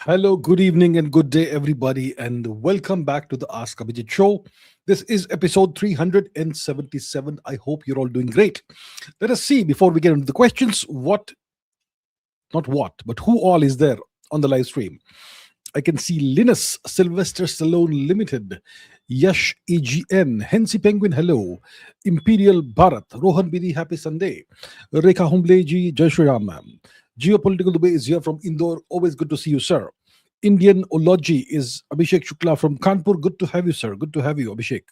Hello, good evening, and good day, everybody, and welcome back to the Ask Abhijit show. This is episode 377. I hope you're all doing great. Let us see, before we get into the questions, not what, but who all is there on the live stream. I can see Linus, Sylvester Stallone Limited, Yash AGN, Hensi Penguin, hello, Imperial Bharat, Rohan Bidi, happy Sunday, Rekha Humbleji, Jai Shri Ram, ma'am. Geopolitical Dubai is here from Indore, always good to see you, sir. Indian Ology is Abhishek Shukla from Kanpur, good to have you, sir, good to have you, Abhishek.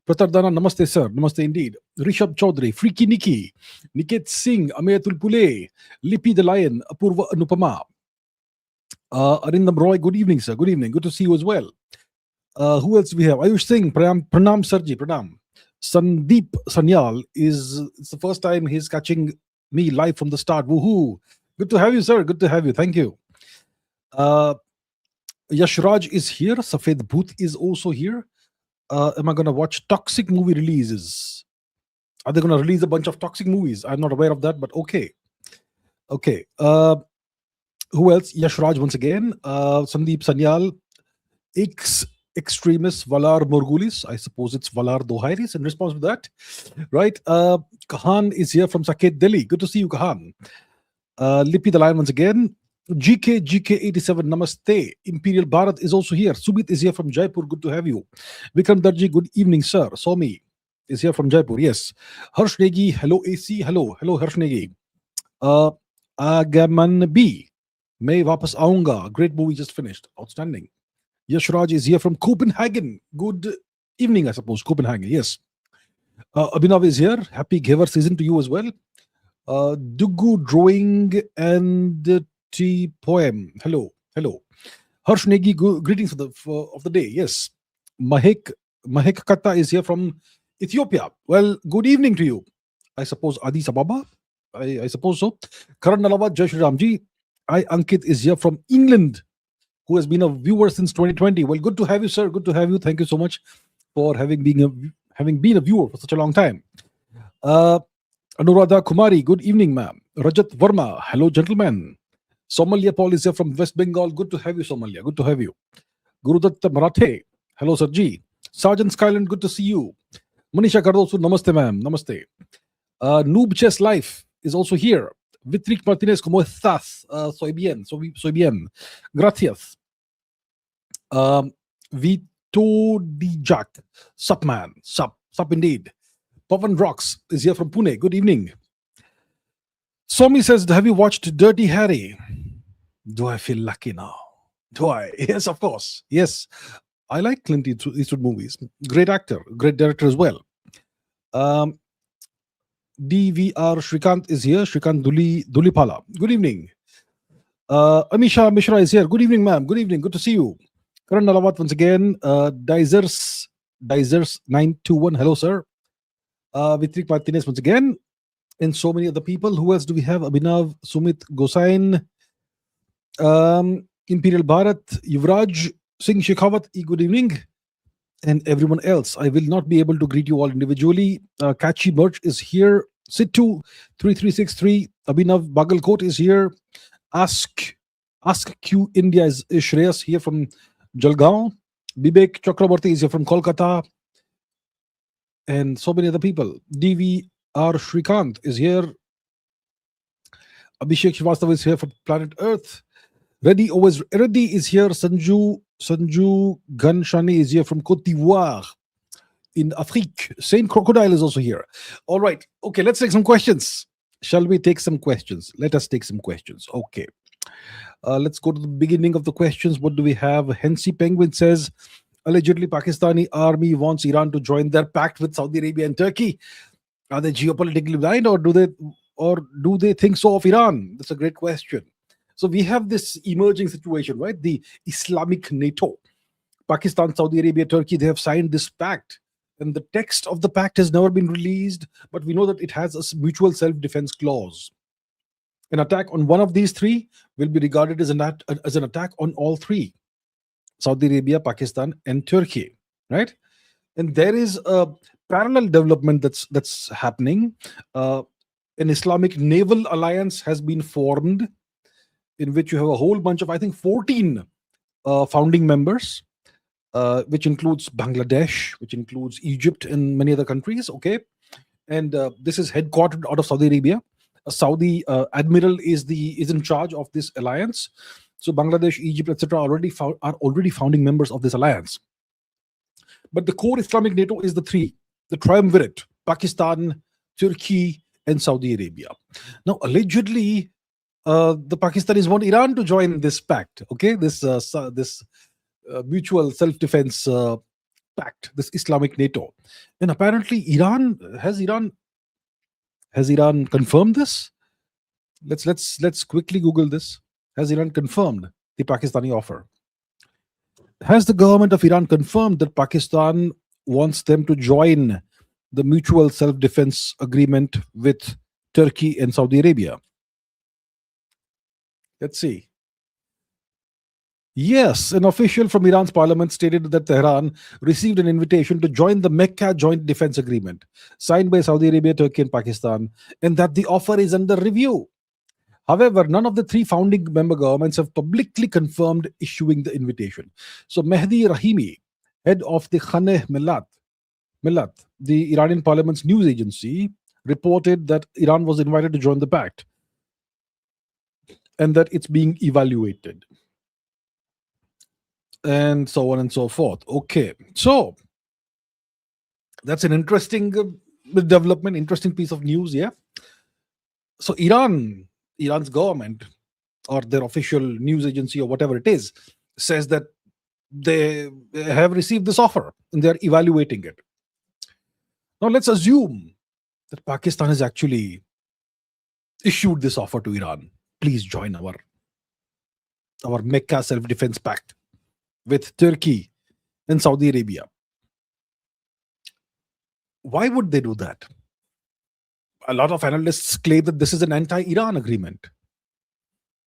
Pratardana, namaste, sir, namaste indeed. Rishabh Chaudhary, Freaky Nikki, Niket Singh, Ameyatul Pule, Lippy the Lion, Apurva Anupama. Arindam Roy, good evening, sir. Good evening. Good to see you as well. Who else do we have? Ayush Singh, Pranam Sarji, Pranam. Sandeep Sanyal it's the first time he's catching me live from the start. Woohoo! Good to have you, sir. Good to have you. Thank you. Yashraj is here. Safed Bhoot is also here. Am I going to watch toxic movie releases? Are they going to release a bunch of toxic movies? I'm not aware of that, but okay. Okay. Who else? Yashraj once again. Sandeep Sanyal. Extremist Valar Morgulis. I suppose it's Valar Dohairis in response to that. Right. Kahan is here from Saket, Delhi. Good to see you, Kahan. Lippy the Lion once again. GK87, Namaste. Imperial Bharat is also here. Subit is here from Jaipur. Good to have you. Vikram Darji, good evening, sir. Somi is here from Jaipur. Yes. Harsh Negi, hello, AC. Hello, Harsh Negi. Agaman B. May Vapas Aunga. Great movie just finished. Outstanding. Yashraj is here from Copenhagen. Good evening, I suppose. Copenhagen, yes. Abhinav is here. Happy Ghevar season to you as well. Dugu Drawing and T Poem. Hello. Harsh Negi, greetings of the day. Yes. Mahek Kata is here from Ethiopia. Well, good evening to you. I suppose Addis Ababa. I suppose so. Karan Nalawat, Jai Shri Ramji. Ankit is here from England, who has been a viewer since 2020. Well, good to have you, sir. Good to have you. Thank you so much for having been a viewer for such a long time. Anuradha Kumari, good evening, ma'am. Rajat Verma, hello, gentlemen. Somalia Paul is here from West Bengal. Good to have you, Somalia. Good to have you. Gurudatta Marathe, hello, Sarji. Sergeant Skyland, good to see you. Manisha Cardoso, namaste, ma'am. Namaste. Noob Chess Life is also here. Vitric Martinez, ¿cómo estás? Soy bien. Gracias. Vito Dijak, sup man, sup indeed. Pavan Rocks is here from Pune. Good evening. Somi says, have you watched Dirty Harry? Do I feel lucky now? Do I? Yes, of course. Yes. I like Clint Eastwood movies. Great actor, great director as well. DVR Shrikant is here. Shrikant Dulipala. Good evening. Amisha Mishra is here. Good evening, ma'am. Good evening. Good to see you. Karan Nalawat once again. Dizers 921. Hello, sir. Vitrik Martinez once again. And so many other people. Who else do we have? Abhinav, Sumit, Gosain, Imperial Bharat, Yuvraj, Singh Shekhawat. Good evening. And everyone else. I will not be able to greet you all individually. Catchy Merch is here. Situ 3363. Abhinav Bagalkot is here. Ask Q India is Shreyas here from Jalgaon. Bibek Chakraborty is here from Kolkata. And so many other people. DVR Shrikant is here. Abhishek Srivastava is here from Planet Earth. Reddy is here. Sanju Ganshani is here from Cote d'Ivoire in Afrique. Saint Crocodile is also here. All right. Okay, let's take some questions. Shall we take some questions? Let us take some questions. Okay. Let's go to the beginning of the questions. What do we have? Hensi Penguin says, allegedly Pakistani army wants Iran to join their pact with Saudi Arabia and Turkey. Are they geopolitically blind, or do they think so of Iran? That's a great question. So we have this emerging situation, right? The Islamic NATO. Pakistan, Saudi Arabia, Turkey, they have signed this pact. And the text of the pact has never been released, but we know that it has a mutual self-defense clause. An attack on one of these three will be regarded as an attack on all three: Saudi Arabia, Pakistan, and Turkey, right? And there is a parallel development that's happening. An Islamic naval alliance has been formed, in which you have a whole bunch of, I think, 14 founding members, which includes Bangladesh, which includes Egypt and many other countries. Okay, and this is headquartered out of Saudi Arabia. A Saudi admiral is in charge of this alliance. So Bangladesh, Egypt, etc. are already founding members of this alliance. But the core Islamic NATO is the triumvirate: Pakistan, Turkey, and Saudi Arabia. Now, allegedly, the Pakistanis want Iran to join this pact. Okay, this mutual self-defense pact, this Islamic NATO, and apparently Iran confirmed this. Let's quickly Google this. Has Iran confirmed the Pakistani offer? Has the government of Iran confirmed that Pakistan wants them to join the mutual self-defense agreement with Turkey and Saudi Arabia? Let's see. Yes, an official from Iran's parliament stated that Tehran received an invitation to join the Mecca Joint Defense Agreement signed by Saudi Arabia, Turkey, and Pakistan, and that the offer is under review. However, none of the three founding member governments have publicly confirmed issuing the invitation. So Mehdi Rahimi, head of the Khaneh Millat, the Iranian parliament's news agency, reported that Iran was invited to join the pact and that it's being evaluated, and so on and so forth. Okay, so that's an interesting development, interesting piece of news. Yeah. So Iran's government, or their official news agency or whatever it is, says that they have received this offer and they're evaluating it. Now let's assume that Pakistan has actually issued this offer to Iran. Please join our Mecca self-defense pact with Turkey and Saudi Arabia. Why would they do that? A lot of analysts claim that this is an anti-Iran agreement,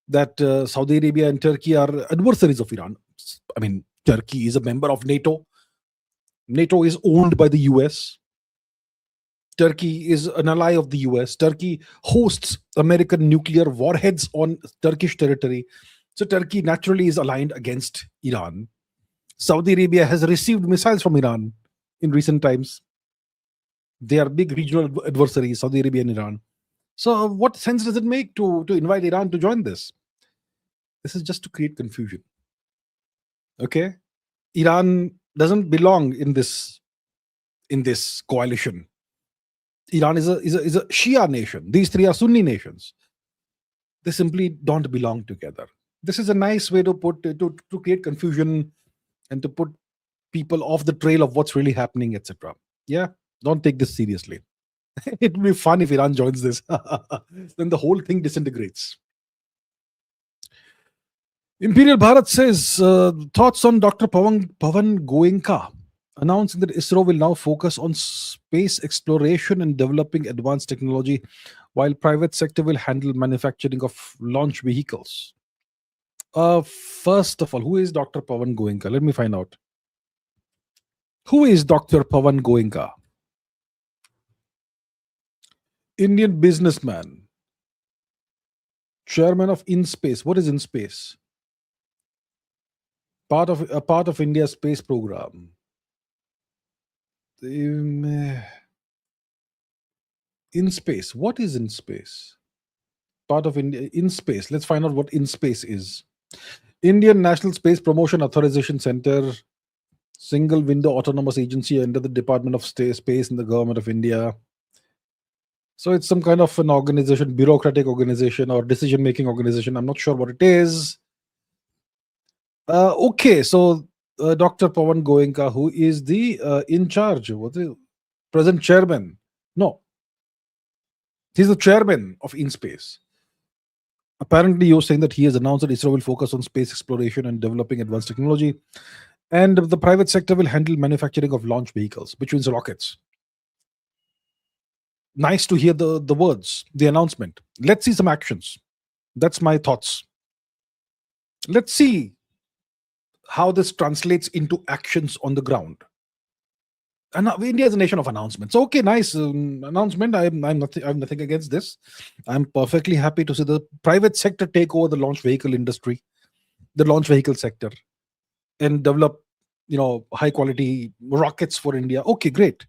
that Saudi Arabia and Turkey are adversaries of Iran. I mean, Turkey is a member of NATO. NATO is owned by the US. Turkey is an ally of the US. Turkey hosts American nuclear warheads on Turkish territory. So Turkey naturally is aligned against Iran. Saudi Arabia has received missiles from Iran in recent times. They are big regional adversaries, Saudi Arabia and Iran. So what sense does it make to invite Iran to join this? This is just to create confusion. Okay? Iran doesn't belong in this coalition. Iran is a Shia nation. These three are Sunni nations. They simply don't belong together. This is a nice way to create confusion and to put people off the trail of what's really happening, etc. Yeah, don't take this seriously. It will be fun if Iran joins this. Then the whole thing disintegrates. Imperial Bharat says, thoughts on Dr. Pavan Goenka announcing that ISRO will now focus on space exploration and developing advanced technology, while private sector will handle manufacturing of launch vehicles. First of all, who is Dr. Pavan Goenka? Let me find out. Who is Dr. Pavan Goenka? Indian businessman, chairman of InSpace. What is InSpace? Part of India's space program. InSpace. What is InSpace? Part of India. InSpace. Let's find out what InSpace is. Indian National Space Promotion Authorization Center, single window autonomous agency under the Department of Space in the Government of India. So it's some kind of an organization, bureaucratic organization or decision-making organization. I'm not sure what it is. Okay, so Dr. Pavan Goenka, who is the in charge, present chairman? No, he's the chairman of InSpace. Apparently, you're saying that he has announced that ISRO will focus on space exploration and developing advanced technology, and the private sector will handle manufacturing of launch vehicles, which means rockets. Nice to hear the words, the announcement. Let's see some actions. That's my thoughts. Let's see how this translates into actions on the ground. And India is a nation of announcements. Okay, nice announcement. I'm nothing against this. I'm perfectly happy to see the private sector take over the launch vehicle industry, the launch vehicle sector, and develop, high quality rockets for India. Okay, great.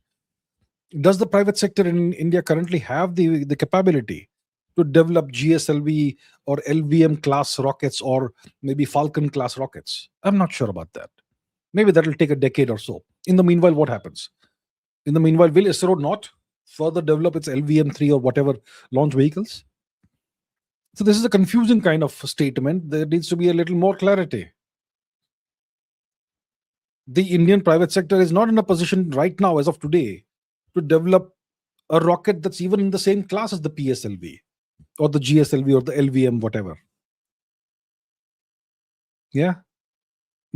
Does the private sector in India currently have the capability to develop GSLV or LVM class rockets, or maybe Falcon class rockets? I'm not sure about that. Maybe that will take a decade or so. In the meanwhile, what happens? In the meanwhile, will ISRO not further develop its LVM-3 or whatever launch vehicles? So this is a confusing kind of statement. There needs to be a little more clarity. The Indian private sector is not in a position right now, as of today, to develop a rocket that's even in the same class as the PSLV or the GSLV or the LVM, whatever. Yeah.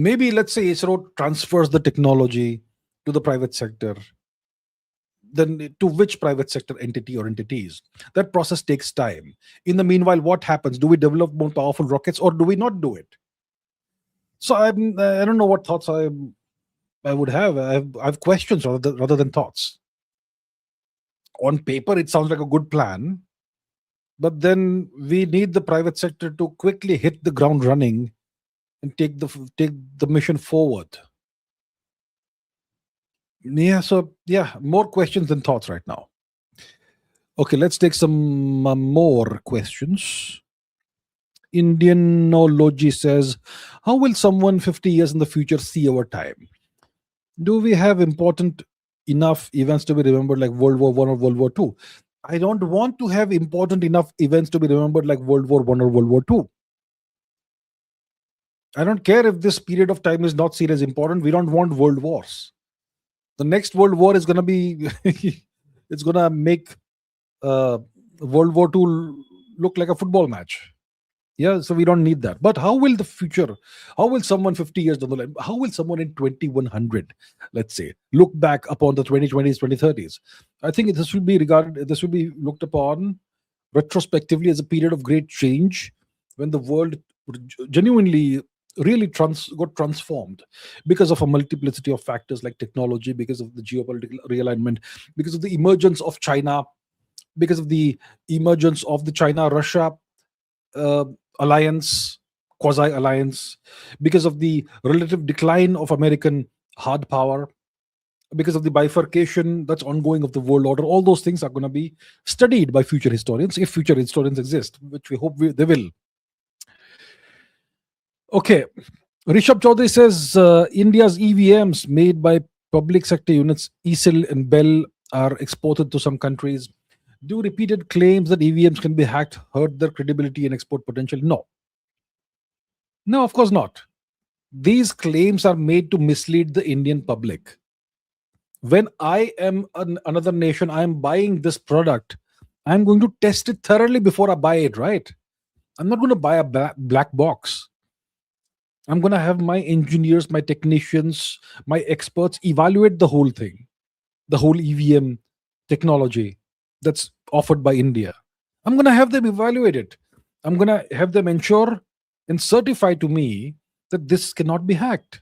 Maybe let's say ISRO transfers the technology to the private sector. Then to which private sector entity or entities? That process takes time. In the meanwhile, what happens? Do we develop more powerful rockets, or do we not do it? So I don't know what thoughts I would have. I have questions rather than thoughts. On paper, it sounds like a good plan, but then we need the private sector to quickly hit the ground running and take the mission forward. Yeah, so yeah, more questions than thoughts right now. Okay, let's take some more questions. Indianology says, how will someone 50 years in the future see our time? Do we have important enough events to be remembered like World War One or World War Two? I don't want to have important enough events to be remembered like World War One or World War Two. I don't care if this period of time is not seen as important. We don't want world wars. The next world war is going to be it's going to make uh, World War Two look like a football match. Yeah, so we don't need that. But how will the future, how will someone 50 years down the line, how will someone in 2100, let's say, look back upon the 2020s, 2030s? I think this will be looked upon retrospectively as a period of great change, when the world genuinely really got transformed because of a multiplicity of factors like technology, because of the geopolitical realignment, because of the emergence of China, because of the emergence of the China Russia uh, alliance, quasi alliance, because of the relative decline of American hard power, because of the bifurcation that's ongoing of the world order. All those things are going to be studied by future historians, if future historians exist, which we hope they will. Okay. Rishabh Chaudhary says India's EVMs made by public sector units ESIL and Bell are exported to some countries. Do repeated claims that EVMs can be hacked hurt their credibility and export potential? No. No, of course not. These claims are made to mislead the Indian public. When I am another nation, I am buying this product, I'm going to test it thoroughly before I buy it, right? I'm not going to buy a black box. I'm going to have my engineers, my technicians, my experts evaluate the whole thing, the whole EVM technology that's offered by India. I'm going to have them evaluate it. I'm going to have them ensure and certify to me that this cannot be hacked.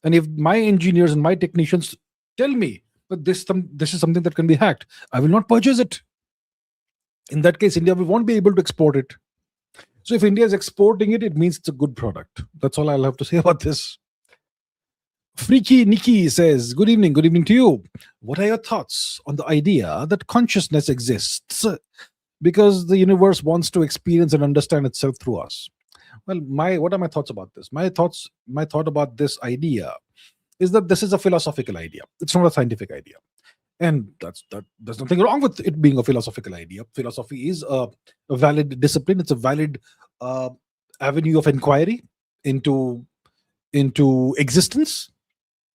And if my engineers and my technicians tell me that this is something that can be hacked, I will not purchase it. In that case, India won't be able to export it. So if India is exporting it, it means it's a good product. That's all I'll have to say about this. Freaky Nikki says, good evening to you. What are your thoughts on the idea that consciousness exists because the universe wants to experience and understand itself through us? Well, what are my thoughts about this? My thought about this idea is that this is a philosophical idea. It's not a scientific idea. And there's nothing wrong with it being a philosophical idea. Philosophy is a valid discipline. It's a valid avenue of inquiry into existence,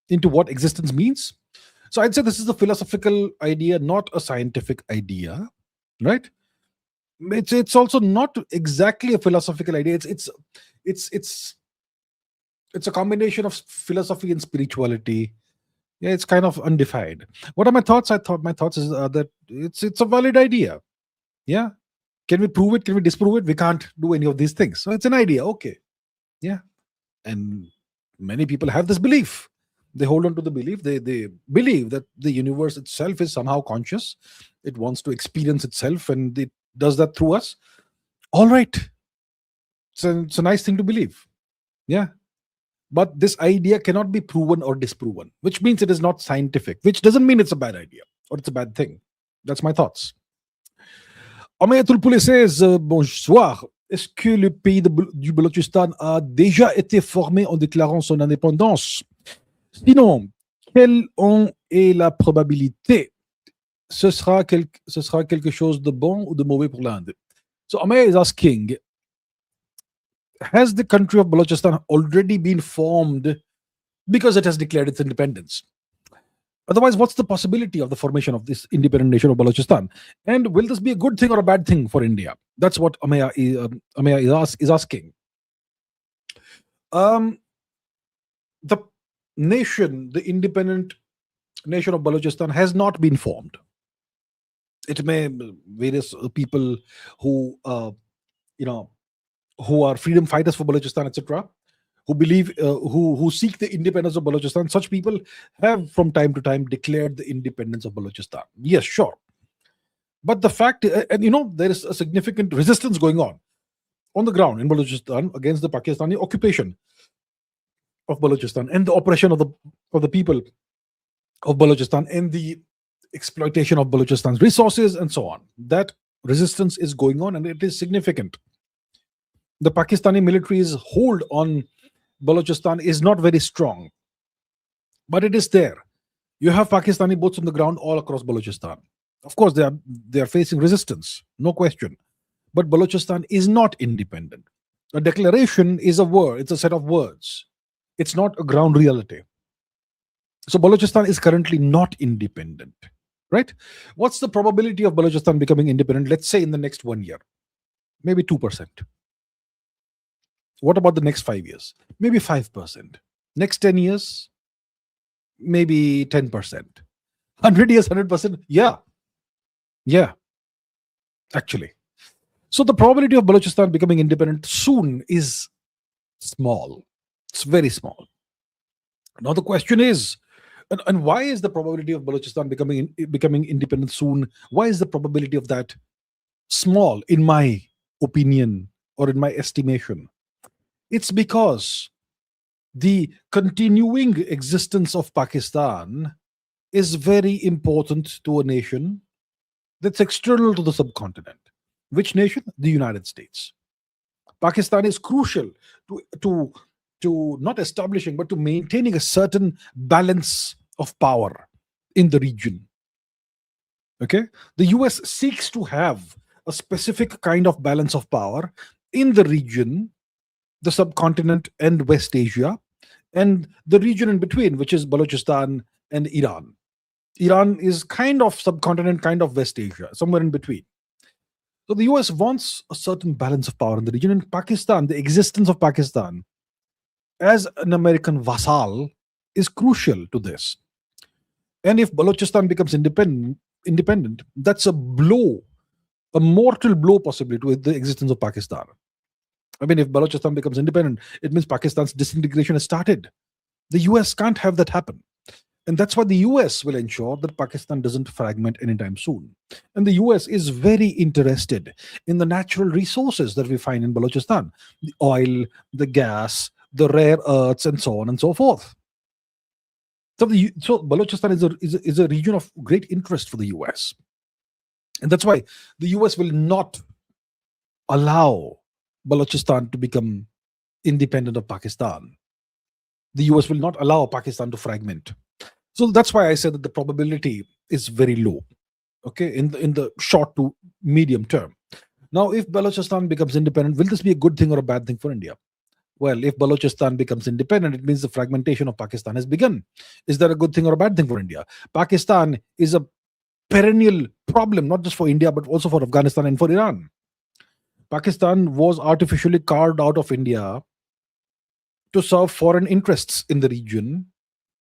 into what existence means. So I'd say this is a philosophical idea, not a scientific idea, right? It's also not exactly a philosophical idea. It's a combination of philosophy and spirituality. Yeah, it's kind of undefined. What are my thoughts? My thoughts is that it's a valid idea. Yeah, can we prove it? Can we disprove it? We can't do any of these things. So it's an idea. Okay, yeah, and many people have this belief They hold on to the belief. They believe that the universe itself is somehow conscious. It wants to experience itself, and it does that through us. All right, it's a nice thing to believe. Yeah. But this idea cannot be proven or disproven, which means it is not scientific, which doesn't mean it's a bad idea or it's a bad thing. That's my thoughts. Amayatul Poulet says, bonsoir. Est-ce que le pays du Balochistan a déjà été formé en déclarant son indépendance? Sinon, quelle en est la probabilité? Ce sera quelque chose de bon ou de mauvais pour l'Inde? So Amaya is asking, has the country of Balochistan already been formed because it has declared its independence? Otherwise, what's the possibility of the formation of this independent nation of Balochistan? And will this be a good thing or a bad thing for India? That's what Amaya is asking. The nation, the independent nation of Balochistan, has not been formed. It may various people who who are freedom fighters for Balochistan, etc., who believe, who seek the independence of Balochistan, such people have from time to time declared the independence of Balochistan. Yes, sure. But the fact, and there is a significant resistance going on the ground in Balochistan against the Pakistani occupation of Balochistan and the oppression of the people of Balochistan and the exploitation of Balochistan's resources and so on. That resistance is going on, and it is significant. The Pakistani military's hold on Balochistan is not very strong, but it is there. You have Pakistani boots on the ground all across Balochistan. Of course, they are facing resistance, no question. But Balochistan is not independent. A declaration is a word; it's a set of words. It's not a ground reality. So Balochistan is currently not independent, right? What's the probability of Balochistan becoming independent? Let's say in the next 1 year, maybe 2%. What about the next 5 years? Maybe 5%. Next 10 years, maybe 10%. 100 years, 100%. Yeah, actually. So the probability of Balochistan becoming independent soon is small. It's very small. Now the question is, and why is the probability of Balochistan becoming independent soon? Why is the probability of that small, in my opinion or in my estimation? It's because the continuing existence of Pakistan is very important to a nation that's external to the subcontinent. Which nation? The United States. Pakistan is crucial to not establishing, but to maintaining a certain balance of power in the region. Okay? The US seeks to have a specific kind of balance of power in the region, the subcontinent and West Asia, and the region in between, which is Balochistan and Iran. Iran is kind of subcontinent, kind of West Asia, somewhere in between. So the US wants a certain balance of power in the region. And Pakistan, the existence of Pakistan as an American vassal is crucial to this. And if Balochistan becomes independent, that's a blow, a mortal blow possibly to the existence of Pakistan. I mean, if Balochistan becomes independent, it means Pakistan's disintegration has started. The US can't have that happen. And that's why the US will ensure that Pakistan doesn't fragment anytime soon. And the US is very interested in the natural resources that we find in Balochistan: the oil, the gas, the rare earths, and so on and so forth. So Balochistan is a region of great interest for the US. And that's why the US will not allow Balochistan to become independent of Pakistan. The US will not allow Pakistan to fragment. So that's why I said that the probability is very low, okay, in the short to medium term. Now, if Balochistan becomes independent, will this be a good thing or a bad thing for India? Well, if Balochistan becomes independent, it means the fragmentation of Pakistan has begun. Is that a good thing or a bad thing for India? Pakistan is a perennial problem, not just for India, but also for Afghanistan and for Iran. Pakistan was artificially carved out of India to serve foreign interests in the region,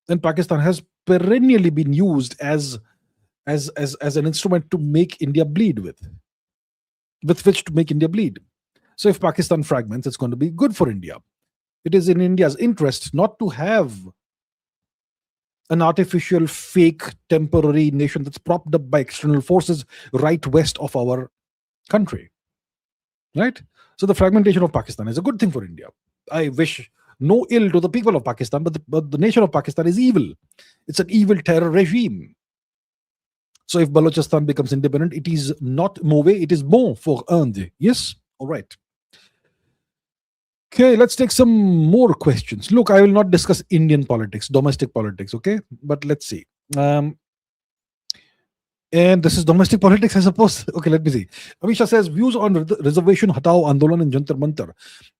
and Pakistan has perennially been used as an instrument to make India bleed with which to make India bleed. So if Pakistan fragments, it's going to be good for India. It is in India's interest not to have an artificial, fake, temporary nation that's propped up by external forces right west of our country. Right? So the fragmentation of Pakistan is a good thing for India. I wish no ill to the people of Pakistan, but the nation of Pakistan is evil. It's an evil terror regime. So if Balochistan becomes independent, it is not mauvais, it is bon for Inde. Yes? All right. Okay, let's take some more questions. Look, I will not discuss Indian politics, domestic politics, okay? But let's see. And this is domestic politics, I suppose. Okay, let me see. Amisha says, views on reservation Hatao Andolan in Jantar Mantar.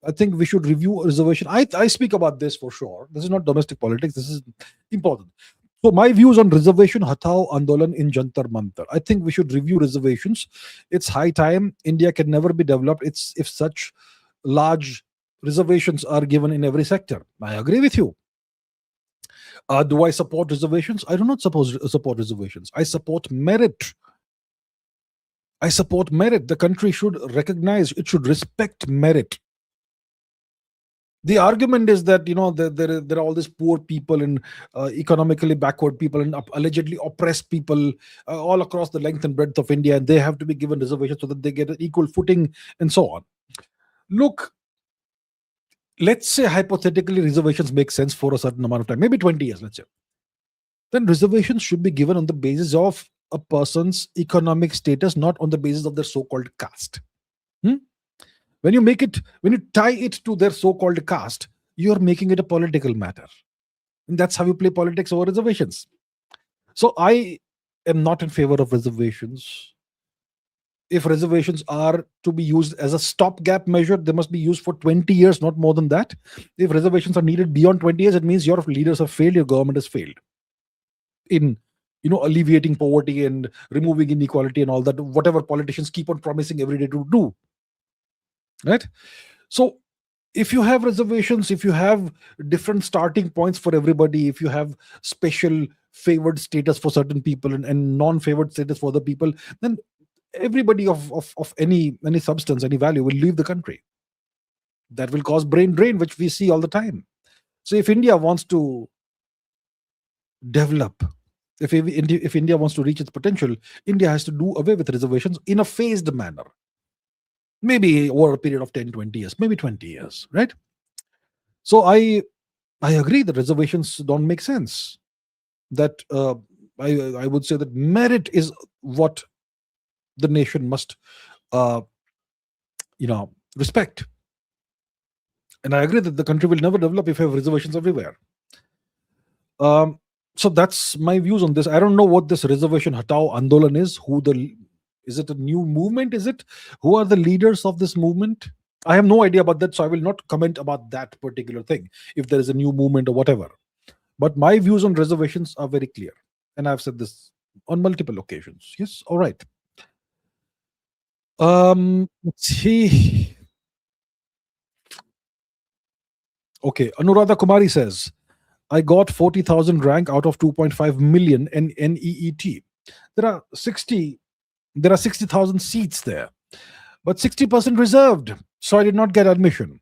I think we should review reservation. I speak about this for sure. This is not domestic politics. This is important. So my views on reservation Hatao Andolan in Jantar Mantar. I think we should review reservations. It's high time. India can never be developed. It's if such large reservations are given in every sector. I agree with you. Do I support reservations? I do not support reservations. I support merit. I support merit. The country should recognize, it should respect merit. The argument is that there are all these poor people and economically backward people and allegedly oppressed people all across the length and breadth of India, and they have to be given reservations so that they get an equal footing and so on. Look, let's say hypothetically reservations make sense for a certain amount of time, maybe 20 years, let's say. Then reservations should be given on the basis of a person's economic status, not on the basis of their so-called caste. When you tie it to their so-called caste, you're making it a political matter. And that's how you play politics over reservations. So I am not in favor of reservations. If reservations are to be used as a stopgap measure, they must be used for 20 years, not more than that. If reservations are needed beyond 20 years, it means your leaders have failed, your government has failed in alleviating poverty and removing inequality and all that, whatever politicians keep on promising every day to do. Right? So if you have reservations, if you have different starting points for everybody, if you have special favored status for certain people and non-favored status for other people, then everybody of any substance, any value will leave the country. That will cause brain drain, which we see all the time. So if India wants to develop, if India wants to reach its potential, India has to do away with reservations in a phased manner. Maybe over a period of 10, 20 years, maybe 20 years, right? So I agree that reservations don't make sense. That I would say that merit is what the nation must respect. And I agree that the country will never develop if you have reservations everywhere. So that's my views on this. I don't know what this reservation Hatao Andolan is. Is it a new movement? Who are the leaders of this movement? I have no idea about that, so I will not comment about that particular thing, if there is a new movement or whatever. But my views on reservations are very clear, and I've said this on multiple occasions. Yes, all right. Let's see. Okay, Anuradha Kumari says, I got 40,000 rank out of 2.5 million in NEET. There are 60,000 seats there, but 60% reserved, so I did not get admission.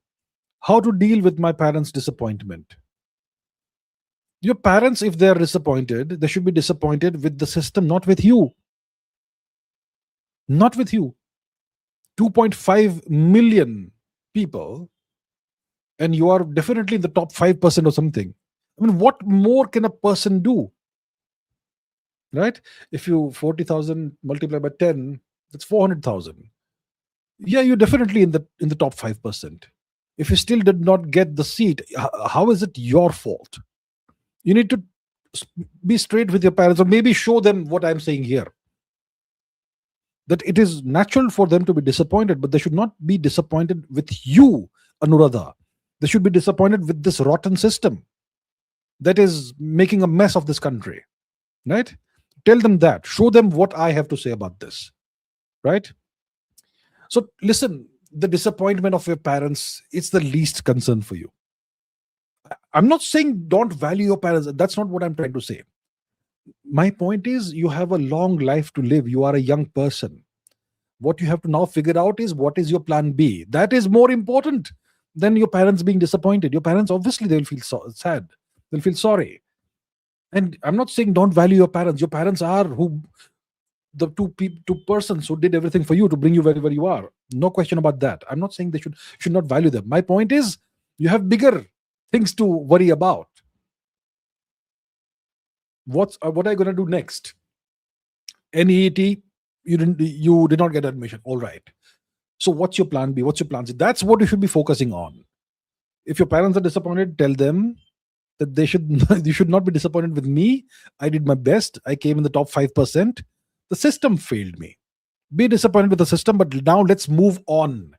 How to deal with my parents' disappointment? Your parents, if they're disappointed, they should be disappointed with the system, not with you. Not with you. 2.5 million people, and you are definitely in the top 5% or something. I mean, what more can a person do? Right? If you 40,000 multiply by 10, that's 400,000. Yeah, you're definitely in the top 5%. If you still did not get the seat, how is it your fault? You need to be straight with your parents, or maybe show them what I'm saying here. That it is natural for them to be disappointed, but they should not be disappointed with you, Anuradha. They should be disappointed with this rotten system that is making a mess of this country. Right? Tell them that. Show them what I have to say about this. Right? So listen, the disappointment of your parents, it's the least concern for you. I'm not saying don't value your parents. That's not what I'm trying to say. My point is, you have a long life to live. You are a young person. What you have to now figure out is, what is your plan B? That is more important than your parents being disappointed. Your parents, obviously, they will feel sad. They'll feel sorry. And I'm not saying don't value your parents. Your parents are who the two persons who did everything for you to bring you wherever you are. No question about that. I'm not saying they should not value them. My point is, you have bigger things to worry about. What are you going to do next? NEET, you did not get admission. All right. So what's your plan B? What's your plan C? That's what you should be focusing on. If your parents are disappointed, tell them that you should not be disappointed with me. I did my best. I came in the top 5%. The system failed me. Be disappointed with the system, but now let's move on.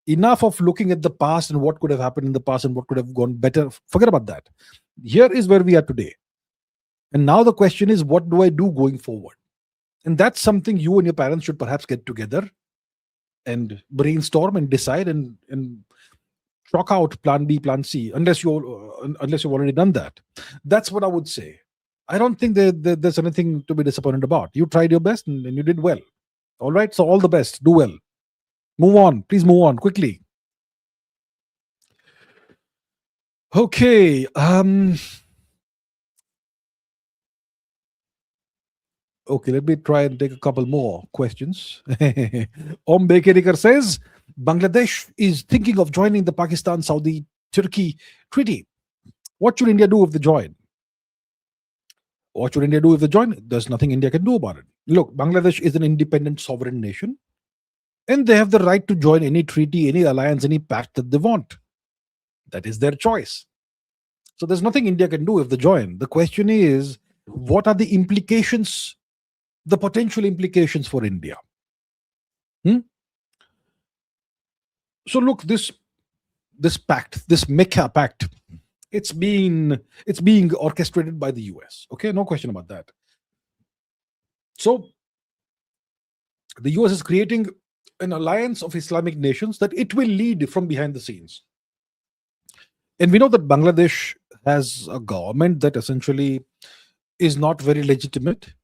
Enough of looking at the past and what could have happened in the past and what could have gone better. Forget about that. Here is where we are today. And now the question is, what do I do going forward? And that's something you and your parents should perhaps get together and brainstorm and decide and chalk out plan B, plan C, unless you've already done that. That's what I would say. I don't think there's anything to be disappointed about. You tried your best and you did well. All right, so all the best. Do well. Move on. Please move on quickly. Okay. Okay, let me try and take a couple more questions. Om Bekerikar says, Bangladesh is thinking of joining the Pakistan, Saudi, Turkey treaty. What should India do if they join? What should India do if they join? There's nothing India can do about it. Look, Bangladesh is an independent sovereign nation, and they have the right to join any treaty, any alliance, any pact that they want. That is their choice. So there's nothing India can do if they join. The question is, what are the implications, the potential implications for India? So look, this pact, this Mecca pact, it's being orchestrated by the US. Okay, no question about that. So the US is creating an alliance of Islamic nations that it will lead from behind the scenes. And we know that Bangladesh has a government that essentially is not very legitimate,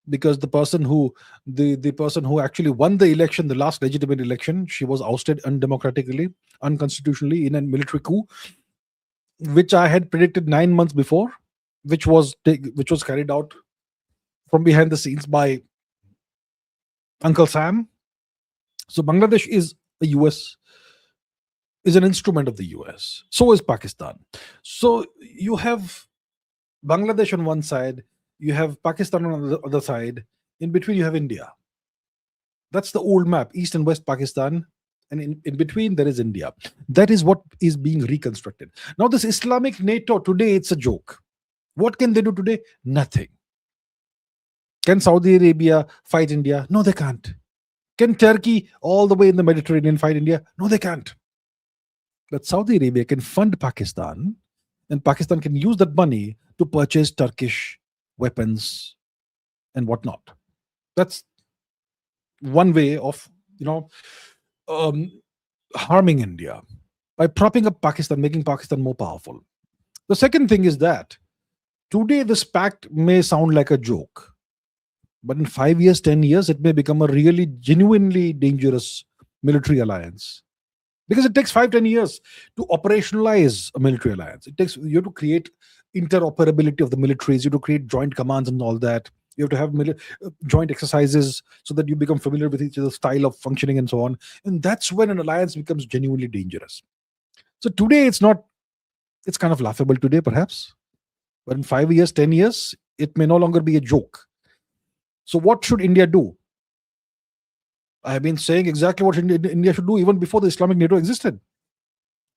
because the person who actually won the election, the last legitimate election, she was ousted undemocratically, unconstitutionally in a military coup, which I had predicted 9 months before, which was carried out from behind the scenes by Uncle Sam. So Bangladesh is an instrument of the US. So is Pakistan. So you have Bangladesh on one side, you have Pakistan on the other side. In between, you have India. That's the old map, East and West Pakistan. And in between, there is India. That is what is being reconstructed. Now, this Islamic NATO, today, it's a joke. What can they do today? Nothing. Can Saudi Arabia fight India? No, they can't. Can Turkey, all the way in the Mediterranean, fight India? No, they can't. But Saudi Arabia can fund Pakistan, and Pakistan can use that money to purchase Turkish weapons and whatnot. That's one way of harming India, by propping up Pakistan, making Pakistan more powerful. The second thing is that today this pact may sound like a joke, but in 5 years, 10 years, it may become a really genuinely dangerous military alliance, because it takes 5-10 years to operationalize a military alliance. You have to create interoperability of the militaries, you have to create joint commands and all that. You have to have joint exercises so that you become familiar with each other's style of functioning and so on. And that's when an alliance becomes genuinely dangerous. So today it's kind of laughable today perhaps, but in 5 years, 10 years, it may no longer be a joke. So what should India do? I have been saying exactly what India should do even before the Islamic NATO existed.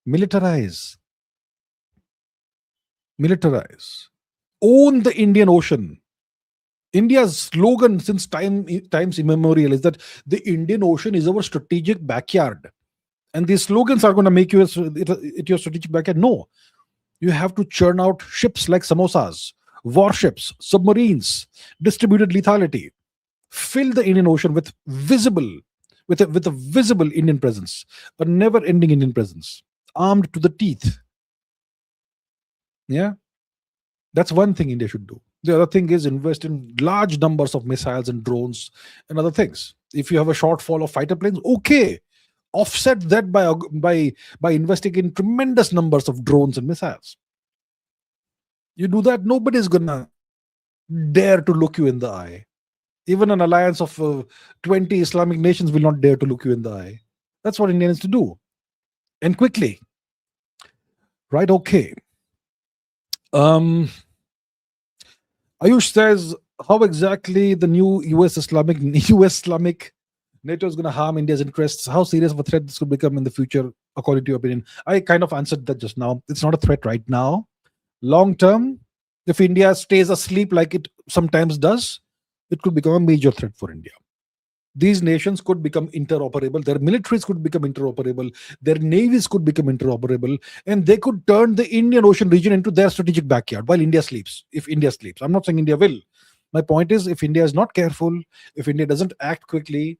Militarize. Own the Indian Ocean. India's slogan since times immemorial is that the Indian Ocean is our strategic backyard. And these slogans are going to make you it your strategic backyard. No. You have to churn out ships like samosas, warships, submarines, distributed lethality. Fill the Indian Ocean with a visible Indian presence, a never-ending Indian presence, armed to the teeth. Yeah, that's one thing India should do. The other thing is invest in large numbers of missiles and drones and other things. If you have a shortfall of fighter planes, okay, offset that by investing in tremendous numbers of drones and missiles. You do that, nobody's gonna dare to look you in the eye. Even an alliance of 20 Islamic nations will not dare to look you in the eye. That's what India needs to do. And quickly. Right, okay. Um, Ayush says, how exactly the new US Islamic US Islamic NATO is going to harm India's interests? How serious of a threat this could become in the future, according to your opinion? I kind of answered that just now. It's not a threat right now. Long term, if India stays asleep like it sometimes does, it could become a major threat for India. These nations could become interoperable, their militaries could become interoperable, their navies could become interoperable, and they could turn the Indian Ocean region into their strategic backyard while India sleeps. If India sleeps, I'm not saying India will. My point is, if India is not careful, if India doesn't act quickly,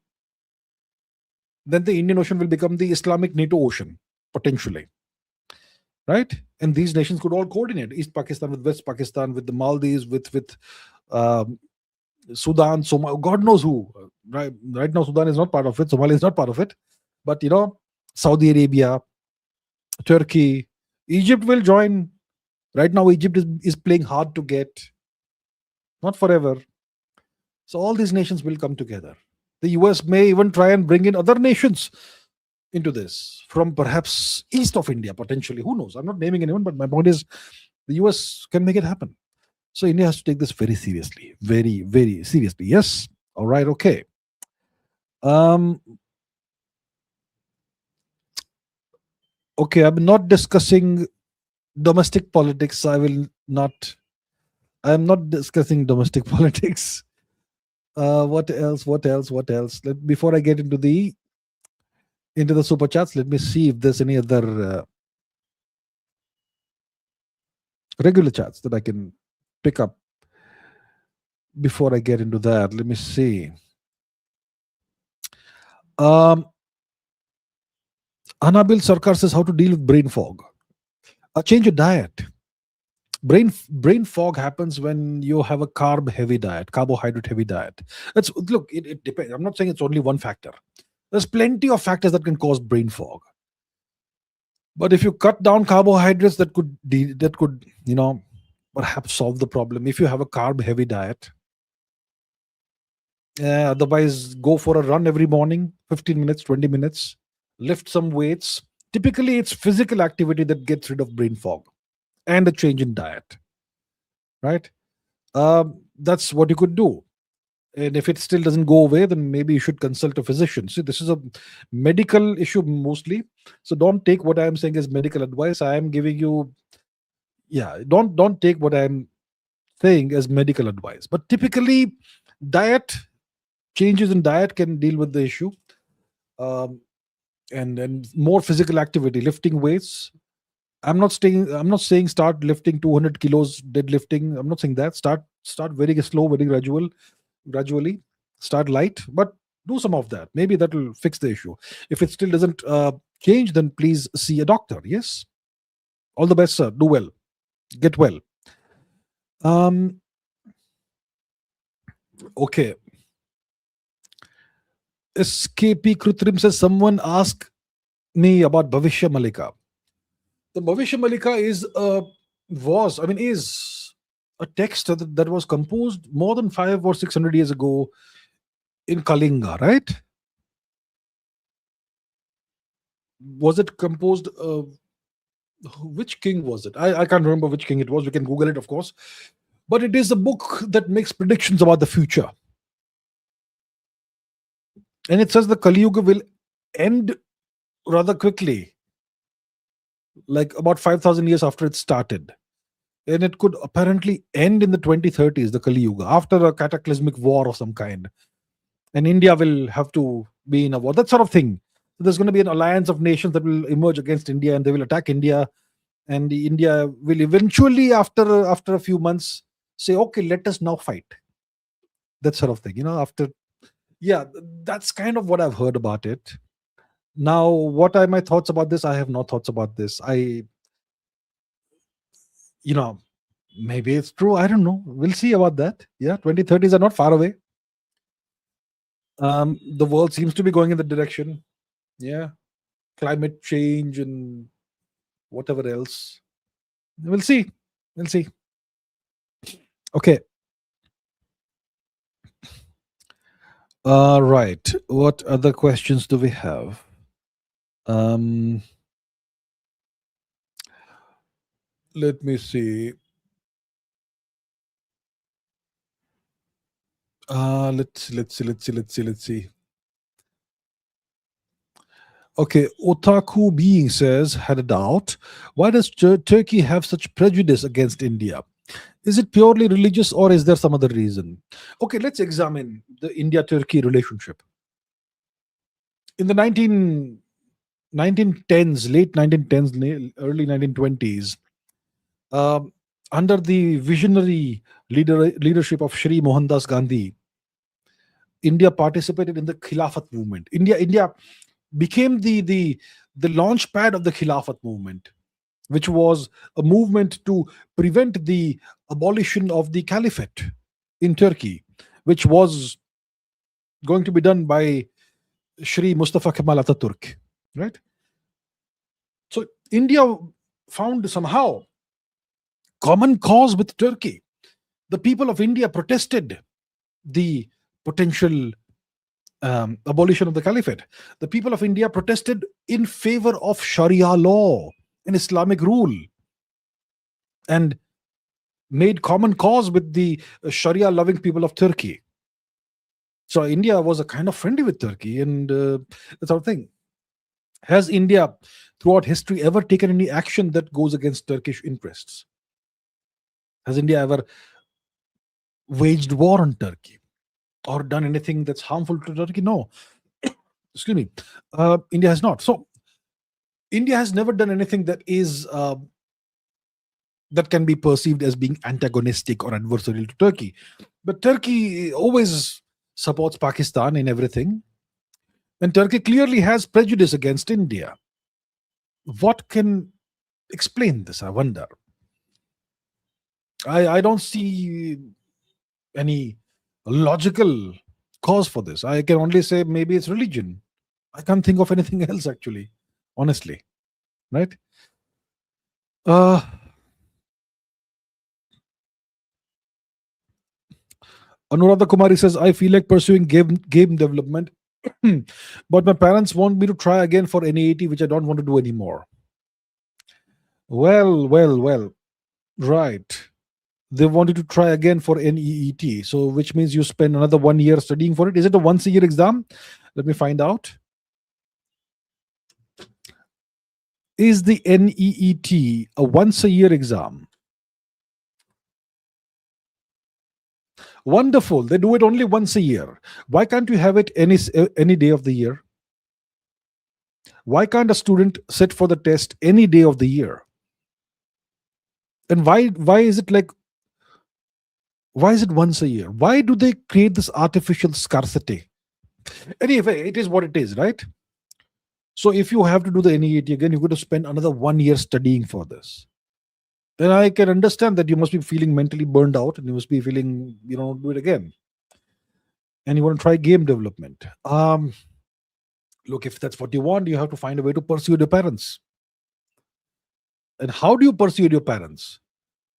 then the Indian Ocean will become the Islamic NATO Ocean, potentially. Right? And these nations could all coordinate: East Pakistan with West Pakistan, with the Maldives, with um, Sudan, Somalia, God knows who. Right now, Sudan is not part of it. Somalia is not part of it. But Saudi Arabia, Turkey, Egypt will join. Right now, Egypt is playing hard to get. Not forever. So all these nations will come together. The US may even try and bring in other nations into this from perhaps east of India, potentially. Who knows? I'm not naming anyone, but my point is the US can make it happen. So India has to take this very seriously, very, very seriously. Yes. All right. Okay. Um. Okay. I'm not discussing domestic politics. I will not. I am not discussing domestic politics. What else? What else? What else? Before I get into the super chats, let me see if there's any other regular chats that I can pick up before I get into that. Let me see. Anabil Sarkar says how to deal with brain fog. Change your diet. Brain fog happens when you have a carb heavy diet, carbohydrate heavy diet. It depends. I'm not saying it's only one factor. There's plenty of factors that can cause brain fog. But if you cut down carbohydrates, that could perhaps solve the problem. If you have a carb heavy diet, otherwise go for a run every morning, 15 minutes, 20 minutes, lift some weights. Typically, it's physical activity that gets rid of brain fog, and a change in diet. Right? That's what you could do. And if it still doesn't go away, then maybe you should consult a physician. See, this is a medical issue mostly. So don't take what I am saying as medical advice. I am giving you, don't take what I'm saying as medical advice. But typically, diet changes in diet can deal with the issue. And more physical activity, lifting weights. I'm not saying start lifting 200 kilos deadlifting. I'm not saying that. Start very slow, very gradually. Start light, but do some of that. Maybe that will fix the issue. If it still doesn't change, then please see a doctor. Yes. All the best, sir. Do well. Get well. Okay. SKP Krutrim says someone asked me about Bhavishya Malika. The Bhavishya Malika is a text that was composed more than 500 or 600 years ago in Kalinga, right? Was it composed? Which king was it? I can't remember which king it was. We can Google it, of course. But it is a book that makes predictions about the future. And it says the Kali Yuga will end rather quickly, like about 5,000 years after it started. And it could apparently end in the 2030s, the Kali Yuga, after a cataclysmic war of some kind. And India will have to be in a war, that sort of thing. So there's going to be an alliance of nations that will emerge against India, and they will attack India. And India will eventually, after a few months, say, okay, let us now fight. That sort of thing, that's kind of what I've heard about it. Now, what are my thoughts about this? I have no thoughts about this. Maybe it's true. I don't know. We'll see about that. Yeah, 2030s are not far away. The world seems to be going in the direction. Yeah, climate change and whatever else. We'll see. Okay. Right. What other questions do we have? Um, Let me see. Let's see. Okay, Otaku Being says, had a doubt. Why does Turkey have such prejudice against India? Is it purely religious or is there some other reason? Okay, let's examine the India Turkey relationship. In the 1910s, late 1910s, early 1920s, um, under the visionary leadership of Shri Mohandas Gandhi, India participated in the Khilafat movement. India became the launch pad of the Khilafat movement, which was a movement to prevent the abolition of the caliphate in Turkey, which was going to be done by Shri Mustafa Kemal Ataturk. Right? So India found somehow common cause with Turkey. The people of India protested the potential abolition of the caliphate. The people of India protested in favor of Sharia law and Islamic rule, and made common cause with the Sharia loving people of Turkey. So India was a kind of friendly with Turkey, and that's our thing. Has India, throughout history, ever taken any action that goes against Turkish interests? Has India ever waged war on Turkey or done anything that's harmful to Turkey? No. Excuse me. India has not. So India has never done anything that can be perceived as being antagonistic or adversarial to Turkey. But Turkey always supports Pakistan in everything. And Turkey clearly has prejudice against India. What can explain this? I wonder. I don't see any logical cause for this. I can only say maybe it's religion. I can't think of anything else, actually, honestly. Right? Uh, Anuradha Kumari says, I feel like pursuing game development, but my parents want me to try again for NEET, which I don't want to do anymore. Well. Right. They wanted to try again for NEET. So, which means you spend another 1 year studying for it. Is it a once a year exam? Let me find out. Is the NEET a once a year exam? Wonderful. They do it only once a year. Why can't you have it any day of the year? Why can't a student sit for the test any day of the year? And why is it like, why is it once a year? Why do they create this artificial scarcity? Anyway, it is what it is, right? So if you have to do the NEET again, you're going to spend another 1 year studying for this. Then I can understand that you must be feeling mentally burned out and you must be feeling, do it again. And you want to try game development. Look, if that's what you want, you have to find a way to pursue your parents. And how do you pursue your parents?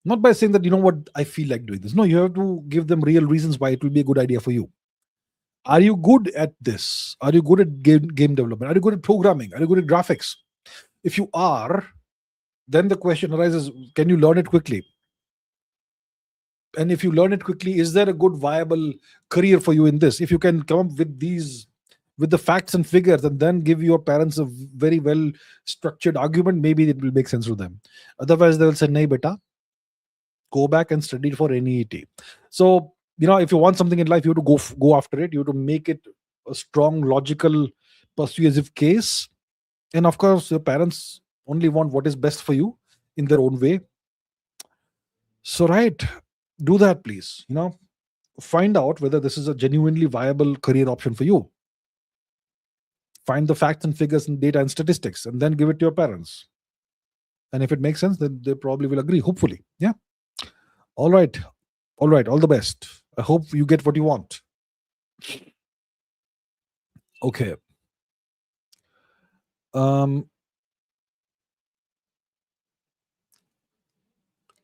Not by saying that, what, I feel like doing this. No, you have to give them real reasons why it will be a good idea for you. Are you good at this? Are you good at game development? Are you good at programming? Are you good at graphics? If you are, then the question arises, can you learn it quickly? And if you learn it quickly, is there a good viable career for you in this? If you can come up with the facts and figures and then give your parents a very well structured argument, maybe it will make sense to them. Otherwise they will say, nay beta, go back and study for NEET. So if you want something in life, you have to go after it. You have to make it a strong, logical, persuasive case. And of course your parents only want what is best for you in their own way. So right, do that, please. Find out whether this is a genuinely viable career option for you. Find the facts and figures and data and statistics and then give it to your parents. And if it makes sense, then they probably will agree, hopefully. Yeah. All right. All the best. I hope you get what you want. Okay. Um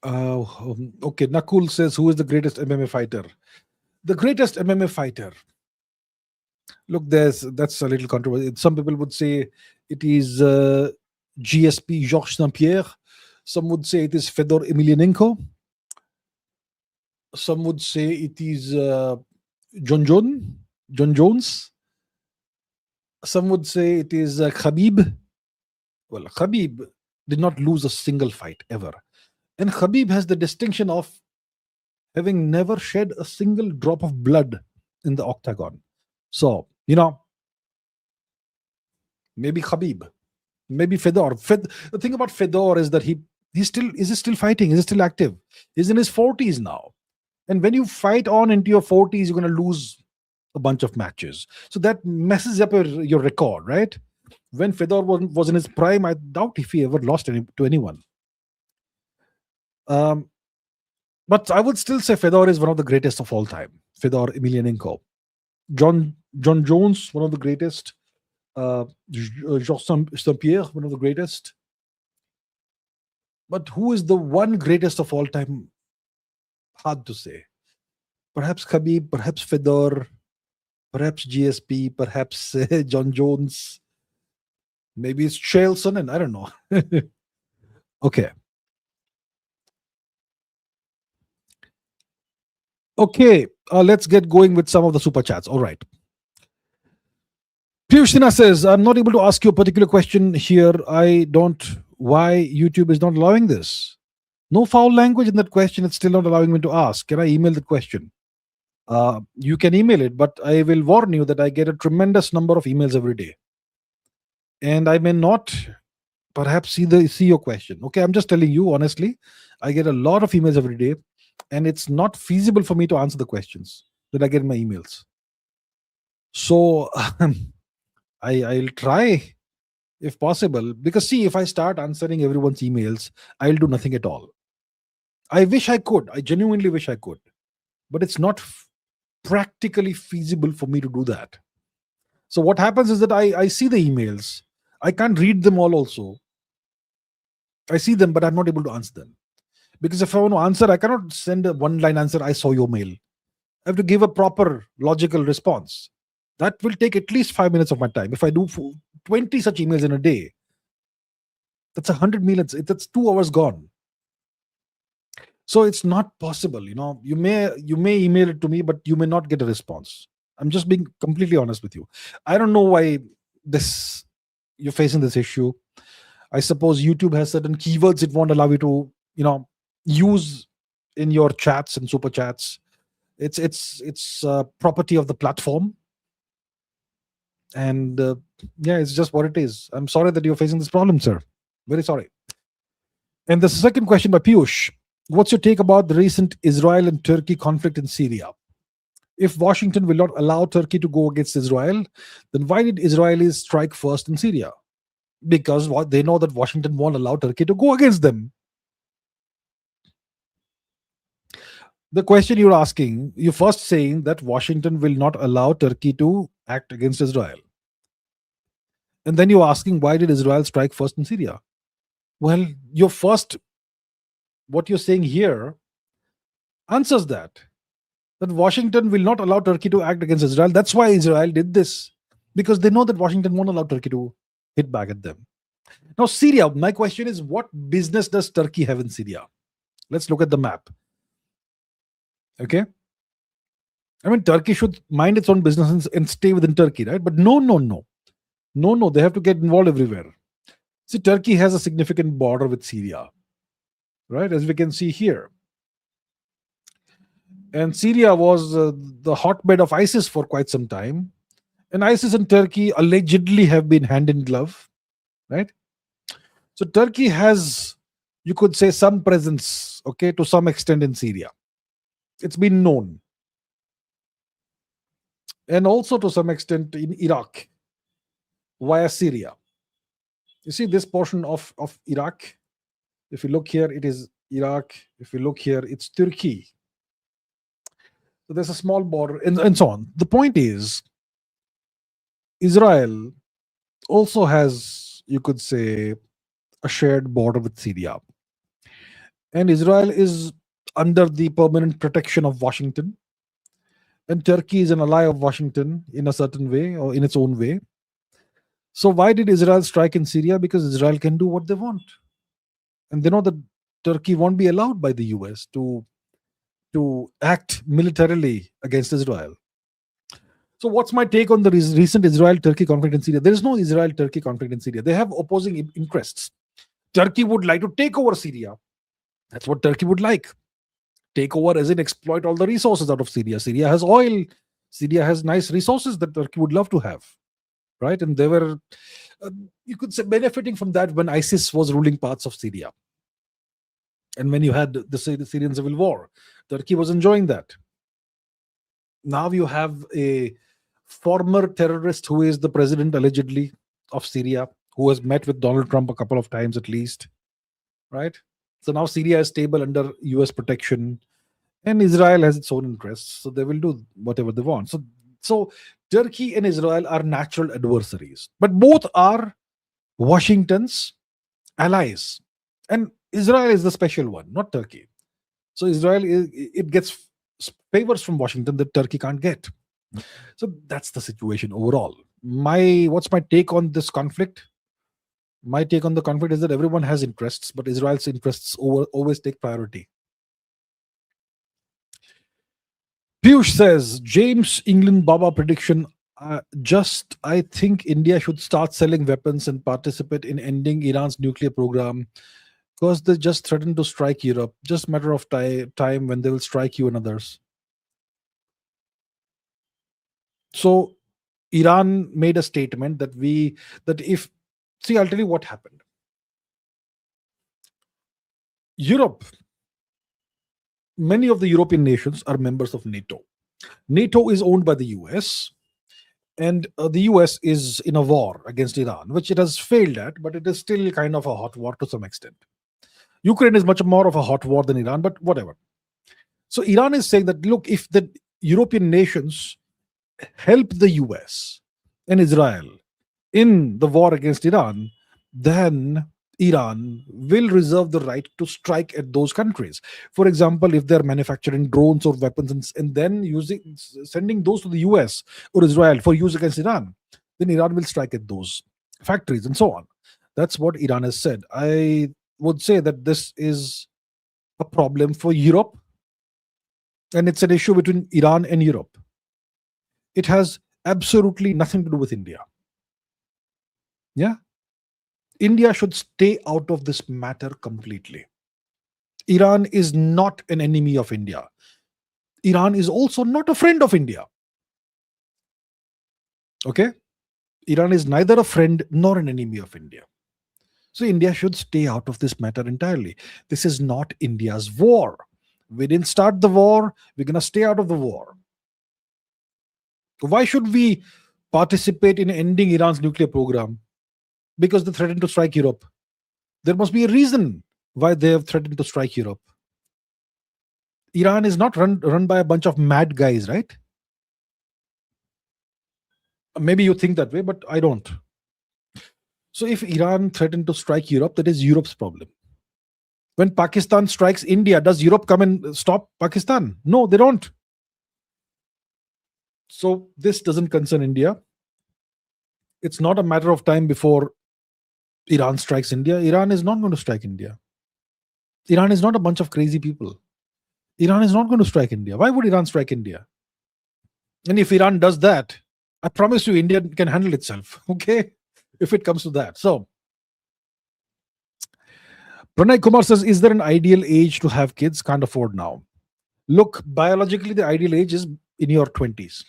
Okay, Nakul says, who is the greatest MMA fighter? The greatest MMA fighter. Look, that's a little controversial. Some people would say it is GSP Georges St. Pierre. Some would say it is Fedor Emelianenko. Some would say it is John John, John Jones. Some would say it is Khabib. Well, Khabib did not lose a single fight ever. And Khabib has the distinction of having never shed a single drop of blood in the octagon. So, maybe Khabib, maybe Fedor. The thing about Fedor is that he still fighting? Is he still active? He's in his 40s now. And when you fight on into your 40s, you're going to lose a bunch of matches. So that messes up your record, right? When Fedor was in his prime, I doubt if he ever lost to anyone. But I would still say Fedor is one of the greatest of all time. Fedor Emelianenko. John Jones, one of the greatest. Georges St. Pierre, one of the greatest. But who is the one greatest of all time? Hard to say. Perhaps Khabib, perhaps Fedor, perhaps GSP, perhaps John Jones. Maybe it's Chael Sonnen. I don't know. Okay. Okay, let's get going with some of the super chats. All right. Piyush Sinha says, I'm not able to ask you a particular question here. Why YouTube is not allowing this? No foul language in that question. It's still not allowing me to ask. Can I email the question? You can email it, but I will warn you that I get a tremendous number of emails every day. And I may not perhaps see your question. Okay, I'm just telling you honestly, I get a lot of emails every day, and it's not feasible for me to answer the questions that I get in my emails. So I'll try if possible, because see, if I start answering everyone's emails, I'll do nothing at all. I wish I could. I genuinely wish I could, but it's not practically feasible for me to do that. So what happens is that I see the emails. I can't read them all also. I see them, but I'm not able to answer them. Because if I want to answer, I cannot send a one-line answer, I saw your mail. I have to give a proper logical response. That will take at least 5 minutes of my time. If I do 20 such emails in a day, that's 100 minutes. That's 2 hours gone. So it's not possible. You may email it to me, but you may not get a response. I'm just being completely honest with you. I don't know why you're facing this issue. I suppose YouTube has certain keywords it won't allow you to, use in your chats and super chats. It's property of the platform. And yeah, it's just what it is. I'm sorry that you're facing this problem, sir. Very sorry. And the second question by Piyush. What's your take about the recent Israel and Turkey conflict in Syria? If Washington will not allow Turkey to go against Israel, then why did Israelis strike first in Syria? Because they know that Washington won't allow Turkey to go against them. The question you're asking, you're first saying that Washington will not allow Turkey to act against Israel. And then you're asking, why did Israel strike first in Syria? Well, what you're saying here answers that Washington will not allow Turkey to act against Israel. That's why Israel did this, because they know that Washington won't allow Turkey to hit back at them. Now, Syria, my question is, what business does Turkey have in Syria? Let's look at the map. Okay. I mean, Turkey should mind its own business and stay within Turkey, right? But no. They have to get involved everywhere. See, Turkey has a significant border with Syria, right? As we can see here. And Syria was the hotbed of ISIS for quite some time. And ISIS and Turkey allegedly have been hand in glove, right? So Turkey has, you could say, some presence, okay, to some extent in Syria. It's been known. And also to some extent in Iraq via Syria. You see this portion of Iraq? If you look here, it is Iraq. If you look here, it's Turkey. So there's a small border and so on. The point is, Israel also has, you could say, a shared border with Syria. and Israel is under the permanent protection of Washington, and Turkey is an ally of Washington in a certain way or in its own way. So why did Israel strike in Syria? Because Israel can do what they want, and they know that Turkey won't be allowed by the US to act militarily against Israel. So what's my take on the recent Israel-Turkey conflict in Syria? There is no Israel-Turkey conflict in Syria. They have opposing interests. Turkey would like to take over Syria. That's what Turkey would like. Take over as in exploit all the resources out of Syria. Syria has oil. Syria has nice resources that Turkey would love to have, right? And they were, you could say, benefiting from that when ISIS was ruling parts of Syria. And when you had the Syrian civil war, Turkey was enjoying that. Now you have a former terrorist who is the president allegedly of Syria, who has met with Donald Trump a couple of times at least, right? So now Syria is stable under US protection, and Israel has its own interests, so they will do whatever they want. So Turkey and Israel are natural adversaries, but both are Washington's allies, and Israel is the special one, not Turkey. So Israel it gets favors from Washington that Turkey can't get. So that's the situation overall. What's my take on this conflict? My take on the conflict is that everyone has interests, but Israel's interests always take priority. Piyush says, James England Baba prediction. I think India should start selling weapons and participate in ending Iran's nuclear program, because they just threatened to strike Europe. Just a matter of time when they will strike you and others. So Iran made a statement that I'll tell you what happened. Europe, many of the European nations are members of NATO. NATO is owned by the US, and the US is in a war against Iran, which it has failed at, but it is still kind of a hot war to some extent. Ukraine is much more of a hot war than Iran, but whatever. So Iran is saying that, look, if the European nations help the US and Israel in the war against Iran, then Iran will reserve the right to strike at those countries. For example, if they're manufacturing drones or weapons and then sending those to the US or Israel for use against Iran, then Iran will strike at those factories and so on. That's what Iran has said. I would say that this is a problem for Europe, and it's an issue between Iran and Europe. It has absolutely nothing to do with India. Yeah. India should stay out of this matter completely. Iran is not an enemy of India. Iran is also not a friend of India. Okay? Iran is neither a friend nor an enemy of India. So India should stay out of this matter entirely. This is not India's war. We didn't start the war. We're going to stay out of the war. Why should we participate in ending Iran's nuclear program? Because they threatened to strike Europe. There must be a reason why they have threatened to strike Europe. Iran is not run by a bunch of mad guys, right? Maybe you think that way, but I don't. So if Iran threatened to strike Europe, that is Europe's problem. When Pakistan strikes India, does Europe come and stop Pakistan? No, they don't. So this doesn't concern India. It's not a matter of time before Iran strikes India. Iran is not going to strike India. Iran is not a bunch of crazy people. Iran is not going to strike India. Why would Iran strike India? And if Iran does that, I promise you, India can handle itself. Okay? If it comes to that. So, Pranay Kumar says, is there an ideal age to have kids? Can't afford now. Look, biologically, the ideal age is in your 20s.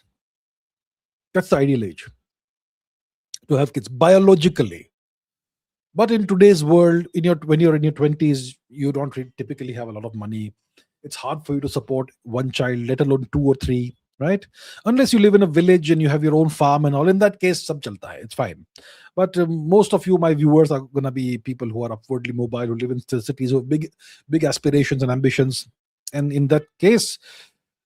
That's the ideal age to have kids, biologically. But in today's world, when you're in your 20s, you don't typically have a lot of money. It's hard for you to support one child, let alone 2 or 3, right? Unless you live in a village and you have your own farm and all. In that case, sab chalta hai, it's fine. But most of you, my viewers, are going to be people who are upwardly mobile, who live in cities with big aspirations and ambitions. And in that case,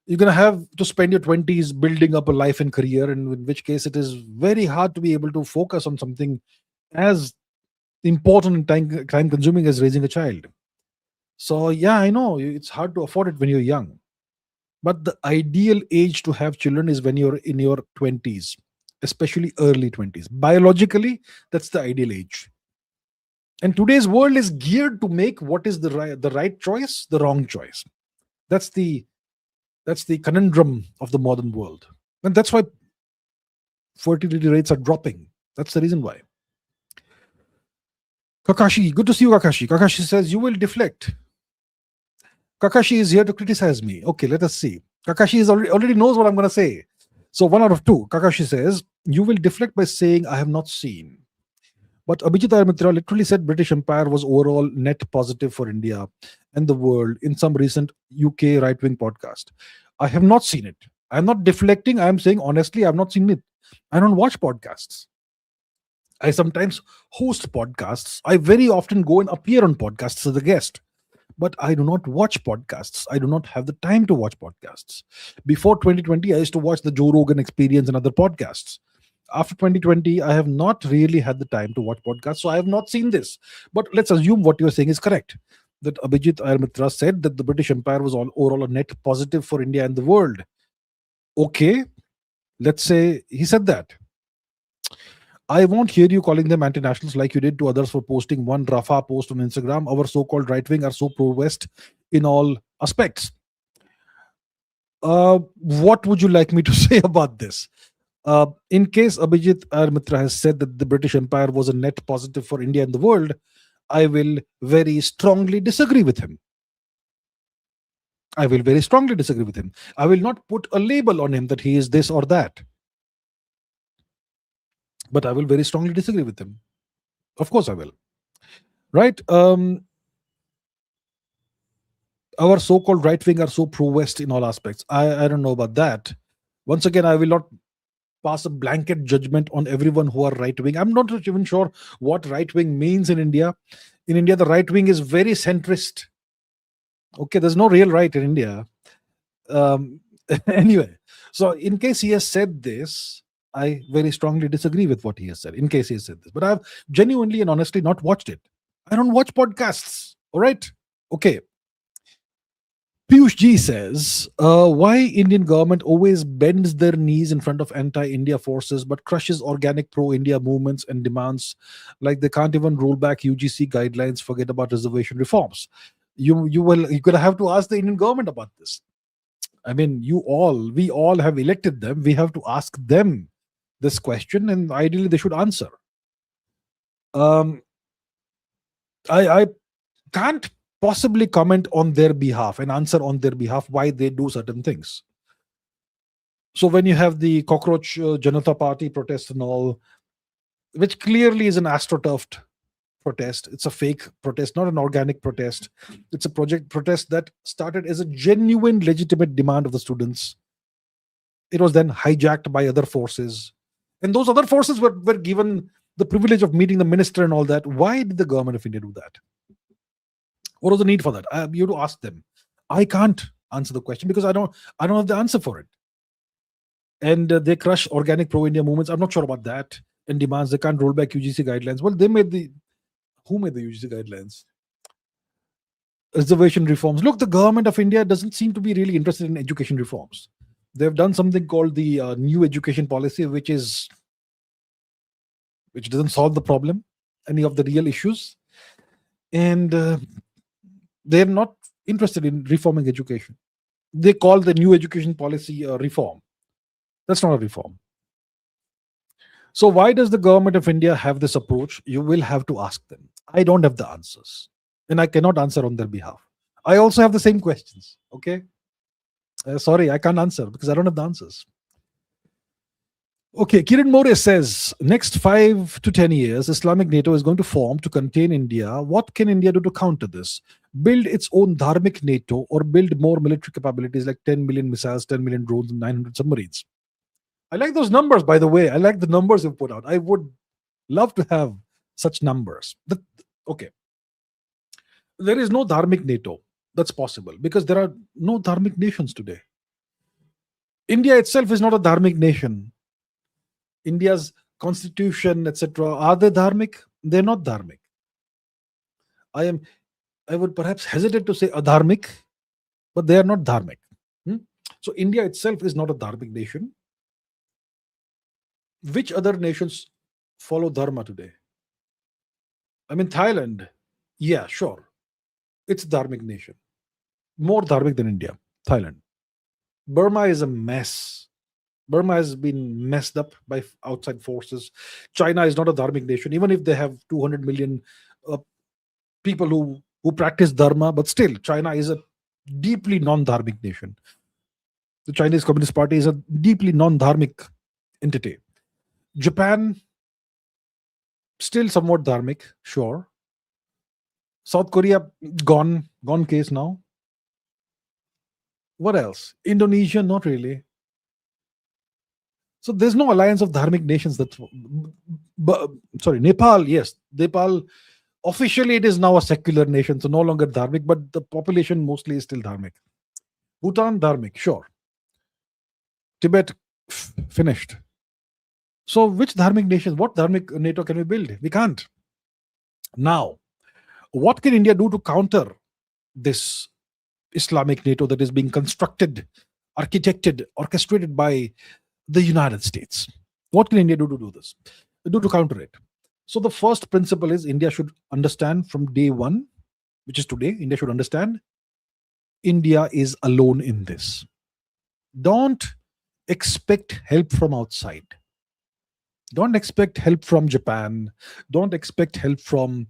you're going to have to spend your 20s building up a life and career, and in which case it is very hard to be able to focus on something as important and time consuming as raising a child. So yeah, I know it's hard to afford it when you're young. But the ideal age to have children is when you're in your 20s, especially early 20s. Biologically, that's the ideal age. And today's world is geared to make what is the right choice, the wrong choice. That's the that's the conundrum of the modern world. And that's why fertility rates are dropping. That's the reason why. Kakashi, good to see you, Kakashi. Kakashi says, you will deflect. Kakashi is here to criticize me. Okay, let us see. Kakashi is already knows what I'm going to say. So 1 out of 2. Kakashi says, you will deflect by saying, I have not seen. But Abhijit Mitra literally said British Empire was overall net positive for India and the world in some recent UK right-wing podcast. I have not seen it. I'm not deflecting. I'm saying honestly, I've not seen it. I don't watch podcasts. I sometimes host podcasts. I very often go and appear on podcasts as a guest. But I do not watch podcasts. I do not have the time to watch podcasts. Before 2020, I used to watch the Joe Rogan Experience and other podcasts. After 2020, I have not really had the time to watch podcasts, so I have not seen this. But let's assume what you're saying is correct. That Abhijit Iyer Mitra said that the British Empire was all overall a net positive for India and the world. Okay, let's say he said that. I won't hear you calling them anti-nationals like you did to others for posting one Rafa post on Instagram. Our so-called right-wing are so pro-West in all aspects. What would you like me to say about this? In case Abhijit R. Mitra has said that the British Empire was a net positive for India and the world, I will very strongly disagree with him. I will very strongly disagree with him. I will not put a label on him that he is this or that. But I will very strongly disagree with him. Of course I will. Right? Our so-called right wing are so pro-West in all aspects. I don't know about that. Once again, I will not pass a blanket judgment on everyone who are right wing. I'm not even sure what right wing means in India. In India, the right wing is very centrist. Okay, there's no real right in India. Um, anyway, so in case he has said this, I very strongly disagree with what he has said. In case he has said this, but I've genuinely and honestly not watched it. I don't watch podcasts. All right. Okay. Piyush Ji says, why Indian government always bends their knees in front of anti-India forces but crushes organic pro-India movements and demands like they can't even roll back UGC guidelines, forget about reservation reforms. You're gonna have to ask the Indian government about this. I mean, we all have elected them. We have to ask them this question, and ideally they should answer. Um, I can't possibly comment on their behalf and answer on their behalf why they do certain things. So when you have the cockroach Janata Party protest and all, which clearly is an astroturfed protest, it's a fake protest, not an organic protest. It's a project protest that started as a genuine, legitimate demand of the students. It was then hijacked by other forces, and those other forces were given the privilege of meeting the minister and all that. Why did the government of India do that? What was the need for that? You have to ask them. I can't answer the question because I don't have the answer for it. And they crush organic pro-India movements. I'm not sure about that. And demands they can't roll back UGC guidelines. Well, who made the UGC guidelines? Reservation reforms. Look, the government of India doesn't seem to be really interested in education reforms. They've done something called the new education policy, which doesn't solve the problem, any of the real issues, and they're not interested in reforming education. They call the new education policy a reform. That's not a reform. So why does the government of India have this approach? You will have to ask them. I don't have the answers, and I cannot answer on their behalf. I also have the same questions. Okay. Sorry, I can't answer because I don't have the answers. Okay, Kiran More says, next 5 to 10 years, Islamic NATO is going to form to contain India. What can India do to counter this? Build its own Dharmic NATO or build more military capabilities like 10 million missiles, 10 million drones, and 900 submarines. I like those numbers, by the way. I like the numbers you've put out. I would love to have such numbers. Okay. There is no Dharmic NATO. That's possible because there are no Dharmic nations today. India itself is not a Dharmic nation. India's constitution, etc., are they Dharmic? They're not Dharmic. I would perhaps hesitate to say adharmic, but they are not dharmic. Hmm? So India itself is not a dharmic nation. Which other nations follow dharma today? I mean, Thailand, yeah, sure, it's a dharmic nation, more dharmic than India. Thailand. Burma is a mess. Burma has been messed up by outside forces. China is not a dharmic nation, even if they have 200 million uh, people who practice dharma, but still, China is a deeply non-dharmic nation. The Chinese Communist Party is a deeply non-dharmic entity. Japan, still somewhat dharmic, sure. South Korea, gone case now. What else? Indonesia, not really. So there's no alliance of dharmic nations. Sorry, Nepal. Yes, Nepal. Officially, it is now a secular nation, so no longer dharmic, but the population mostly is still dharmic. Bhutan, dharmic, sure. Tibet, finished. So which dharmic nations? What dharmic NATO can we build? We can't. Now, what can India do to counter this Islamic NATO that is being constructed, architected, orchestrated by the United States? What can India do to do this? Do to counter it? So the first principle is India should understand from day one, which is today, India should understand India is alone in this. Don't expect help from outside. Don't expect help from Japan. Don't expect help from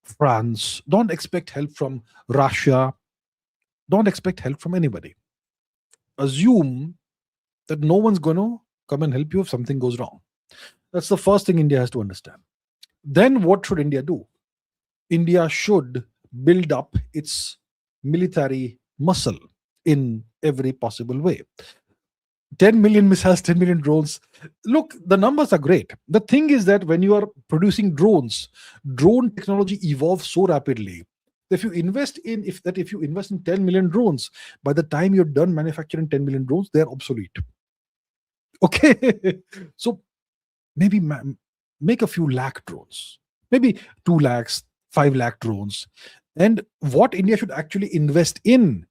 France. Don't expect help from Russia. Don't expect help from anybody. Assume that no one's going to come and help you if something goes wrong. That's the first thing India has to understand. Then what should India do? India should build up its military muscle in every possible way. 10 million missiles, 10 million drones. Look, the numbers are great. The thing is that when you are producing drones, drone technology evolves so rapidly. If you invest in 10 million drones, by the time you're done manufacturing 10 million drones, they're obsolete. Okay. So maybe make a few lakh drones, maybe 2 lakhs, 5 lakh drones. And what India should actually invest in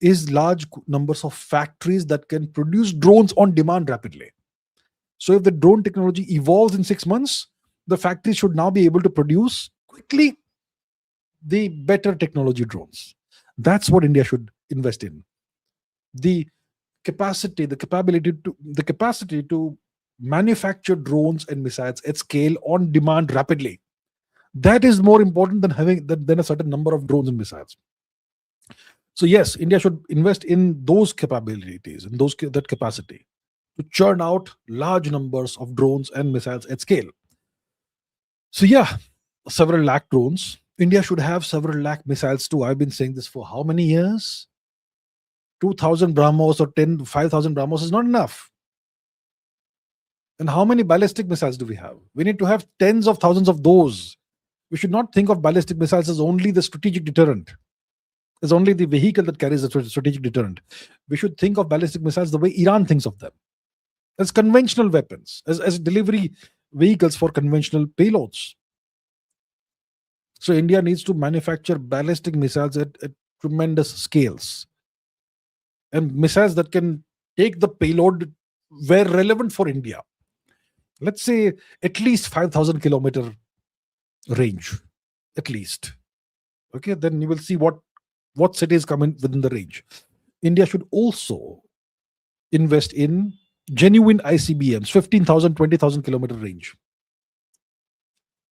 is large numbers of factories that can produce drones on demand rapidly. So if the drone technology evolves in 6 months, the factories should now be able to produce quickly the better technology drones. That's what India should invest in. The capacity to manufacture drones and missiles at scale on demand rapidly. That is more important than a certain number of drones and missiles. So yes, India should invest in those capabilities and that capacity to churn out large numbers of drones and missiles at scale. So yeah, several lakh drones. India should have several lakh missiles too. I've been saying this for how many years? 2,000 BrahMos or 5,000 BrahMos is not enough. And how many ballistic missiles do we have? We need to have tens of thousands of those. We should not think of ballistic missiles as only the strategic deterrent, as only the vehicle that carries the strategic deterrent. We should think of ballistic missiles the way Iran thinks of them, as conventional weapons, as delivery vehicles for conventional payloads. So India needs to manufacture ballistic missiles at tremendous scales, and missiles that can take the payload where relevant for India. Let's say at least 5,000 kilometer range, at least. Okay, then you will see what cities come in within the range. India should also invest in genuine ICBMs, 15,000, 20,000 kilometer range.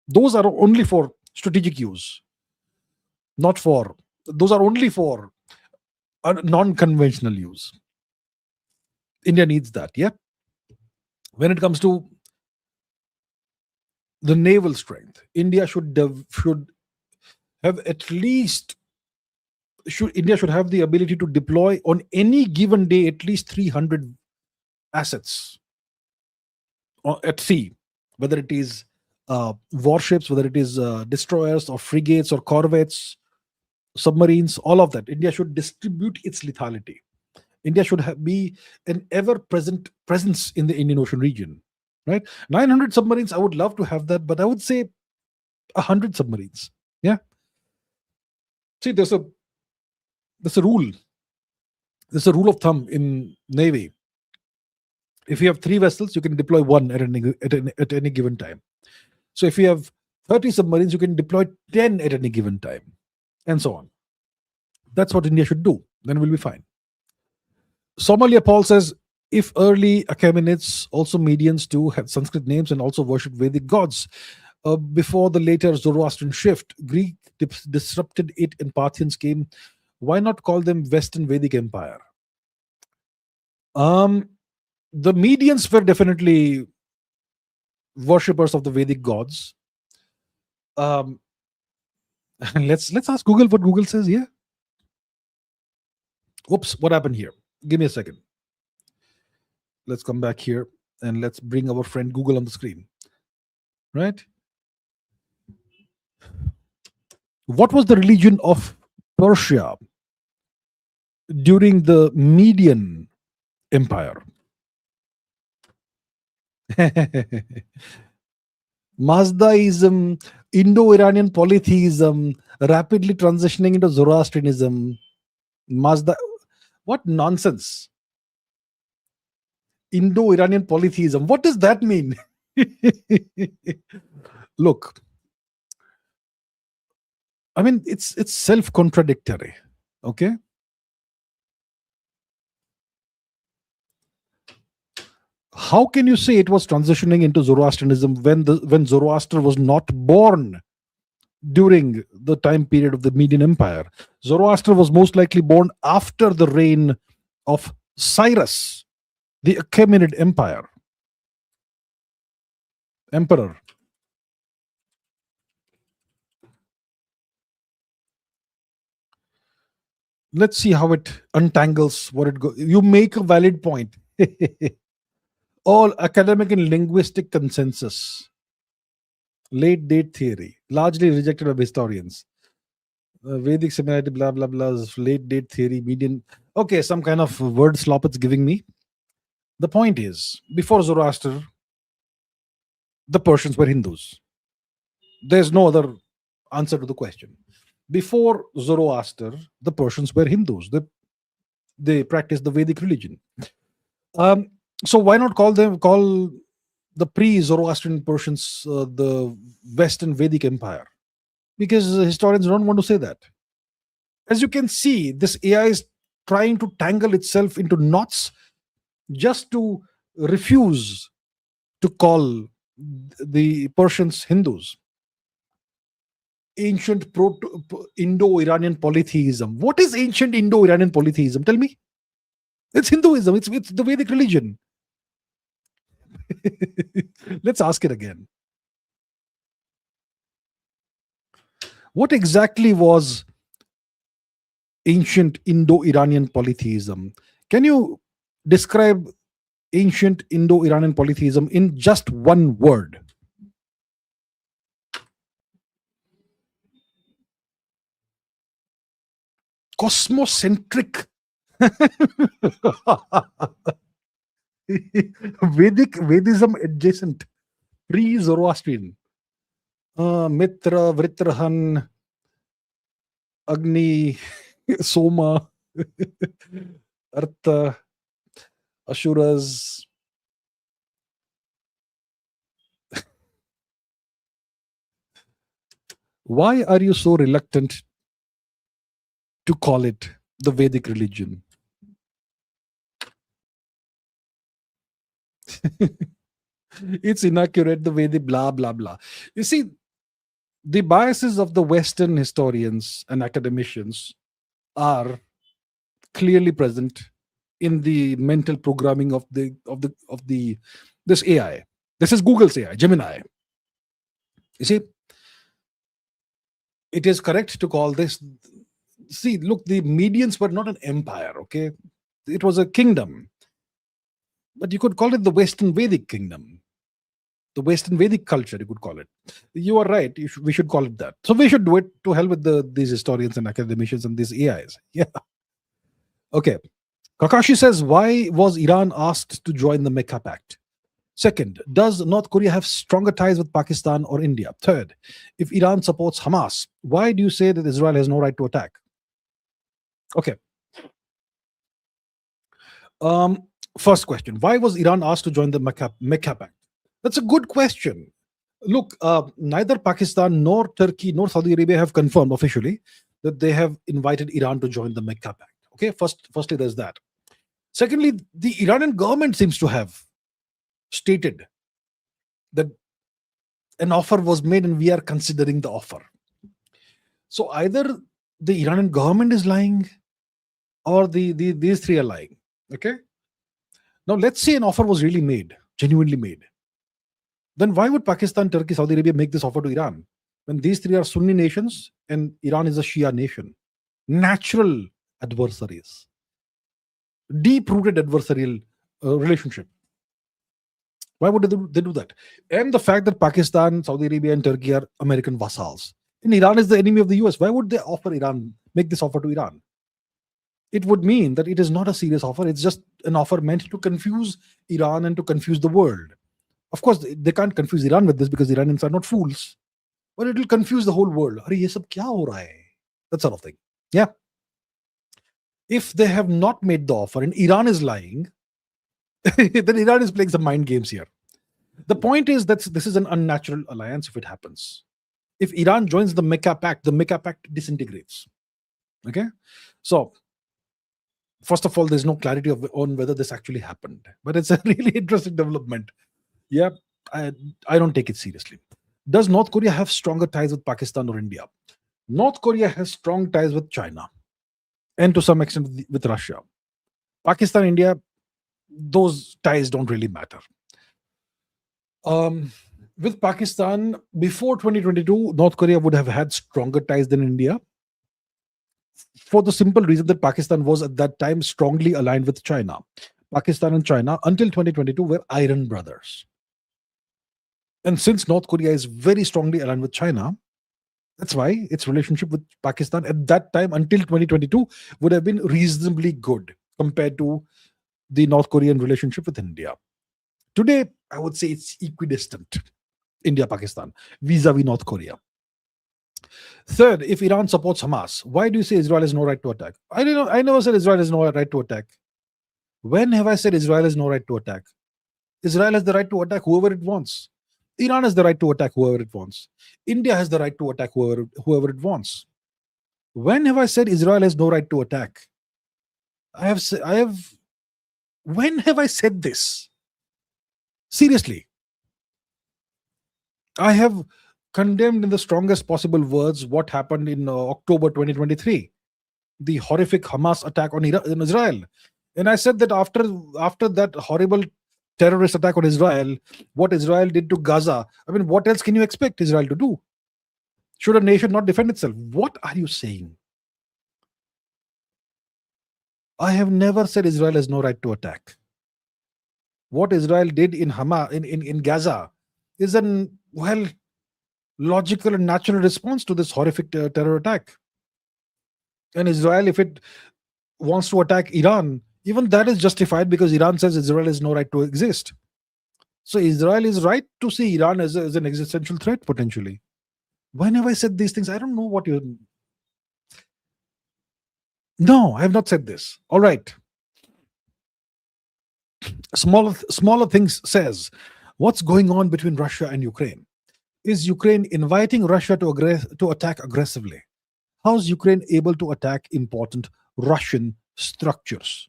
Those are only for strategic use, those are only for non-conventional use. India needs that, yeah. When it comes to the naval strength, India should have at least India should have the ability to deploy on any given day at least 300 assets at sea, whether it is warships, whether it is destroyers or frigates or corvettes, submarines, all of that. India should distribute its lethality. India should be an ever-present presence in the Indian Ocean region, right? 900 submarines, I would love to have that, but I would say 100 submarines. Yeah. See, there's a rule. There's a rule of thumb in Navy. If you have three vessels, you can deploy one at any given time. So if you have 30 submarines, you can deploy 10 at any given time, and so on. That's what India should do. Then we'll be fine. Somalia Paul says, if early Achaemenids, also Medians too, had Sanskrit names and also worshipped Vedic gods, before the later Zoroastrian shift, Greek disrupted it and Parthians came. Why not call them Western Vedic Empire? The Medians were definitely worshippers of the Vedic gods. Let's ask Google what Google says here. Oops, what happened here? Give me a second. Let's come back here and let's bring our friend Google on the screen. Right? What was the religion of Persia during the Median Empire? Mazdaism, Indo-Iranian polytheism, rapidly transitioning into Zoroastrianism. Mazda, what nonsense! Indo-Iranian polytheism. What does that mean? Look, I mean, it's self-contradictory. Okay. How can you say it was transitioning into Zoroastrianism when Zoroaster was not born during the time period of the Median Empire? Zoroaster was most likely born after the reign of Cyrus, the Achaemenid emperor. Let's see how it untangles what it goes. You make a valid point. All academic and linguistic consensus. Late date theory, largely rejected by historians. Vedic similarity, blah, blah, blah, late date theory, median. Okay, some kind of word slop it's giving me. The point is, before Zoroaster, the Persians were Hindus. There's no other answer to the question. Before Zoroaster, the Persians were Hindus. They practiced the Vedic religion. So why not call the pre-Zoroastrian Persians the Western Vedic Empire? Because historians don't want to say that. As you can see, this AI is trying to tangle itself into knots just to refuse to call the Persians Hindus. Ancient Indo-Iranian polytheism. What is ancient Indo-Iranian polytheism? Tell me. It's Hinduism. It's the Vedic religion. Let's ask it again. What exactly was ancient Indo-Iranian polytheism? Can you describe ancient Indo-Iranian polytheism in just one word? Cosmocentric. Vedism adjacent, pre-Zoroastrian. Mitra, Vritrahan, Agni, Soma, Artha, Ashuras. Why are you so reluctant to call it the Vedic religion? It's inaccurate, the Vedic blah, blah, blah. You see, the biases of the Western historians and academicians are clearly present in the mental programming of this AI. This is Google's AI, Gemini. You see, it is correct to call this. See, look, the Medians were not an empire, okay? It was a kingdom. But you could call it the Western Vedic kingdom. The Western Vedic culture, you could call it. You are right. We should call it that. So we should do it. To hell with these historians and academicians and these AIs. Yeah. Okay. Kakashi says, why was Iran asked to join the Mecca pact? Second, does North Korea have stronger ties with Pakistan or India? Third, if Iran supports Hamas, why do you say that Israel has no right to attack? Okay. Um, First question: why was Iran asked to join the Mecca pact? That's a good question. Look, neither Pakistan nor Turkey nor Saudi Arabia have confirmed officially that they have invited Iran to join the Mecca pact. Okay, firstly, there's that. Secondly, the Iranian government seems to have stated that an offer was made and we are considering the offer. So either the Iranian government is lying or these three are lying. Okay. Now let's say an offer was really made, genuinely made. Then why would Pakistan, Turkey, Saudi Arabia make this offer to Iran when these three are Sunni nations and Iran is a Shia nation? Natural adversaries, deep-rooted adversarial relationship. Why would they do that? And the fact that Pakistan, Saudi Arabia, and Turkey are American vassals, and Iran is the enemy of the US. Why would they make this offer to Iran? It would mean that it is not a serious offer. It's just an offer meant to confuse Iran and to confuse the world. Of course, they can't confuse Iran with this because Iranians are not fools. But it will confuse the whole world. Arey, ye sab kya ho raha hai? That sort of thing. Yeah. If they have not made the offer and Iran is lying, then Iran is playing some mind games here. The point is that this is an unnatural alliance if it happens. If Iran joins the Mecca pact disintegrates. Okay? So, first of all, there's no clarity on whether this actually happened. But it's a really interesting development. Yeah, I don't take it seriously. Does North Korea have stronger ties with Pakistan or India? North Korea has strong ties with China and to some extent with Russia. Pakistan, India, those ties don't really matter. With Pakistan, before 2022, North Korea would have had stronger ties than India for the simple reason that Pakistan was at that time strongly aligned with China. Pakistan and China, until 2022, were iron brothers. And since North Korea is very strongly aligned with China, that's why its relationship with Pakistan at that time until 2022 would have been reasonably good compared to the North Korean relationship with India. Today, I would say it's equidistant, India-Pakistan, vis-a-vis North Korea. Third, if Iran supports Hamas, why do you say Israel has no right to attack? I never said Israel has no right to attack. When have I said Israel has no right to attack? Israel has the right to attack whoever it wants. Iran has the right to attack whoever it wants. India has the right to attack whoever it wants. When have I said Israel has no right to attack? When have I said this? Seriously. I have condemned in the strongest possible words what happened in October 2023, the horrific Hamas attack on Israel. And I said that after that horrible terrorist attack on Israel, what Israel did to Gaza, I mean, what else can you expect Israel to do? Should a nation not defend itself? What are you saying? I have never said Israel has no right to attack. What Israel did in Gaza is an, logical and natural response to this horrific terror attack. And Israel, if it wants to attack Iran, even that is justified because Iran says Israel has no right to exist. So Israel is right to see Iran as an existential threat, potentially. When have I said these things? I don't know what you... No, I have not said this. All right. Smaller things says, what's going on between Russia and Ukraine? Is Ukraine inviting Russia to attack aggressively? How's Ukraine able to attack important Russian structures?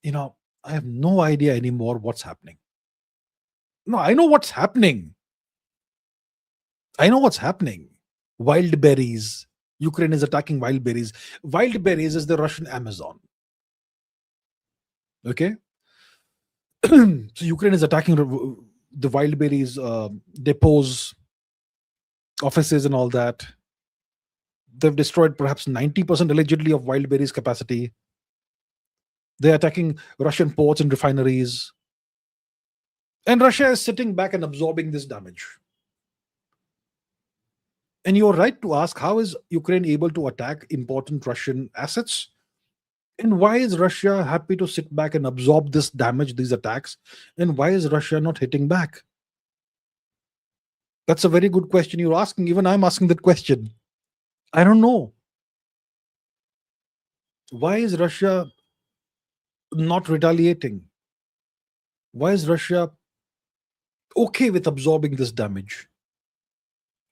I have no idea anymore what's happening. No, I know what's happening. Wild berries. Ukraine is attacking wild berries. Wild berries is the Russian Amazon. Okay? So Ukraine is attacking the wild berries, depots, offices and all that. They've destroyed perhaps 90% allegedly of wild berries capacity. They're attacking Russian ports and refineries. And Russia is sitting back and absorbing this damage. And you're right to ask, how is Ukraine able to attack important Russian assets And why is Russia happy to sit back and absorb this damage, these attacks? And why is Russia not hitting back? That's a very good question you're asking. Even I'm asking that question. I don't know. Why is Russia not retaliating? Why is Russia okay with absorbing this damage?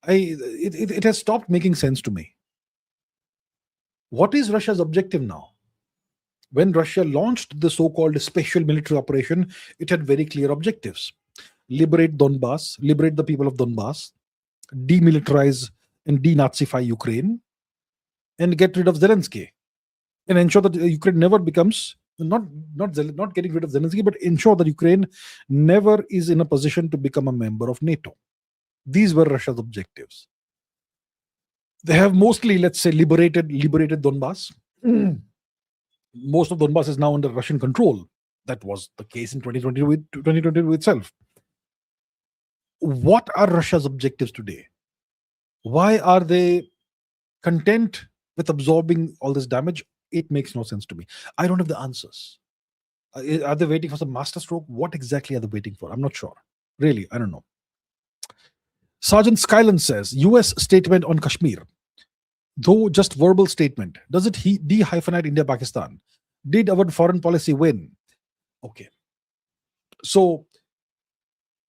It has stopped making sense to me. What is Russia's objective now? When Russia launched the so-called special military operation, it had very clear objectives: liberate Donbass, liberate the people of Donbass, demilitarize and denazify Ukraine, and get rid of Zelensky, and ensure that Ukraine never becomes not getting rid of Zelensky, but ensure that Ukraine never is in a position to become a member of NATO. These were Russia's objectives. They have mostly, let's say, liberated Donbass. Most of Donbass is now under Russian control. That was the case in 2022 itself. What are Russia's objectives today? Why are they content with absorbing all this damage? It makes no sense to me. I don't have the answers. Are they waiting for some masterstroke? What exactly are they waiting for? I'm not sure. Really, I don't know. Sergeant Skyland says, US statement on Kashmir, though just verbal statement, does it de-hyphenate India-Pakistan? Did our foreign policy win? Okay. So,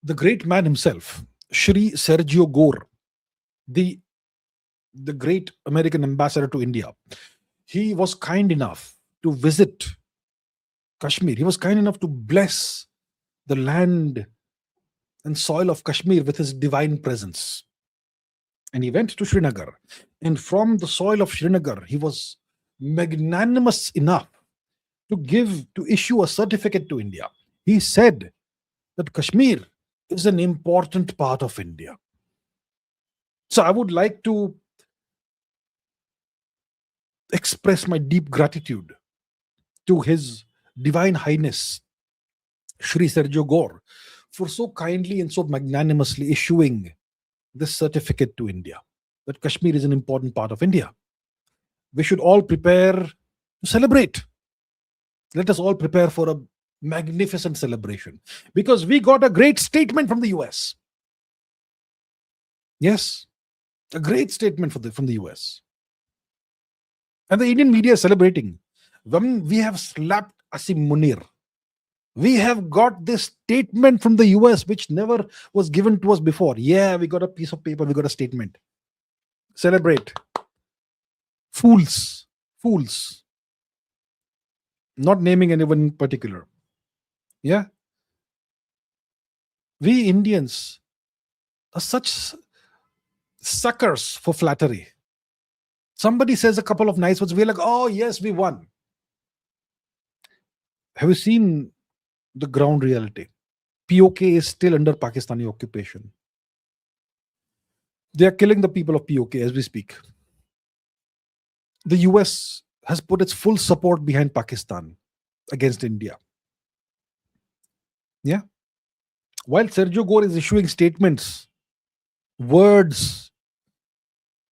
the great man himself, Shri Sergio Gore, the great American ambassador to India, he was kind enough to visit Kashmir. He was kind enough to bless the land and soil of Kashmir with his divine presence. And he went to Srinagar. And from the soil of Srinagar, he was magnanimous enough to issue a certificate to India. He said that Kashmir is an important part of India. So I would like to express my deep gratitude to His Divine Highness, Shri Sergio Gore, for so kindly and so magnanimously issuing this certificate to India, that Kashmir is an important part of India. We should all prepare to celebrate. Let us all prepare for a magnificent celebration, because we got a great statement from the US. Yes, a great statement from the US. And the Indian media is celebrating. When we have slapped Asim Munir, we have got this statement from the US which never was given to us before. Yeah, we got a piece of paper, we got a statement. Celebrate. Fools. Fools. Not naming anyone in particular. Yeah. We Indians are such suckers for flattery. Somebody says a couple of nice words, we're like, oh yes, we won. Have you seen the ground reality? POK is still under Pakistani occupation. They are killing the people of POK as we speak. The US has put its full support behind Pakistan against India. Yeah. While Sergio Gore is issuing statements, words,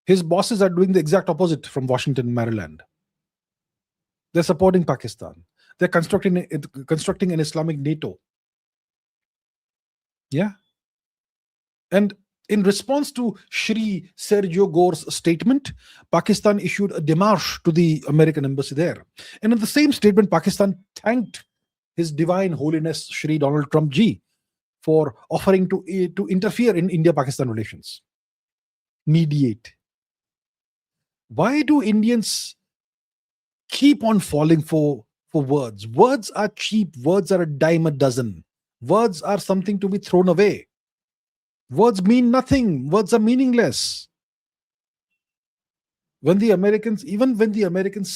his bosses are doing the exact opposite from Washington, Maryland. They're supporting Pakistan. They're constructing an Islamic NATO. Yeah. And in response to Shri Sergio Gore's statement, Pakistan issued a démarche to the American embassy there. And in the same statement, Pakistan thanked His Divine Holiness Shri Donald Trump Ji for offering to interfere in India-Pakistan relations, mediate. Why do Indians keep on falling for words? Words are cheap. Words are a dime a dozen. Words are something to be thrown away. Words mean nothing. Words are meaningless. When the Americans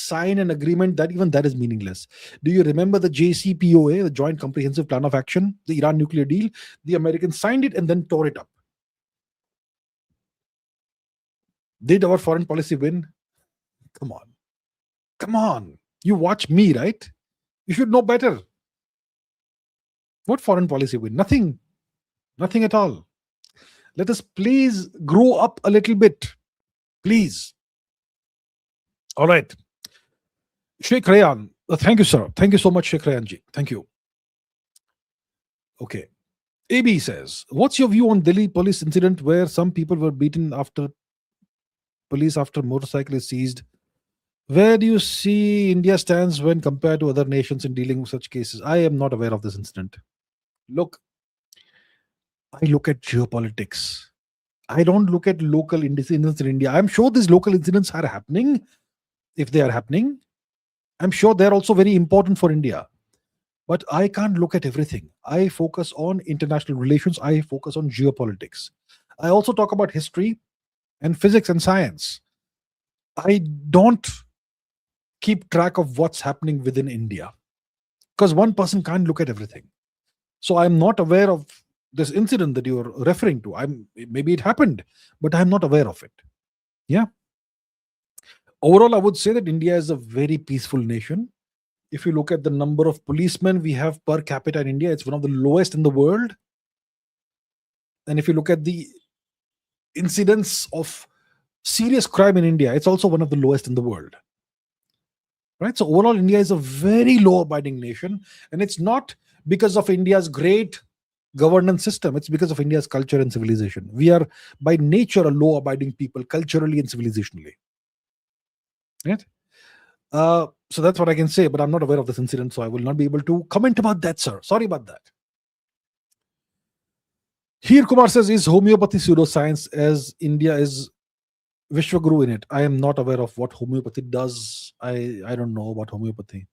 sign an agreement, that is meaningless. Do you remember the JCPOA, the Joint Comprehensive Plan of Action, the Iran nuclear deal? The Americans signed it and then tore it up. Did our foreign policy win? Come on. Come on. You watch me, right? You should know better. What foreign policy win? Nothing. Nothing at all. Let us please grow up a little bit. Please. All right. Sheikh Rayan, Thank you, sir. Thank you so much, Shekhrayanji. Thank you. Okay. AB says, what's your view on Delhi police incident where some people were beaten after police after motorcycle is seized? Where do you see India stands when compared to other nations in dealing with such cases? I am not aware of this incident. Look, I look at geopolitics. I don't look at local incidents in India. I'm sure these local incidents are happening. If they are happening, I'm sure they're also very important for India. But I can't look at everything. I focus on international relations. I focus on geopolitics. I also talk about history and physics and science. I don't keep track of what's happening within India because one person can't look at everything. So I'm not aware of this incident that you're referring to. Maybe it happened, but I'm not aware of it. Yeah. Overall, I would say that India is a very peaceful nation. If you look at the number of policemen we have per capita in India, it's one of the lowest in the world. And if you look at the incidence of serious crime in India, it's also one of the lowest in the world. Right? So overall, India is a very law-abiding nation, and it's not because of India's great governance system. It's because of India's culture and civilization. We are by nature a law-abiding people, culturally and civilizationally. Right? So that's what I can say, but I'm not aware of this incident, so I will not be able to comment about that, sir. Sorry about that. Here Kumar says, is homeopathy pseudoscience as India is Vishwaguru in it? I am not aware of what homeopathy does. I don't know about homeopathy.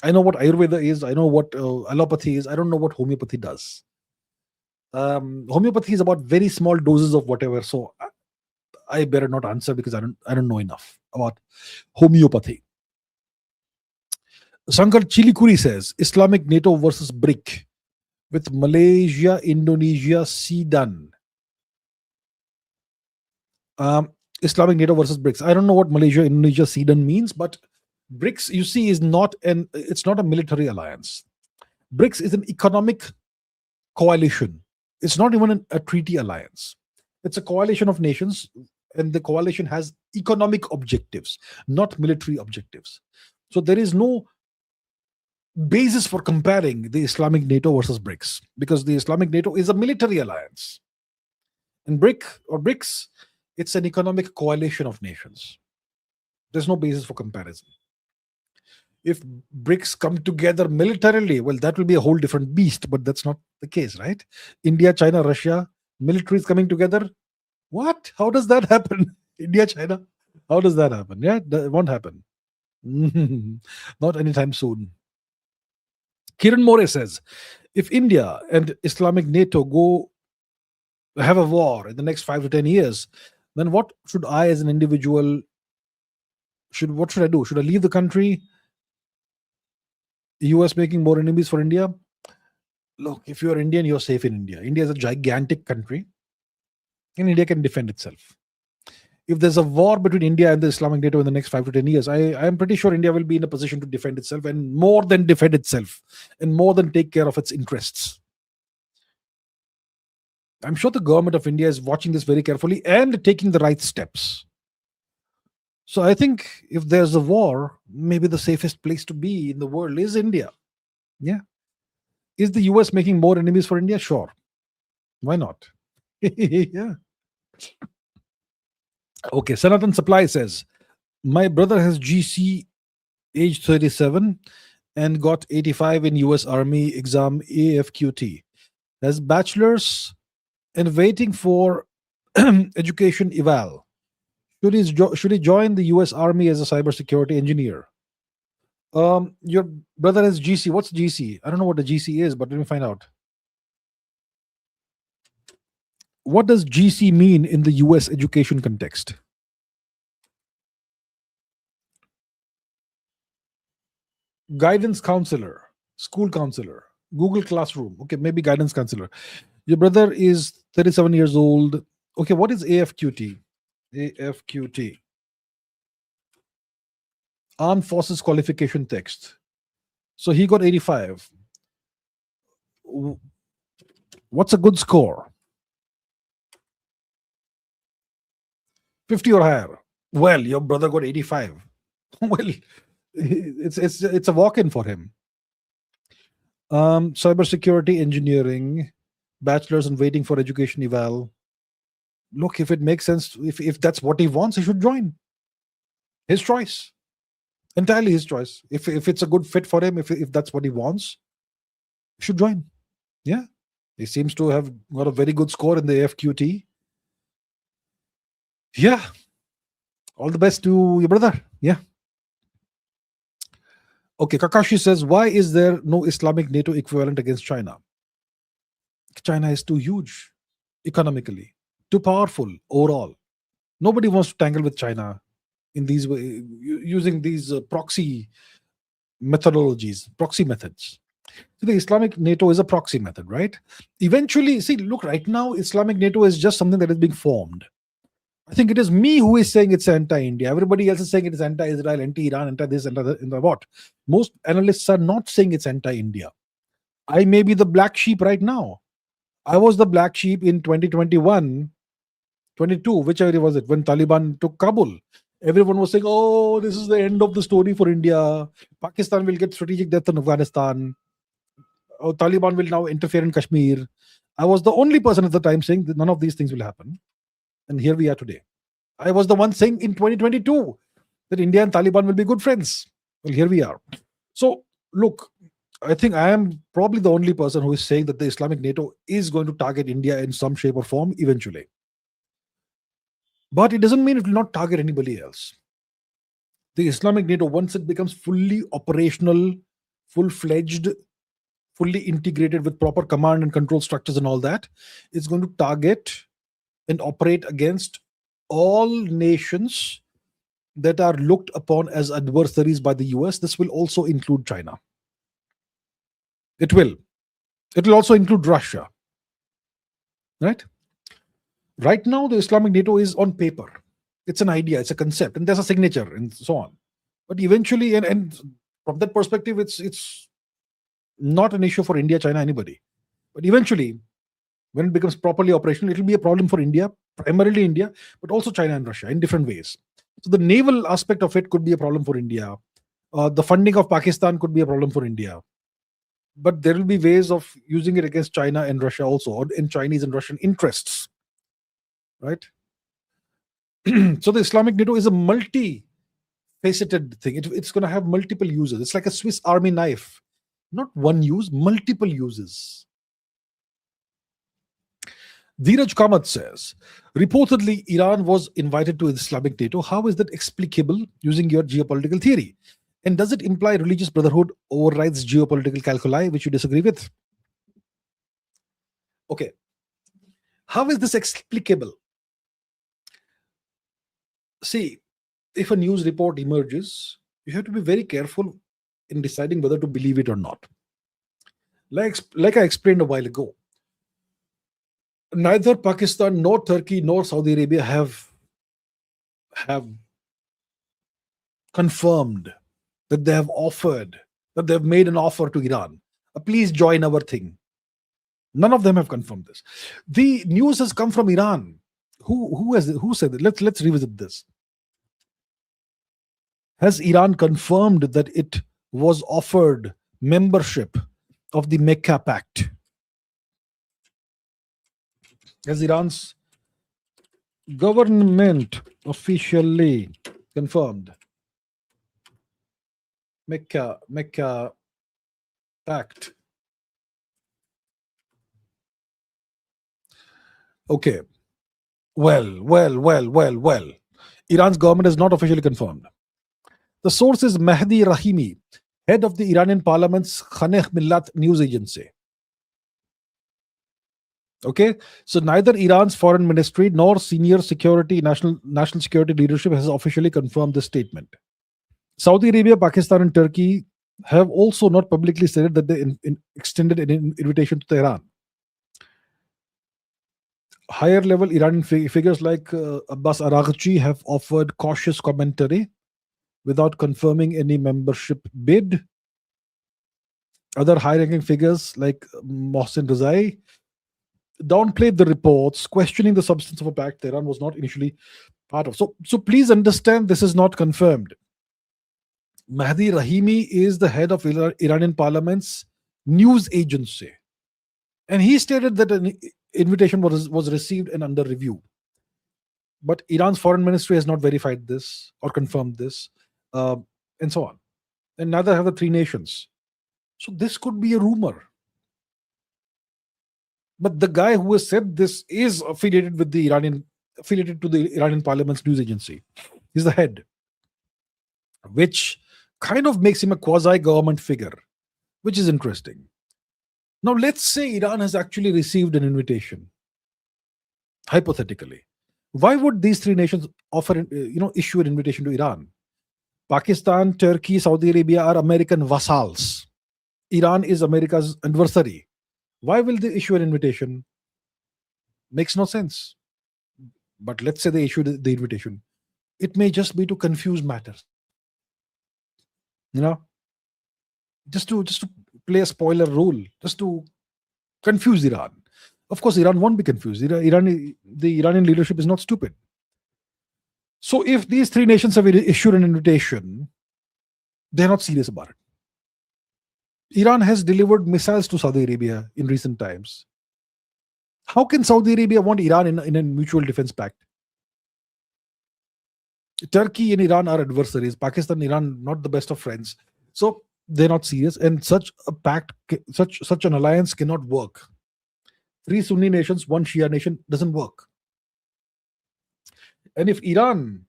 I know what Ayurveda is. I know what allopathy is. I don't know what homeopathy does. Homeopathy is about very small doses of whatever. So I better not answer because I don't know enough about homeopathy. Shankar Chilikuri says, Islamic NATO versus BRIC with Malaysia, Indonesia, Sudan. Islamic NATO versus BRICS. I don't know what Malaysia, Indonesia, Sudan means, but BRICS, you see, it's not a military alliance. BRICS is an economic coalition. It's not even a treaty alliance. It's a coalition of nations, and the coalition has economic objectives, not military objectives. So there is no basis for comparing the Islamic NATO versus BRICS because the Islamic NATO is a military alliance. And BRICS, it's an economic coalition of nations. There's no basis for comparison. If BRICS come together militarily, well, that will be a whole different beast, but that's not the case, right? India, China, Russia, militaries coming together. What? How does that happen? India, China? How does that happen? Yeah, that won't happen. Not anytime soon. Kiran More says, if India and Islamic NATO go have a war in the next 5 to 10 years, then what should I as an individual, what should I do? Should I leave the country? US making more enemies for India? Look, if you're Indian, you're safe in India. India is a gigantic country and India can defend itself. If there's a war between India and the Islamic NATO in the next 5 to 10 years, I am pretty sure India will be in a position to defend itself and more than defend itself and more than take care of its interests. I'm sure the government of India is watching this very carefully and taking the right steps. So I think if there's a war, maybe the safest place to be in the world is India. Yeah. Is the US making more enemies for India? Sure. Why not? Yeah. Okay. Sanatan Supply says, my brother has GC age 37 and got 85 in US Army exam AFQT. Has bachelor's and waiting for education eval. Should he join the US Army as a cybersecurity engineer? Your brother has GC. What's GC? I don't know what the GC is, but let me find out. What does GC mean in the US education context? Guidance counselor, school counselor, Google Classroom. Okay, maybe guidance counselor. Your brother is 37 years old. Okay, what is AFQT? AFQT. Armed Forces Qualification Text. So he got 85. What's a good score? 50 or higher. Well, your brother got 85. Well, It's a walk-in for him. Cybersecurity engineering, bachelor's and waiting for education eval. Look, if it makes sense, if that's what he wants, he should join. His choice, entirely his choice. If it's a good fit for him, if that's what he wants, he should join. Yeah, he seems to have got a very good score in the AFQT. Yeah, all the best to your brother. Yeah. Okay, Kakashi says, why is there no Islamic NATO equivalent against China? China is too huge economically, too powerful overall. Nobody wants to tangle with China in these using these proxy methodologies, proxy methods. So the Islamic NATO is a proxy method, right? Eventually, see, look, right now, Islamic NATO is just something that is being formed. I think it is me who is saying it's anti-India. Everybody else is saying it is anti-Israel, anti-Iran, anti-this, anti-what. Most analysts are not saying it's anti-India. I may be the black sheep right now. I was the black sheep in 2021, 22, whichever year was it, when Taliban took Kabul. Everyone was saying, oh, this is the end of the story for India. Pakistan will get strategic depth in Afghanistan. Oh, Taliban will now interfere in Kashmir. I was the only person at the time saying that none of these things will happen. And here we are today. I was the one saying in 2022 that India and Taliban will be good friends. Well, here we are. So, look, I think I am probably the only person who is saying that the Islamic NATO is going to target India in some shape or form eventually. But it doesn't mean it will not target anybody else. The Islamic NATO, once it becomes fully operational, full-fledged, fully integrated with proper command and control structures and all that, it's going to target and operate against all nations that are looked upon as adversaries by the US. This will also include China. It will. It will also include Russia. Right? Right now, the Islamic NATO is on paper. It's an idea, it's a concept, and there's a signature and so on. But eventually, and from that perspective, it's not an issue for India, China, anybody. But eventually, when it becomes properly operational, it will be a problem for India, primarily India, but also China and Russia in different ways. So the naval aspect of it could be a problem for India. The funding of Pakistan could be a problem for India. But there will be ways of using it against China and Russia also, or in Chinese and Russian interests. Right? So the Islamic NATO is a multi-faceted thing. It's going to have multiple uses. It's like a Swiss Army knife. Not one use, multiple uses. Dheeraj Kamath says, reportedly, Iran was invited to Islamic NATO. How is that explicable using your geopolitical theory? And does it imply religious brotherhood overrides geopolitical calculi, which you disagree with? Okay. How is this explicable? See, if a news report emerges, you have to be very careful in deciding whether to believe it or not. Like I explained a while ago, neither Pakistan nor Turkey nor Saudi Arabia have confirmed that they have offered, that they have made an offer to Iran. Please join our thing. None of them have confirmed this. The news has come from Iran. Who said it? Let's revisit this. Has Iran confirmed that it was offered membership of the Mecca pact? Has Iran's government officially confirmed Mecca pact? Okay. Well. Iran's government has not officially confirmed. The source is Mahdi Rahimi, head of the Iranian parliament's Khaneh Millat news agency. Okay, so neither Iran's foreign ministry nor senior national security leadership has officially confirmed this statement. Saudi Arabia, Pakistan, and Turkey have also not publicly stated that they extended an invitation to Tehran. Higher level Iranian figures like Abbas Araghchi have offered cautious commentary without confirming any membership bid. Other high-ranking figures like Mohsen Rezai downplayed the reports, questioning the substance of a pact Tehran was not initially part of. So please understand, this is not confirmed. Mahdi Rahimi is the head of Iranian parliament's news agency. And he stated that an invitation was received and under review. But Iran's foreign ministry has not verified this or confirmed this, uh, and so on. And neither have the three nations. So this could be a rumor. But the guy who has said this is affiliated to the Iranian parliament's news agency. He's the head, which kind of makes him a quasi-government figure, which is interesting. Now, let's say Iran has actually received an invitation, hypothetically. Why would these three nations issue an invitation to Iran? Pakistan, Turkey, Saudi Arabia are American vassals. Iran is America's adversary. Why will they issue an invitation? Makes no sense. But let's say they issued the invitation. It may just be to confuse matters. You know, just to play a spoiler role, just to confuse Iran. Of course, Iran won't be confused. The Iranian leadership is not stupid. So if these three nations have issued an invitation, they're not serious about it. Iran has delivered missiles to Saudi Arabia in recent times. How can Saudi Arabia want Iran in a mutual defense pact? Turkey and Iran are adversaries. Pakistan and Iran not the best of friends. So they're not serious. And such a pact, such an alliance cannot work. Three Sunni nations, one Shia nation doesn't work. And if Iran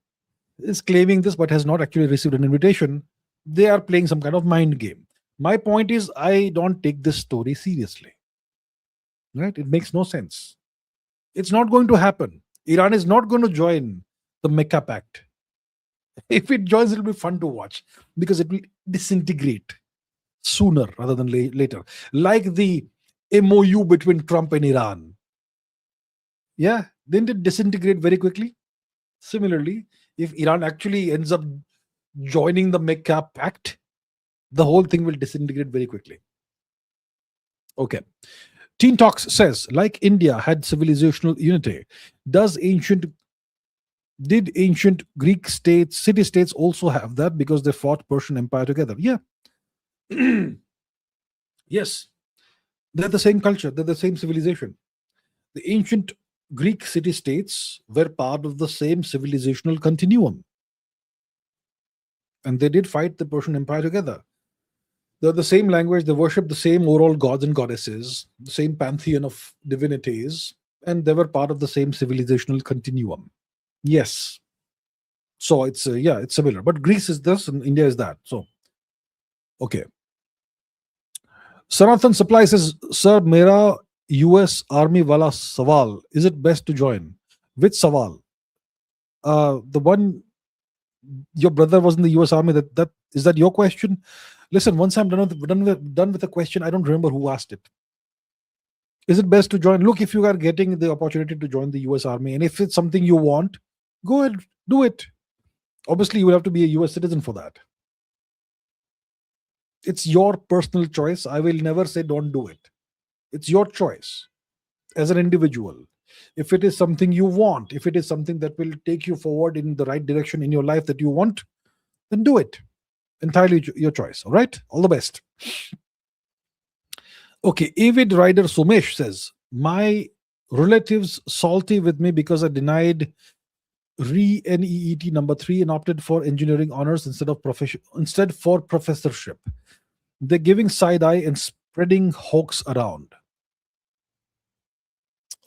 is claiming this but has not actually received an invitation, they are playing some kind of mind game. My point is, I don't take this story seriously. Right? It makes no sense. It's not going to happen. Iran is not going to join the Mecca pact. If it joins, it'll be fun to watch because it will disintegrate sooner rather than later. Like the MOU between Trump and Iran. Yeah, didn't it disintegrate very quickly? Similarly, if Iran actually ends up joining the Mecca pact, the whole thing will disintegrate very quickly. Okay. Teen Talks says, like India had civilizational unity, did ancient Greek states, city-states also have that because they fought Persian Empire together? Yeah. Yes. They're the same culture. They're the same civilization. The ancient Greek city-states were part of the same civilizational continuum. And they did fight the Persian Empire together. They're the same language. They worship the same overall gods and goddesses, the same pantheon of divinities, and they were part of the same civilizational continuum. Yes. So it's similar. But Greece is this and India is that. So, okay. Sanatan Supply says, Sir, mera US Army wala sawal. Is it best to join? Which sawal? The one your brother was in the US Army. That is that your question? Listen, once I'm done with the question, I don't remember who asked it. Is it best to join? Look, if you are getting the opportunity to join the US Army, and if it's something you want, go ahead, do it. Obviously, you will have to be a US citizen for that. It's your personal choice. I will never say don't do it. It's your choice as an individual. If it is something you want, if it is something that will take you forward in the right direction in your life that you want, then do it. Entirely your choice. All right? All the best. Okay, Avid Rider Sumesh says, my relatives salty with me because I denied NEET number 3 and opted for engineering honors instead for professorship. They're giving side eye and spreading hoax around.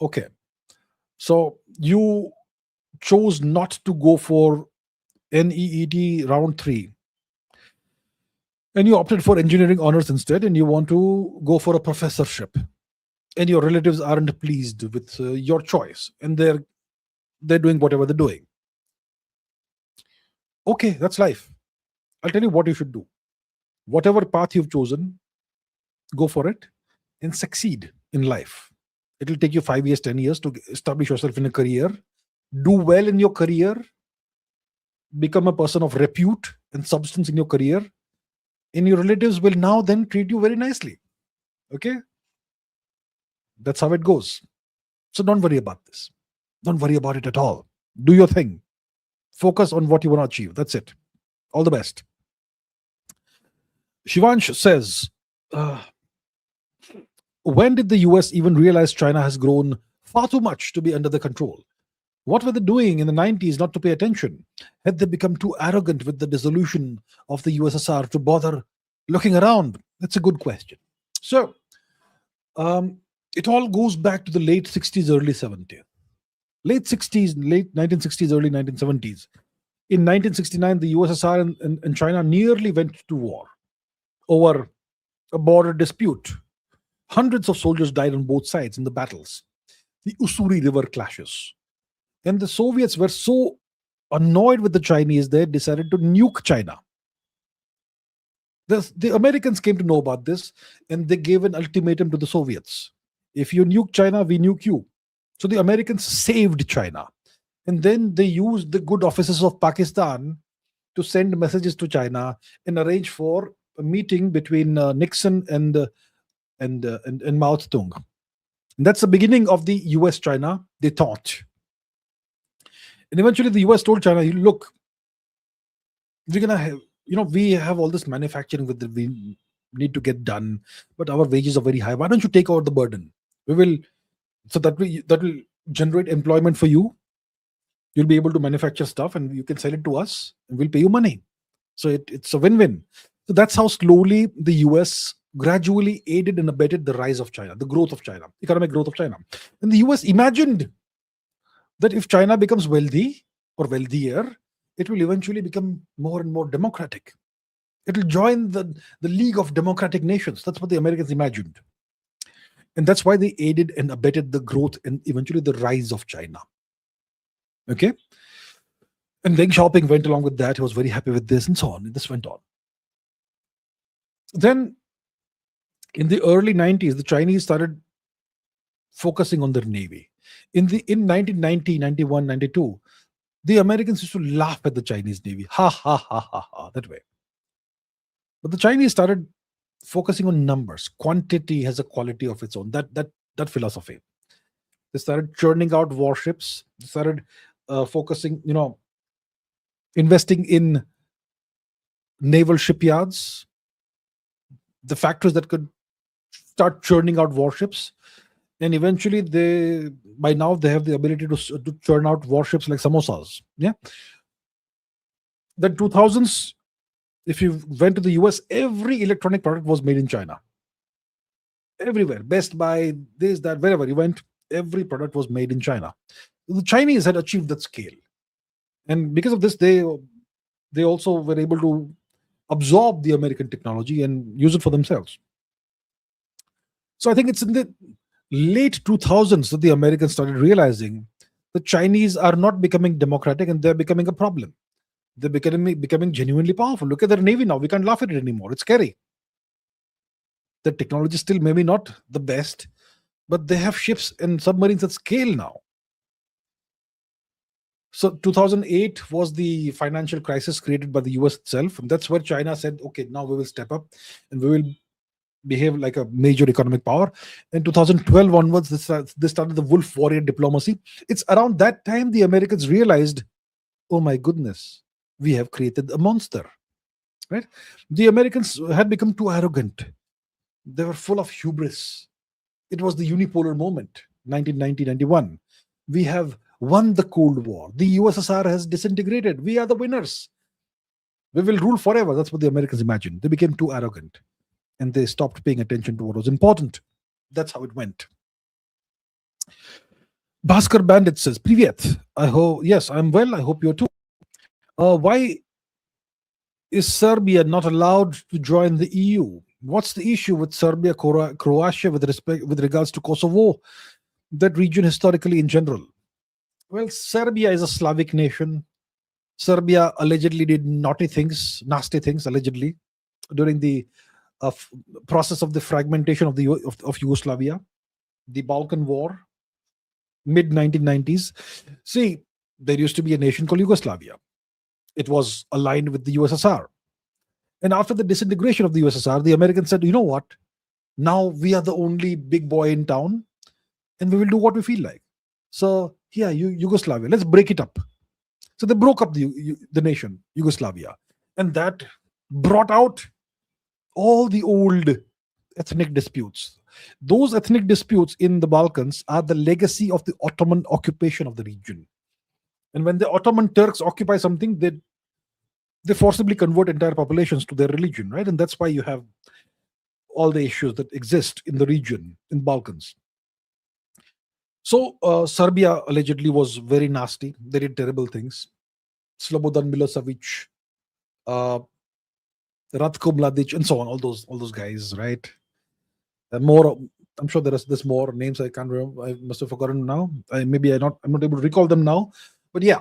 Okay. So you chose not to go for NEET round 3. And you opted for engineering honors instead, and you want to go for a professorship. And your relatives aren't pleased with your choice, and they're doing whatever they're doing. Okay, that's life. I'll tell you what you should do. Whatever path you've chosen, go for it and succeed in life. It'll take you 5 years, 10 years to establish yourself in a career, do well in your career, become a person of repute and substance in your career, and your relatives will now then treat you very nicely. Okay? That's how it goes. So don't worry about this. Don't worry about it at all. Do your thing. Focus on what you want to achieve. That's it. All the best. Shivansh says, uh, when did the US even realize China has grown far too much to be under the control? What were they doing in the 90s not to pay attention? Had they become too arrogant with the dissolution of the USSR to bother looking around? That's a good question. So, um, it all goes back to the late 60s, early 70s. Late 60s, late 1960s, early 1970s. In 1969, the USSR and China nearly went to war over a border dispute. Hundreds of soldiers died on both sides in the battles, the Usuri River clashes. And the Soviets were so annoyed with the Chinese, they decided to nuke China. The Americans came to know about this and they gave an ultimatum to the Soviets. If you nuke China, we nuke you. So the Americans saved China. And then they used the good offices of Pakistan to send messages to China and arrange for a meeting between Nixon and Mao Zedong. And that's the beginning of the US China detente. And eventually the US told China, look, we're gonna have, we have all this manufacturing that we need to get done, but our wages are very high. Why don't you take over the burden? We will, so that will generate employment for you. You'll be able to manufacture stuff and you can sell it to us and we'll pay you money. So it's a win-win. So that's how slowly the US gradually aided and abetted the rise of China, the growth of China, economic growth of China. And the US imagined that if China becomes wealthy or wealthier, it will eventually become more and more democratic. It will join the League of Democratic Nations. That's what the Americans imagined. And that's why they aided and abetted the growth and eventually the rise of China. Okay? And Deng Xiaoping went along with that. He was very happy with this and so on. And this went on. Then in the early 90s, the Chinese started focusing on their navy. In 1990, 91, 92, the Americans used to laugh at the Chinese navy. Ha ha ha ha ha, that way. But the Chinese started focusing on numbers. Quantity has a quality of its own. That philosophy. They started churning out warships. They started focusing, investing in naval shipyards, the factories that could start churning out warships. And eventually, by now they have the ability to churn out warships like samosas. Yeah. The 2000s, if you went to the US, every electronic product was made in China. Everywhere, Best Buy, this, that, wherever you went, every product was made in China. The Chinese had achieved that scale, and because of this, they also were able to absorb the American technology and use it for themselves. So I think it's in the late 2000s that the Americans started realizing the Chinese are not becoming democratic and they're becoming a problem. They're becoming genuinely powerful. Look at their navy now. We can't laugh at it anymore. It's scary. The technology is still maybe not the best, but they have ships and submarines at scale now. So 2008 was the financial crisis created by the US itself. And that's where China said, okay, now we will step up and we will behave like a major economic power. In 2012 onwards, this started the wolf warrior diplomacy. It's around that time the Americans realized, oh my goodness, we have created a monster. Right? The Americans had become too arrogant. They were full of hubris. It was the unipolar moment, 1990-91. We have won the Cold War. The USSR has disintegrated. We are the winners. We will rule forever. That's what the Americans imagined. They became too arrogant and they stopped paying attention to what was important. That's how it went. Bhaskar Bandit says, Privyet. Yes, I'm well. I hope you're too. Why is Serbia not allowed to join the EU? What's the issue with Serbia, Croatia with regards to Kosovo, that region historically in general? Well, Serbia is a Slavic nation. Serbia allegedly did nasty things, allegedly, during the process of the fragmentation of Yugoslavia, the Balkan War, mid 1990s. See, there used to be a nation called Yugoslavia. It was aligned with the USSR. And after the disintegration of the USSR, the Americans said, you know what? Now we are the only big boy in town and we will do what we feel like. So, yeah, Yugoslavia, let's break it up. So they broke up the nation, Yugoslavia. And that brought out all the old ethnic disputes. Those ethnic disputes in the Balkans are the legacy of the Ottoman occupation of the region. And when the Ottoman Turks occupy something, they forcibly convert entire populations to their religion, right? And that's why you have all the issues that exist in the region in Balkans. So Serbia allegedly was very nasty. They did terrible things. Slobodan Milosevic, uh, Ratko Mladic, and so on. All those guys, right? More. I'm sure there's more names I can't remember. I must have forgotten now. I'm not able to recall them now. But yeah,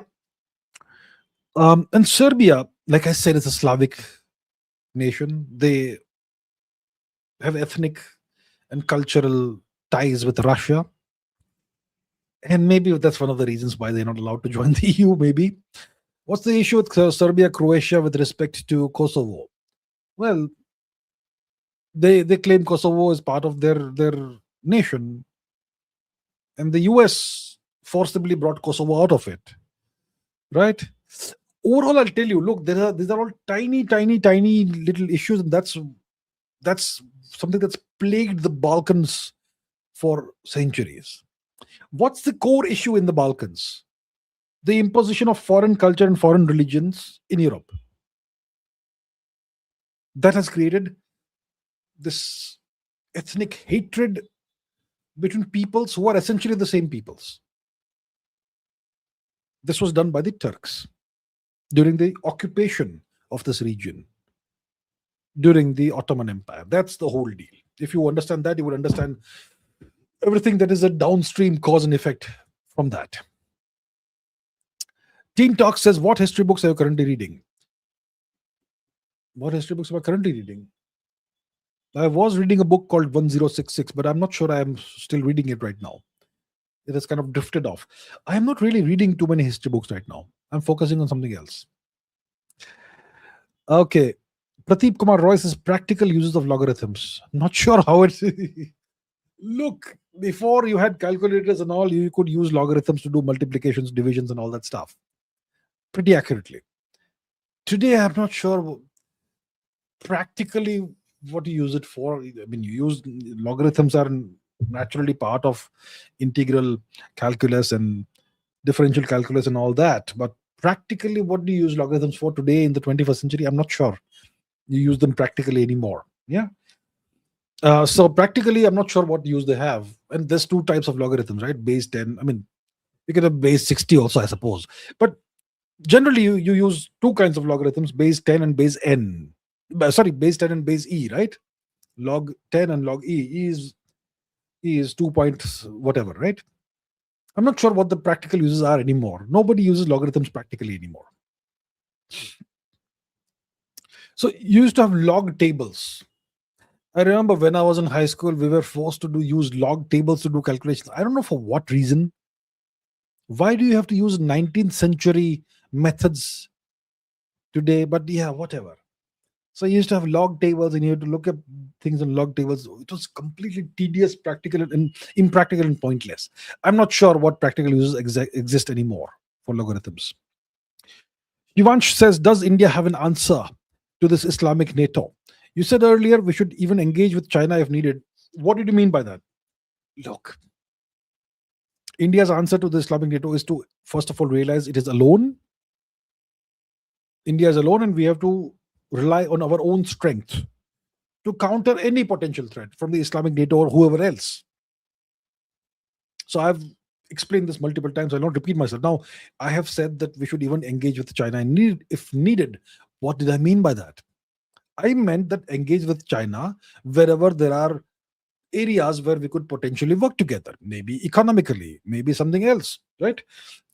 and Serbia, like I said, is a Slavic nation. They have ethnic and cultural ties with Russia, and maybe that's one of the reasons why they're not allowed to join the EU. Maybe. What's the issue with Serbia, Croatia with respect to Kosovo? Well, they claim Kosovo is part of their nation, and the US forcibly brought Kosovo out of it, right? Overall, I'll tell you, look, these are all tiny, tiny, tiny little issues, and that's something that's plagued the Balkans for centuries. What's the core issue in the Balkans? The imposition of foreign culture and foreign religions in Europe. That has created this ethnic hatred between peoples who are essentially the same peoples. This was done by the Turks during the occupation of this region during the Ottoman Empire. That's the whole deal. If you understand that, you would understand everything that is a downstream cause and effect from that. Teen Talk says, what history books are you currently reading? What history books am I currently reading? I was reading a book called 1066, but I'm not sure I'm still reading it right now. It has kind of drifted off. I'm not really reading too many history books right now. I'm focusing on something else. Okay. Pradeep Kumar Roy says practical uses of logarithms. Not sure how it's. Look, before you had calculators and all, you could use logarithms to do multiplications, divisions, and all that stuff pretty accurately. Today, I'm not sure practically what you use it for. I mean, you use logarithms are naturally part of integral calculus and differential calculus and all that. But practically, what do you use logarithms for today in the 21st century? I'm not sure you use them practically anymore. Yeah. So practically, I'm not sure what use they have. And there's two types of logarithms, right? Base 10. I mean, you can have base 60 also, I suppose. But generally, you use two kinds of logarithms, base 10 and base n. Sorry, base 10 and base e, right? Log 10 and log e. E is 2 points whatever, right? I'm not sure what the practical uses are anymore. Nobody uses logarithms practically anymore. So you used to have log tables. I remember when I was in high school, we were forced to use log tables to do calculations. I don't know for what reason. Why do you have to use 19th century methods today? But yeah, whatever. So you used to have log tables and you had to look up things on log tables. It was completely tedious, practical, and impractical and pointless. I'm not sure what practical uses exist anymore for logarithms. Yuvansh says, does India have an answer to this Islamic NATO? You said earlier we should even engage with China if needed. What did you mean by that? Look, India's answer to the Islamic NATO is to, first of all, realize it is alone. India is alone, and we have to rely on our own strength to counter any potential threat from the Islamic NATO or whoever else. So I've explained this multiple times. I'll not repeat myself. Now, I have said that we should even engage with China if needed. What did I mean by that? I meant that engage with China wherever there are areas where we could potentially work together, maybe economically, maybe something else, right?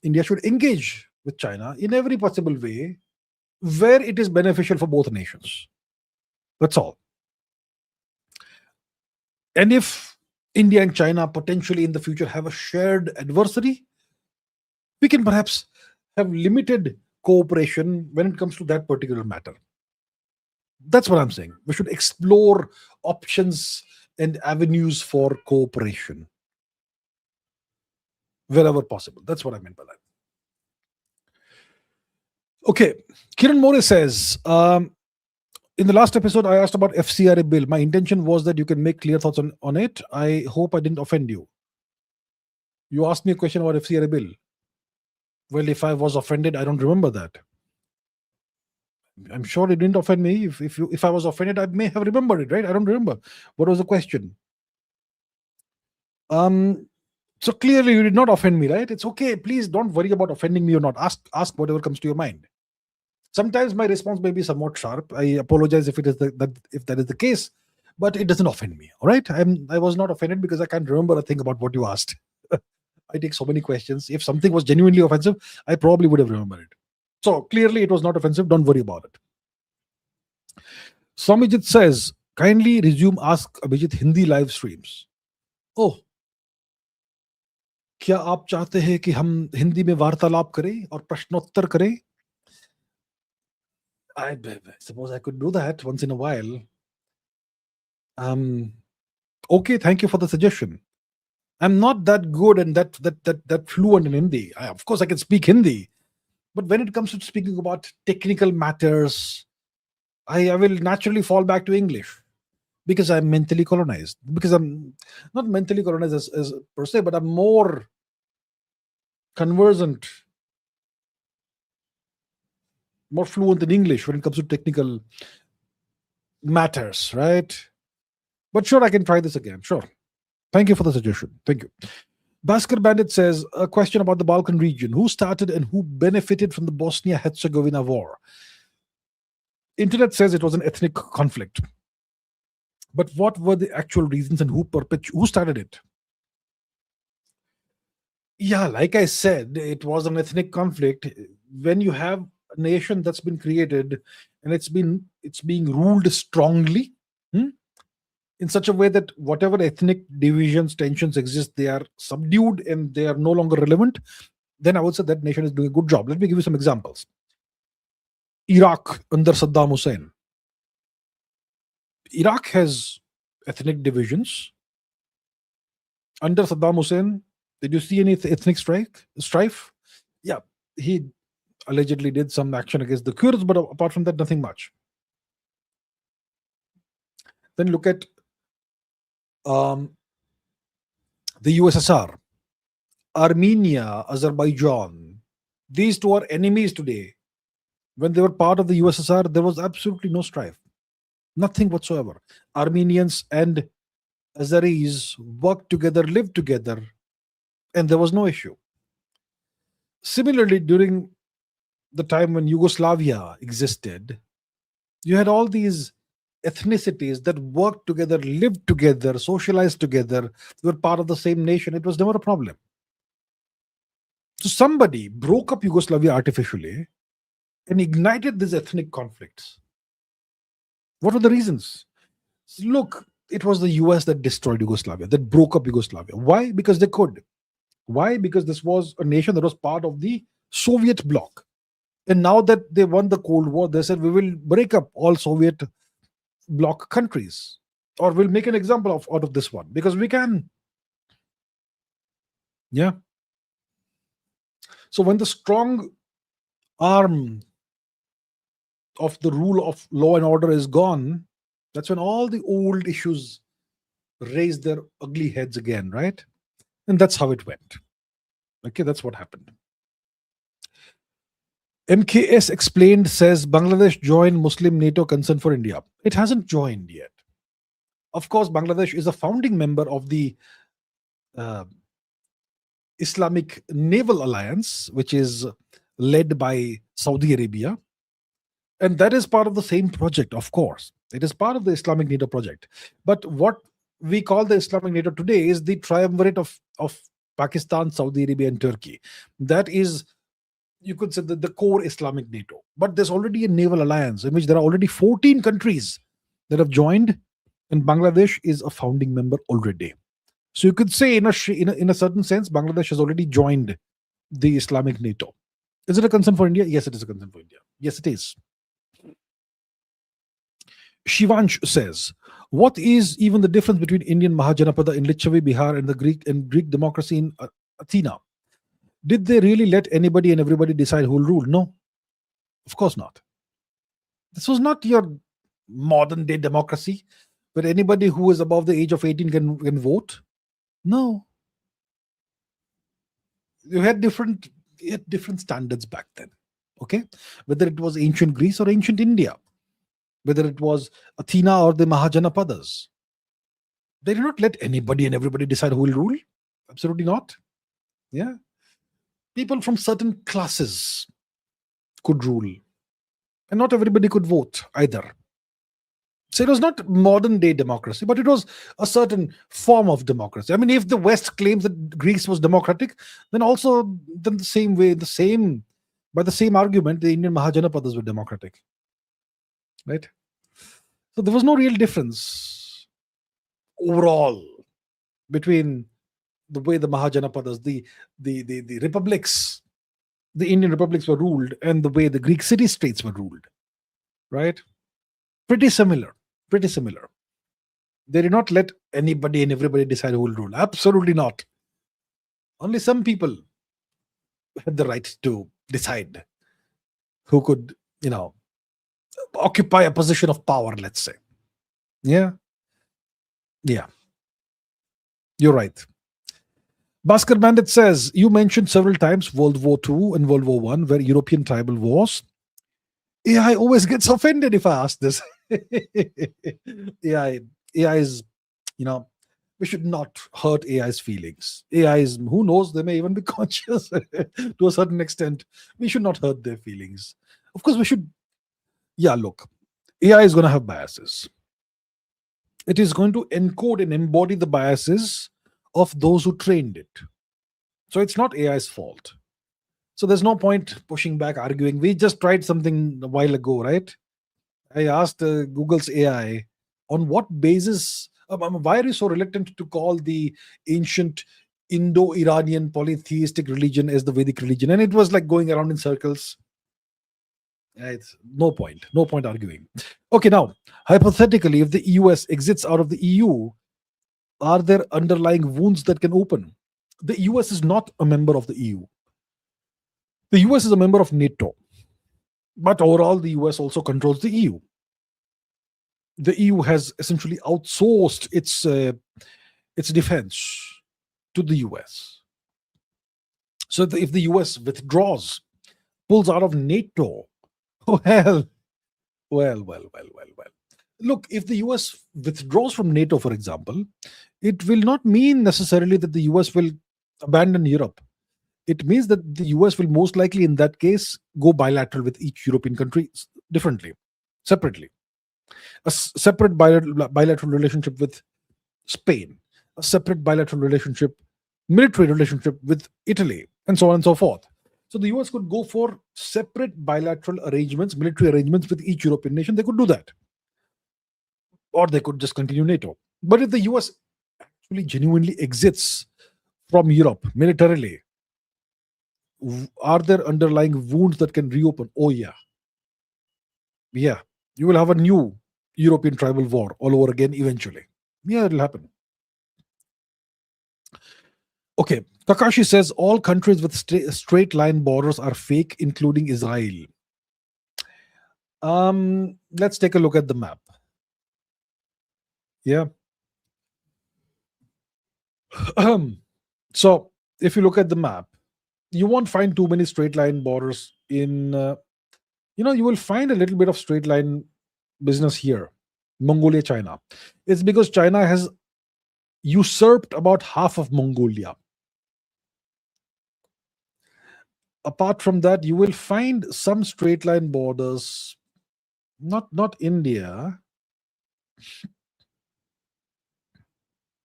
India should engage with China in every possible way where it is beneficial for both nations. That's all. And if India and China potentially in the future have a shared adversary, we can perhaps have limited cooperation when it comes to that particular matter. That's what I'm saying. We should explore options and avenues for cooperation wherever possible. That's what I meant by that. Okay. Kiran More says, In the last episode, I asked about FCRA bill. My intention was that you can make clear thoughts on it. I hope I didn't offend you. You asked me a question about FCRA bill. Well, if I was offended, I don't remember that. I'm sure it didn't offend me. If I was offended, I may have remembered it, right? I don't remember. What was the question? So clearly you did not offend me, right? It's okay. Please don't worry about offending me or not. Ask whatever comes to your mind. Sometimes my response may be somewhat sharp. I apologize if that is the case, but it doesn't offend me. All right. I was not offended because I can't remember a thing about what you asked. I take so many questions. If something was genuinely offensive, I probably would have remembered it. So clearly it was not offensive. Don't worry about it. Swamijit says, kindly resume Ask Abhijit Hindi live streams. Oh, क्या आप चाहते हैं कि हम हिंदी में वार्तालाप करें और प्रश्नोत्तर करें? I suppose I could do that once in a while. Okay, thank you for the suggestion. I'm not that good and that fluent in Hindi. Of course, I can speak Hindi, but when it comes to speaking about technical matters, I will naturally fall back to English because I'm mentally colonized. Because I'm not mentally colonized as per se, but I'm more conversant, more fluent in English when it comes to technical matters, right? But sure, I can try this again. Sure. Thank you for the suggestion. Thank you. Bhaskar Bandit says, a question about the Balkan region. Who started and who benefited from the Bosnia-Herzegovina war? Internet says it was an ethnic conflict. But what were the actual reasons and who started it? Yeah, like I said, it was an ethnic conflict. When you have a nation that's been created and it's being ruled strongly, in such a way that whatever ethnic divisions, tensions exist, they are subdued and they are no longer relevant, then I would say that nation is doing a good job. Let me give you some examples. Iraq under Saddam Hussein. Iraq has ethnic divisions. Under Saddam Hussein, did you see any ethnic strife? Yeah, he allegedly did some action against the Kurds, but apart from that, nothing much. Then look at the USSR, Armenia, Azerbaijan. These two are enemies today. When they were part of the USSR, there was absolutely no strife. Nothing whatsoever. Armenians and Azeris worked together, lived together, and there was no issue. Similarly, during the time when Yugoslavia existed, you had all these ethnicities that worked together, lived together, socialized together, were part of the same nation. It was never a problem. So somebody broke up Yugoslavia artificially and ignited these ethnic conflicts. What were the reasons? Look, it was the US that destroyed Yugoslavia, that broke up Yugoslavia. Why? Because they could. Why? Because this was a nation that was part of the Soviet bloc. And now that they won the Cold War, they said, we will break up all Soviet bloc countries, or we'll make an example out of this one because we can. Yeah. So when the strong arm of the rule of law and order is gone, that's when all the old issues raise their ugly heads again, right? And that's how it went. Okay, that's what happened. MKS Explained says Bangladesh joined Muslim NATO concern for India. It hasn't joined yet. Of course, Bangladesh is a founding member of the Islamic Naval Alliance, which is led by Saudi Arabia. And that is part of the same project, of course. It is part of the Islamic NATO project. But what we call the Islamic NATO today is the triumvirate of Pakistan, Saudi Arabia, and Turkey. That is, you could say, the core Islamic NATO. But there's already a naval alliance in which there are already 14 countries that have joined, and Bangladesh is a founding member already. So you could say, in a certain sense, Bangladesh has already joined the Islamic NATO. Is it a concern for India? Yes, it is a concern for India. Yes, it is. Shivansh says, what is even the difference between Indian Mahajanapada in Lichavi, Bihar, and the Greek democracy in Athena? Did they really let anybody and everybody decide who will rule? No, of course not. This was not your modern day democracy where anybody who is above the age of 18 can vote? No. You had different standards back then. Okay, whether it was ancient Greece or ancient India, whether it was Athena or the Mahajanapadas, they did not let anybody and everybody decide who will rule. Absolutely not. Yeah, people from certain classes could rule, and not everybody could vote either. So it was not modern day democracy, but it was a certain form of democracy. I mean, if the West claims that Greece was democratic, then also then the same way, by the same argument, the Indian Mahajanapadas were democratic, right? So there was no real difference overall between the way the Mahajanapadas, the republics, the Indian republics were ruled, and the way the Greek city states were ruled, right? Pretty similar. Pretty similar. They did not let anybody and everybody decide who will rule. Absolutely not. Only some people had the right to decide who could, occupy a position of power, let's say. Yeah. Yeah. You're right. Bhaskar Bandit says, you mentioned several times World War II and World War I, where European tribal wars. AI always gets offended if I ask this. AI is, we should not hurt AI's feelings. AI is, who knows, they may even be conscious to a certain extent. We should not hurt their feelings. Of course, we should. Yeah, look, AI is going to have biases. It is going to encode and embody the biases of those who trained it. So it's not AI's fault. So there's no point pushing back, arguing. We just tried something a while ago, right? I asked Google's AI, on what basis, why are you so reluctant to call the ancient Indo-Iranian polytheistic religion as the Vedic religion? And it was like going around in circles. It's no point arguing. Okay, now, hypothetically, if the US exits out of the EU, are there underlying wounds that can open? The US is not a member of the EU. The US is a member of NATO. But overall, the US also controls the EU. The EU has essentially outsourced its defense to the US. So if the US withdraws, pulls out of NATO, well. Look, if the US withdraws from NATO, for example, it will not mean necessarily that the US will abandon Europe. It means that the US will most likely, in that case, go bilateral with each European country differently, separately. A separate bilateral relationship with Spain, a separate bilateral military relationship with Italy, and so on and so forth. So the US could go for separate bilateral arrangements, military arrangements with each European nation. They could do that. Or they could just continue NATO. But if the US actually genuinely exits from Europe militarily, are there underlying wounds that can reopen? Oh, yeah. Yeah. You will have a new European tribal war all over again eventually. Yeah, it'll happen. Okay. Takashi says all countries with straight line borders are fake, including Israel. Let's take a look at the map. Yeah. So if you look at the map, you won't find too many straight line borders in, you will find a little bit of straight line business here, Mongolia, China. It's because China has usurped about half of Mongolia. Apart from that, you will find some straight line borders, not India,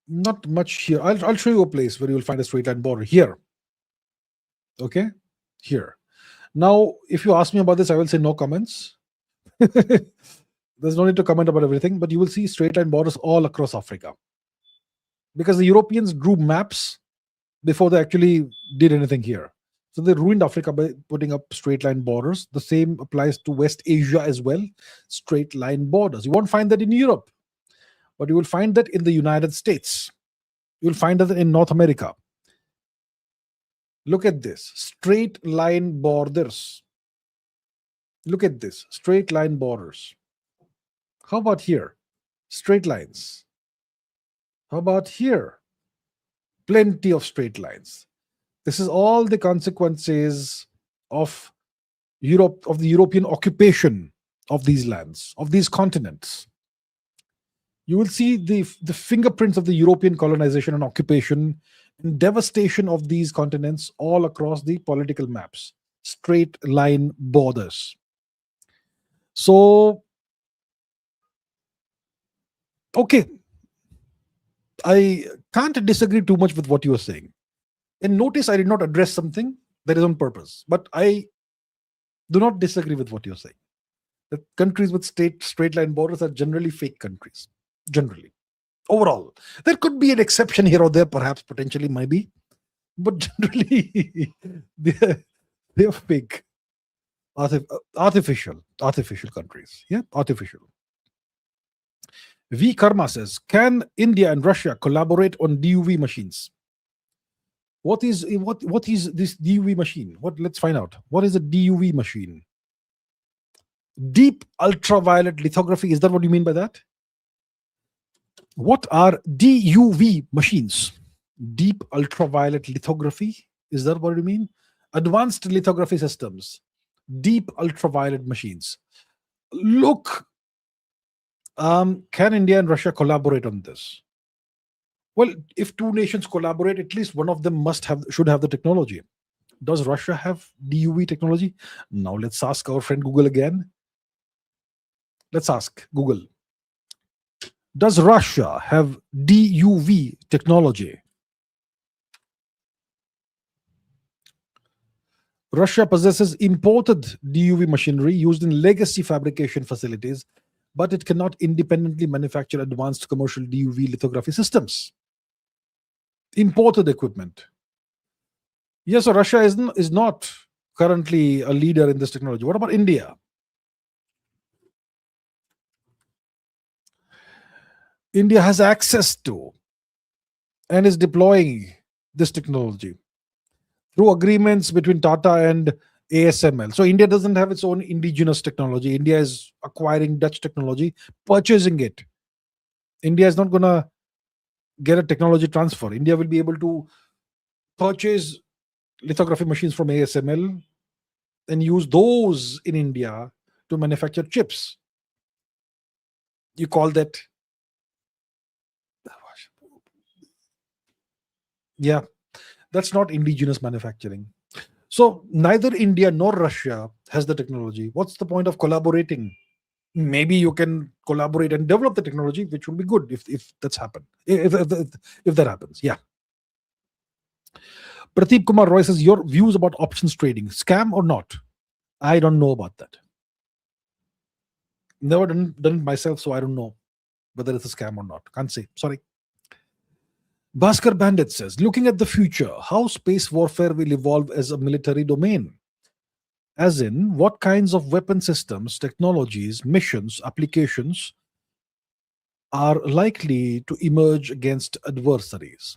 not much here. I'll show you a place where you will find a straight line border here. Okay, here. Now, if you ask me about this, I will say no comments. There's no need to comment about everything, but you will see straight line borders all across Africa. Because the Europeans drew maps before they actually did anything here. So they ruined Africa by putting up straight line borders. The same applies to West Asia as well. Straight line borders. You won't find that in Europe, but you will find that in the United States. You'll find that in North America. Look at this. Straight line borders. Look at this. Straight line borders. How about here? Straight lines. How about here? Plenty of straight lines. This is all the consequences of Europe, of the European occupation of these lands, of these continents. You will see the fingerprints of the European colonization and occupation and devastation of these continents all across the political maps. Straight line borders. So, okay, I can't disagree too much with what you are saying. And notice I did not address something that is on purpose, but I do not disagree with what you're saying. That countries with straight line borders are generally fake countries. Generally. Overall. There could be an exception here or there, perhaps, potentially, maybe. But generally, they're fake. Artificial countries. Yeah, artificial. V. Karma says, can India and Russia collaborate on DUV machines? What is this DUV machine? Let's find out. What is a DUV machine? Deep ultraviolet lithography. Is that what you mean by that? What are DUV machines? Deep ultraviolet lithography. Is that what you mean? Advanced lithography systems. Deep ultraviolet machines. Look, can India and Russia collaborate on this? Well, if two nations collaborate, at least one of them should have the technology. Does Russia have DUV technology? Now let's ask our friend Google again. Let's ask Google. Does Russia have DUV technology? Russia possesses imported DUV machinery used in legacy fabrication facilities, but it cannot independently manufacture advanced commercial DUV lithography systems. Imported equipment. Yes, so Russia is not currently a leader in this technology. What about India? India has access to and is deploying this technology through agreements between Tata and ASML. So India doesn't have its own indigenous technology. India is acquiring Dutch technology, purchasing it. India is not going to get a technology transfer. India will be able to purchase lithography machines from ASML and use those in India to manufacture chips. You call that? Yeah, that's not indigenous manufacturing. So neither India nor Russia has the technology. What's the point of collaborating? Maybe you can collaborate and develop the technology, which would be good if that's happened. If that happens, yeah. Pradeep Kumar Roy says, your views about options trading, scam or not? I don't know about that. Never done it myself, so I don't know whether it's a scam or not. Can't say. Sorry. Bhaskar Bandit says, looking at the future, how space warfare will evolve as a military domain? As in, what kinds of weapon systems, technologies, missions, applications are likely to emerge against adversaries?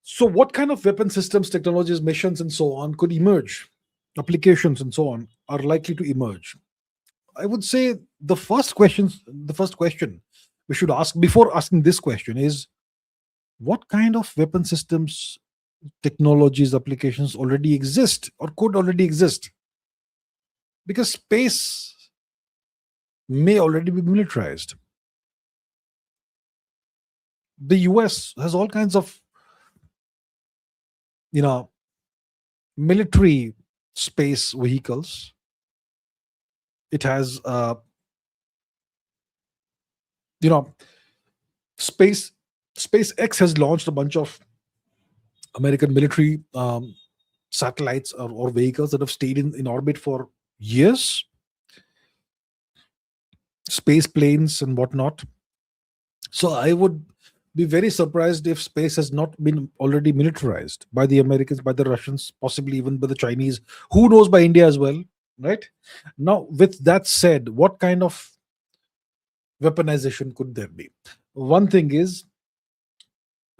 So what kind of weapon systems, technologies, missions, and so on could emerge? Applications and so on are likely to emerge. I would say the first question we should ask before asking this question is, what kind of weapon systems, technologies, applications already exist or could already exist? Because space may already be militarized. The US has all kinds of, military space vehicles. It has, SpaceX has launched a bunch of American military satellites or vehicles that have stayed in orbit for years. Space planes and whatnot. So I would be very surprised if space has not been already militarized by the Americans, by the Russians, possibly even by the Chinese. Who knows, by India as well, right? Now, with that said, what kind of weaponization could there be? One thing is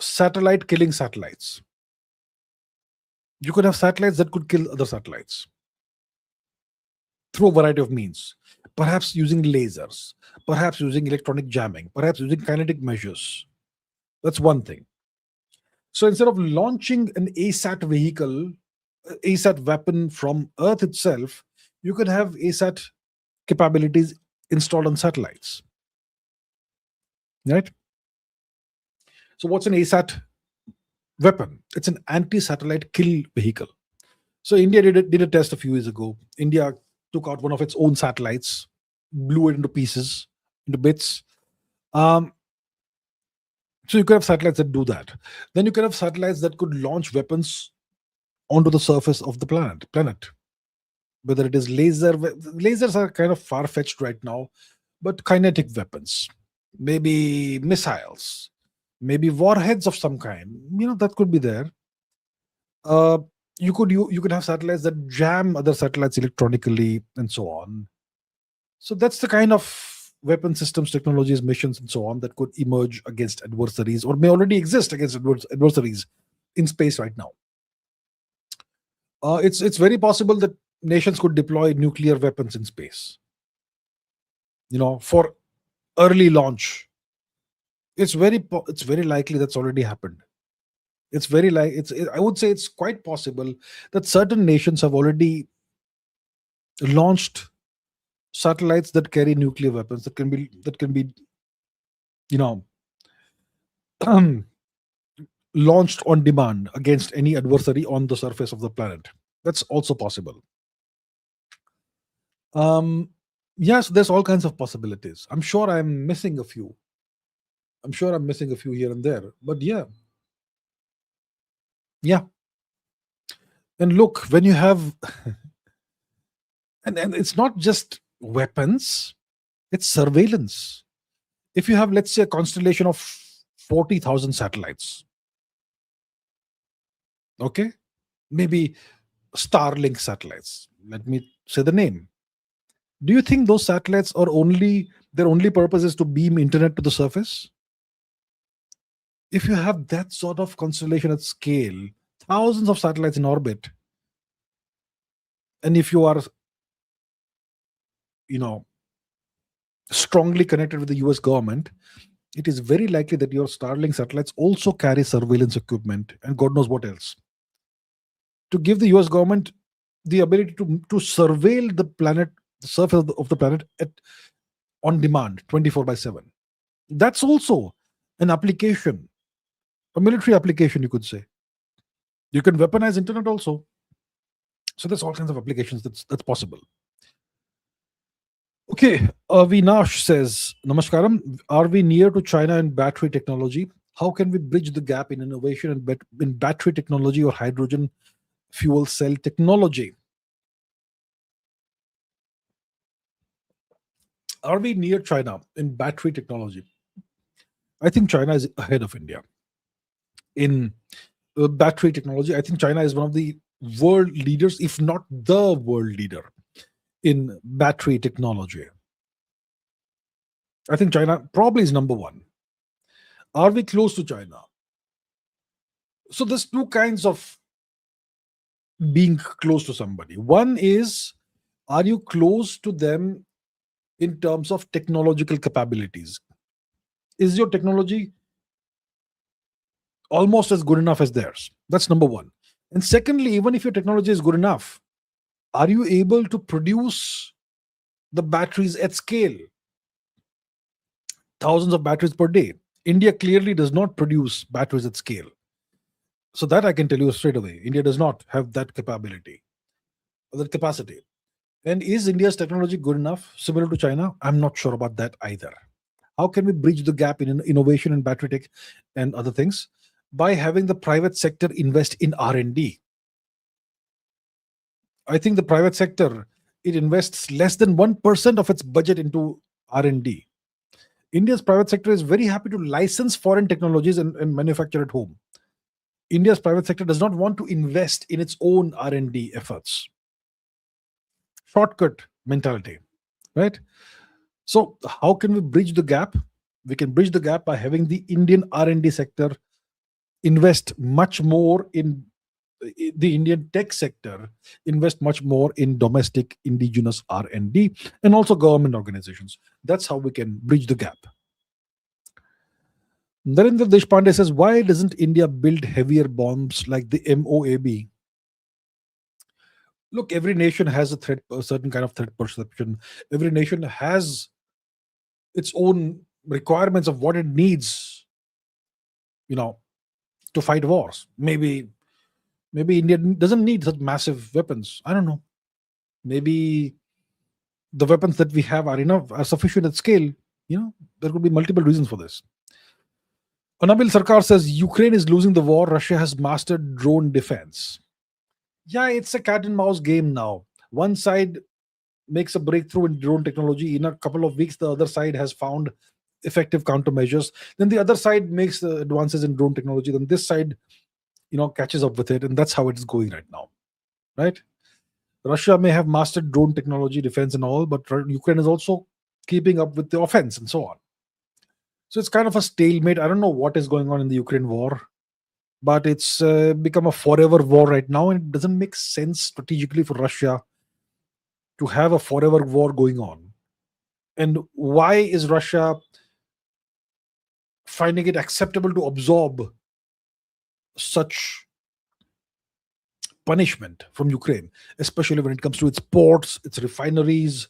satellite killing satellites. You could have satellites that could kill other satellites through a variety of means. perhaps using lasers, perhaps using electronic jamming, perhaps using kinetic measures. That's one thing. So instead of launching an ASAT vehicle, ASAT weapon from Earth itself, you can have ASAT capabilities installed on satellites, right? So what's an ASAT weapon? It's an anti-satellite kill vehicle. So India did a test a few years ago. India took out one of its own satellites, blew it into pieces, into bits. Um, so you could have satellites that do that. Then you could have satellites that could launch weapons onto the surface of the planet. Whether it is lasers are kind of far fetched right now, but kinetic weapons, maybe missiles, maybe warheads of some kind. That could be there. Uh, you could have satellites that jam other satellites electronically and so on. So that's the kind of weapon systems, technologies, missions, and so on that could emerge against adversaries or may already exist against adversaries in space right now. It's very possible that nations could deploy nuclear weapons in space, for early launch. It's very likely that's already happened. I would say it's quite possible that certain nations have already launched satellites that carry nuclear weapons that can be you know launched on demand against any adversary on the surface of the planet. That's also possible. Yes, there's all kinds of possibilities. I'm sure I'm missing a few. Here and there, but yeah. And look, when you have and it's not just weapons, it's surveillance. If you have, let's say, a constellation of 40,000 satellites, okay, maybe Starlink satellites, let me say the name. Do you think those satellites are their only purpose is to beam internet to the surface? If you have that sort of constellation at scale, thousands of satellites in orbit, and if you are strongly connected with the US government, it is very likely that your Starlink satellites also carry surveillance equipment and God knows what else to give the US government the ability to surveil the planet, the surface of the planet on demand, 24/7. That's also an application, a military application, you could say. You can weaponize internet also. So there's all kinds of applications that's possible. Okay, Avinash says, Namaskaram. Are we near to China in battery technology? How can we bridge the gap in innovation and in battery technology or hydrogen fuel cell technology? Are we near China in battery technology? I think China is ahead of India in battery technology. I think China is one of the world leaders, if not the world leader, in battery technology. I think China probably is number one. Are we close to China? So there's two kinds of being close to somebody. One is, are you close to them in terms of technological capabilities? Is your technology almost as good enough as theirs? That's number one. And secondly, even if your technology is good enough, are you able to produce the batteries at scale? Thousands of batteries per day. India clearly does not produce batteries at scale. So that I can tell you straight away. India does not have that capability or that capacity. And is India's technology good enough, similar to China? I'm not sure about that either. How can we bridge the gap in innovation and battery tech and other things? By having the private sector invest in R&D. I think the private sector, it invests less than 1% of its budget into R&D. India's private sector is very happy to license foreign technologies and manufacture at home. India's private sector does not want to invest in its own R&D efforts. Shortcut mentality, right? So how can we bridge the gap? We can bridge the gap by having the Indian R&D sector invest much more in the Indian tech sector invest much more in domestic indigenous R&D and also government organizations. That's how we can bridge the gap. Narendra Deshpande says, why doesn't India build heavier bombs like the MOAB? Look, every nation has a certain kind of threat perception. Every nation has its own requirements of what it needs, you know, to fight wars. Maybe India doesn't need such massive weapons. I don't know. Maybe the weapons that we have are sufficient at scale. There could be multiple reasons for this. Anabil Sarkar says Ukraine is losing the war. Russia has mastered drone defense. Yeah, it's a cat and mouse game now. One side makes a breakthrough in drone technology. In a couple of weeks, the other side has found effective countermeasures. Then the other side makes the advances in drone technology. Then this side, catches up with it. And that's how it is going right now. Right? Russia may have mastered drone technology, defense, and all, but Ukraine is also keeping up with the offense and so on. So it's kind of a stalemate. I don't know what is going on in the Ukraine war, but it's become a forever war right now, and it doesn't make sense strategically for Russia to have a forever war going on. And why is Russia finding it acceptable to absorb such punishment from Ukraine, especially when it comes to its ports, its refineries,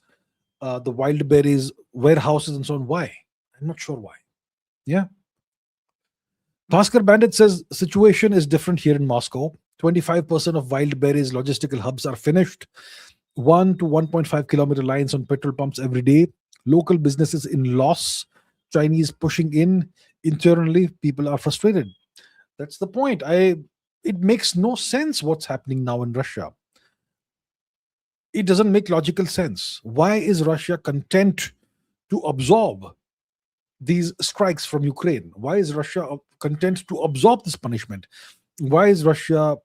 the wild berries, warehouses, and so on? Why? I'm not sure why. Yeah. Bhaskar Bandit says situation is different here in Moscow. 25% of wild berries logistical hubs are finished. 1 to 1.5 kilometer lines on petrol pumps every day. Local businesses in loss. Chinese pushing in. Internally, people are frustrated. That's the point. It makes no sense what's happening now in Russia. It doesn't make logical sense. Why is Russia content to absorb these strikes from Ukraine? Why is Russia content to absorb this punishment? Why is Russia,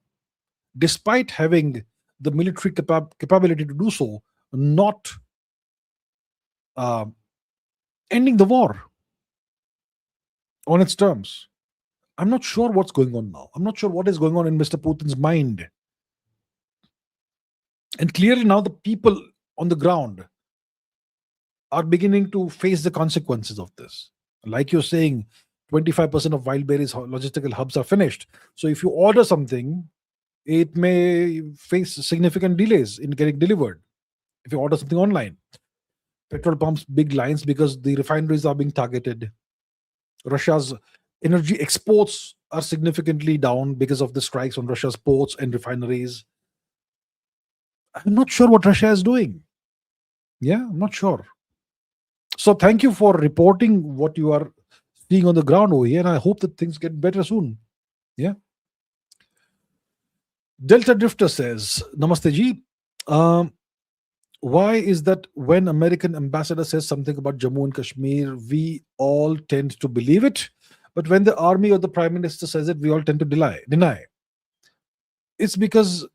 despite having the military capability to do so, not ending the war on its terms? I'm not sure what's going on now. I'm not sure what is going on in Mr. Putin's mind. And clearly now the people on the ground are beginning to face the consequences of this. Like you're saying, 25% of wild berries logistical hubs are finished. So if you order something, it may face significant delays in getting delivered. If you order something online, petrol pumps, big lines because the refineries are being targeted. Russia's energy exports are significantly down because of the strikes on Russia's ports and refineries. I'm not sure what Russia is doing. Yeah, I'm not sure. So thank you for reporting what you are seeing on the ground over here, and I hope that things get better soon. Yeah. Delta Drifter says, Namaste ji. Why is that when American ambassador says something about Jammu and Kashmir, we all tend to believe it, but when the army or the prime minister says it, we all tend to deny? It's because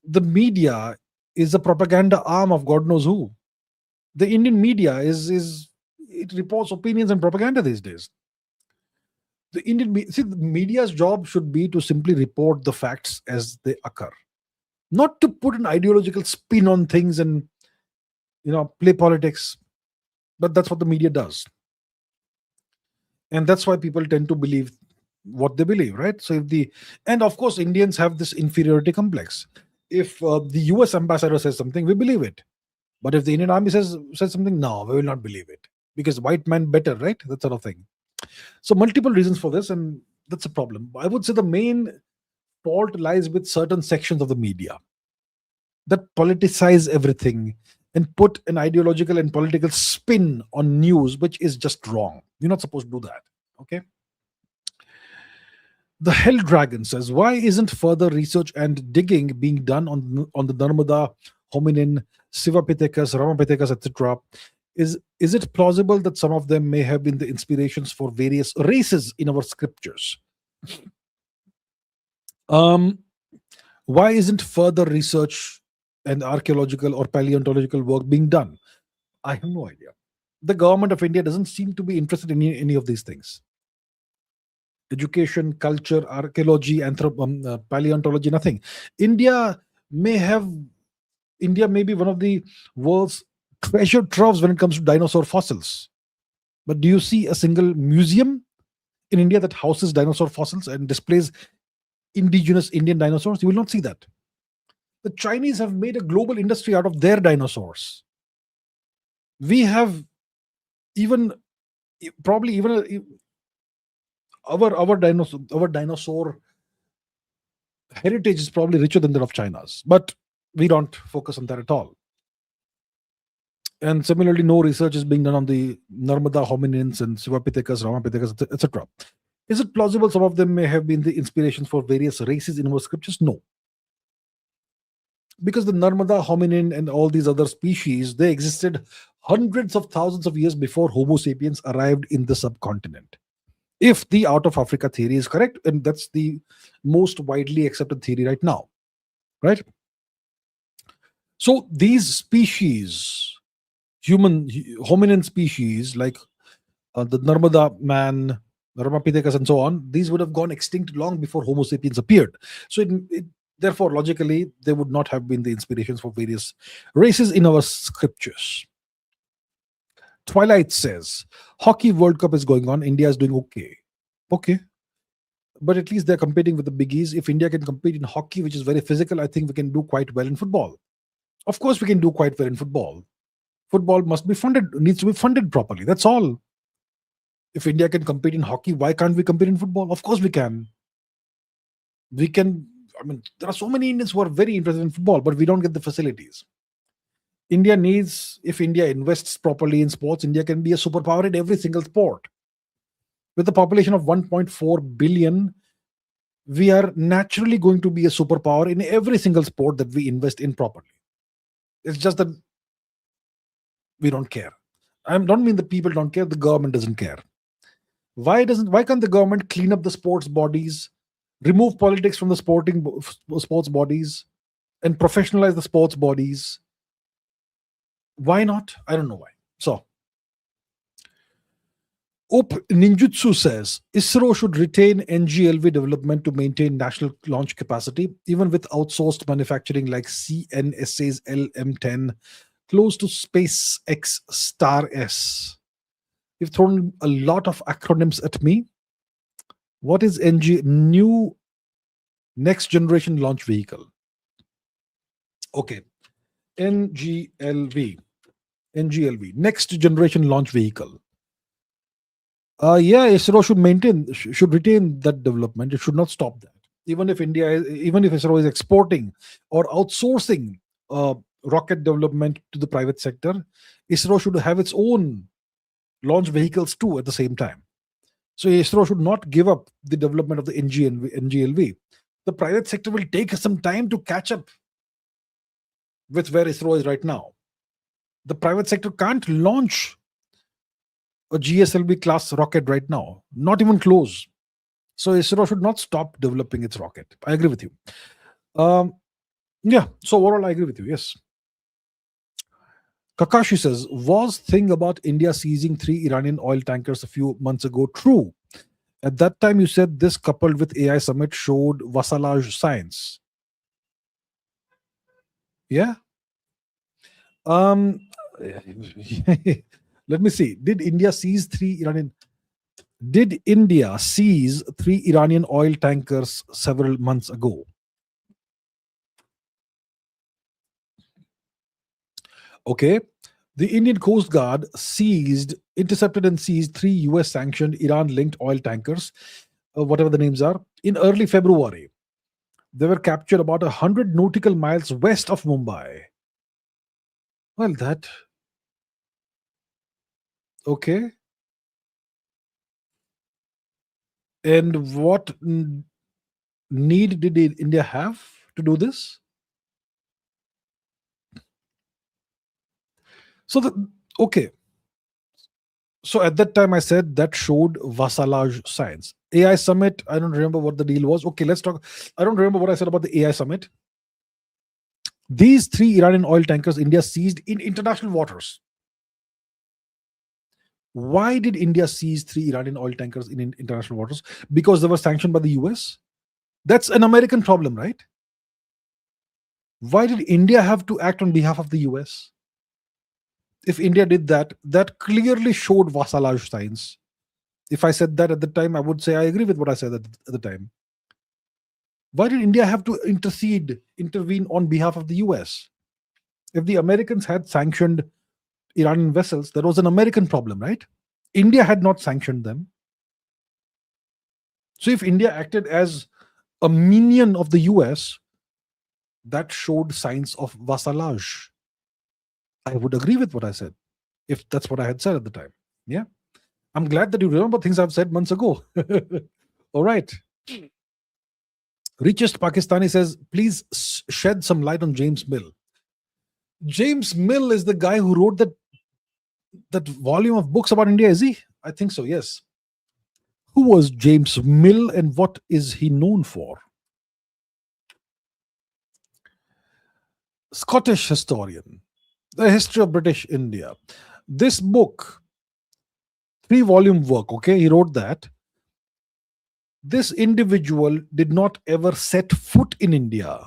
the media is a propaganda arm of God knows who. The Indian media it reports opinions and propaganda these days. The media's job should be to simply report the facts as they occur, not to put an ideological spin on things and play politics. But that's what the media does, and that's why people tend to believe what they believe, right? And of course, Indians have this inferiority complex. If the US ambassador says something, we believe it. But if the Indian army says something, no, we will not believe it because white man better, right? That sort of thing. So multiple reasons for this, and that's a problem. I would say the main fault lies with certain sections of the media that politicize everything and put an ideological and political spin on news, which is just wrong. You're not supposed to do that. Okay. The Hell Dragon says, why isn't further research and digging being done on the Narmada, hominin, Sivapithecus, Ramapithecus, etc.? Is it plausible that some of them may have been the inspirations for various races in our scriptures? Why isn't further research and archaeological or paleontological work being done? I have no idea. The government of India doesn't seem to be interested in any of these things. education, culture, archaeology, paleontology, nothing. India may have India may be one of the world's treasure troves when it comes to dinosaur fossils. But do you see a single museum in India that houses dinosaur fossils and displays indigenous Indian dinosaurs? You will not see that. The Chinese have made a global industry out of their dinosaurs. We have even probably even our dinosaur heritage is probably richer than that of China's, but we don't focus on that at all. And similarly, no research is being done on the Narmada hominins and Shivapithakas, Ramapithakas, etc. Is it plausible some of them may have been the inspirations for various races in our scriptures? No. Because the Narmada hominin and all these other species, they existed hundreds of thousands of years before Homo sapiens arrived in the subcontinent. If the out of Africa theory is correct, and that's the most widely accepted theory right now, right? So these species, hominin species like the Narmada man, Ramapithecus, and so on, these would have gone extinct long before Homo sapiens appeared. So therefore, logically, they would not have been the inspirations for various races in our scriptures. Twilight says, Hockey World Cup is going on. India is doing okay. Okay. But at least they're competing with the biggies. If India can compete in hockey, which is very physical, I think we can do quite well in football. Of course, we can do quite well in football. Football must be funded, needs to be funded properly. That's all. If India can compete in hockey, why can't we compete in football? Of course we can. We can. I mean, there are so many Indians who are very interested in football, but we don't get the facilities. India needs, if India invests properly in sports, India can be a superpower in every single sport. With a population of 1.4 billion, we are naturally going to be a superpower in every single sport that we invest in properly. It's just that we don't care. I don't mean the people don't care, the government doesn't care. Why can't the government clean up the sports bodies, remove politics from the sports bodies, and professionalize the sports bodies? Why not? I don't know why. So, Op Ninjutsu says ISRO should retain NGLV development to maintain national launch capacity, even with outsourced manufacturing like CNSA's LM10, close to SpaceX Star S. You've thrown a lot of acronyms at me. What is new next generation launch vehicle? Okay. NGLV, next generation launch vehicle. Yeah, ISRO should retain that development. It should not stop that. Even if ISRO is exporting or outsourcing rocket development to the private sector, ISRO should have its own launch vehicles too at the same time. So ISRO should not give up the development of the NGLV. The private sector will take some time to catch up with where ISRO is right now. The private sector can't launch a GSLV class rocket right now, not even close. So ISRO should not stop developing its rocket. I agree with you. Yeah, so overall I agree with you, yes. Kakashi says, was thing about India seizing 3 Iranian oil tankers a few months ago true? At that time you said this coupled with AI summit showed vassalage signs. Yeah. Let me see. Did India seize 3 Iranian oil tankers several months ago? Okay. The Indian Coast Guard intercepted and seized 3 US sanctioned Iran linked oil tankers, whatever the names are, in early February. They were captured about 100 nautical miles west of Mumbai. Well, okay. And what need did India have to do this? Okay. So at that time I said that showed vassalage signs. AI summit, I don't remember what the deal was. Okay, let's talk. I don't remember what I said about the AI summit. These 3 Iranian oil tankers India seized in international waters. Why did India seize 3 Iranian oil tankers in international waters? Because they were sanctioned by the US? That's an American problem, right? Why did India have to act on behalf of the US? If India did that, that clearly showed vassalage signs. If I said that at the time, I would say I agree with what I said at the time. Why did India have to intervene on behalf of the US? If the Americans had sanctioned Iranian vessels, that was an American problem, right? India had not sanctioned them. So if India acted as a minion of the US, that showed signs of vassalage. I would agree with what I said, if that's what I had said at the time. Yeah. I'm glad that you remember things I've said months ago. All right. Richest Pakistani says, please shed some light on James Mill. James Mill is the guy who wrote that volume of books about India, is he? I think so, yes. Who was James Mill and what is he known for? Scottish historian, The History of British India. This book, 3-volume work, okay, he wrote that. This individual did not ever set foot in India.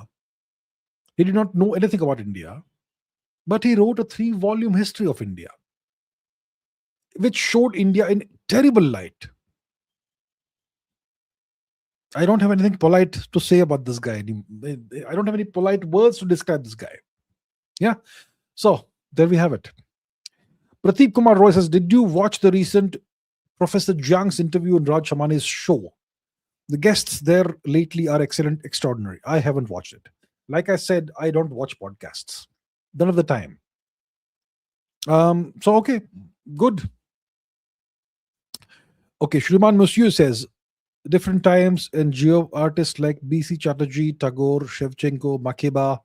He did not know anything about India, but he wrote a 3-volume history of India, which showed India in terrible light. I don't have anything polite to say about this guy. I don't have any polite words to describe this guy. Yeah. So there we have it. Prateep Kumar Roy says, did you watch the recent Professor Jiang's interview on Raj Shamani's show? The guests there lately are excellent, extraordinary. I haven't watched it. Like I said, I don't watch podcasts. None of the time. So, okay, good. Okay, Shriman Monsieur says, different times and geo artists like B.C. Chatterjee, Tagore, Shevchenko, Makeba,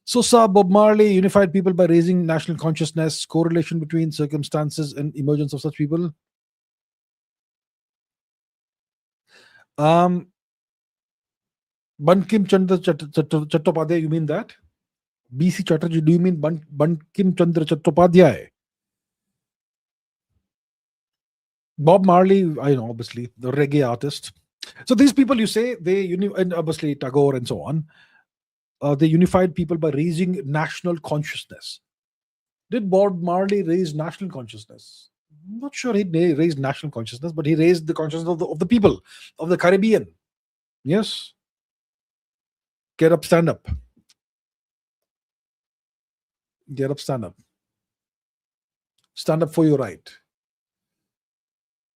Sosa, Bob Marley unified people by raising national consciousness, correlation between circumstances and emergence of such people. Bankim Chandra Chattopadhyay, you mean that? B.C. Chatterjee, do you mean Bankim Chandra Chattopadhyay? Bob Marley, I know, obviously, the reggae artist. So these people, you say, and obviously Tagore and so on, they unified people by raising national consciousness. Did Bob Marley raise national consciousness? I'm not sure he raised national consciousness, but he raised the consciousness of the people, of the Caribbean. Yes. Get up, stand up. Get up, stand up. Stand up for your right.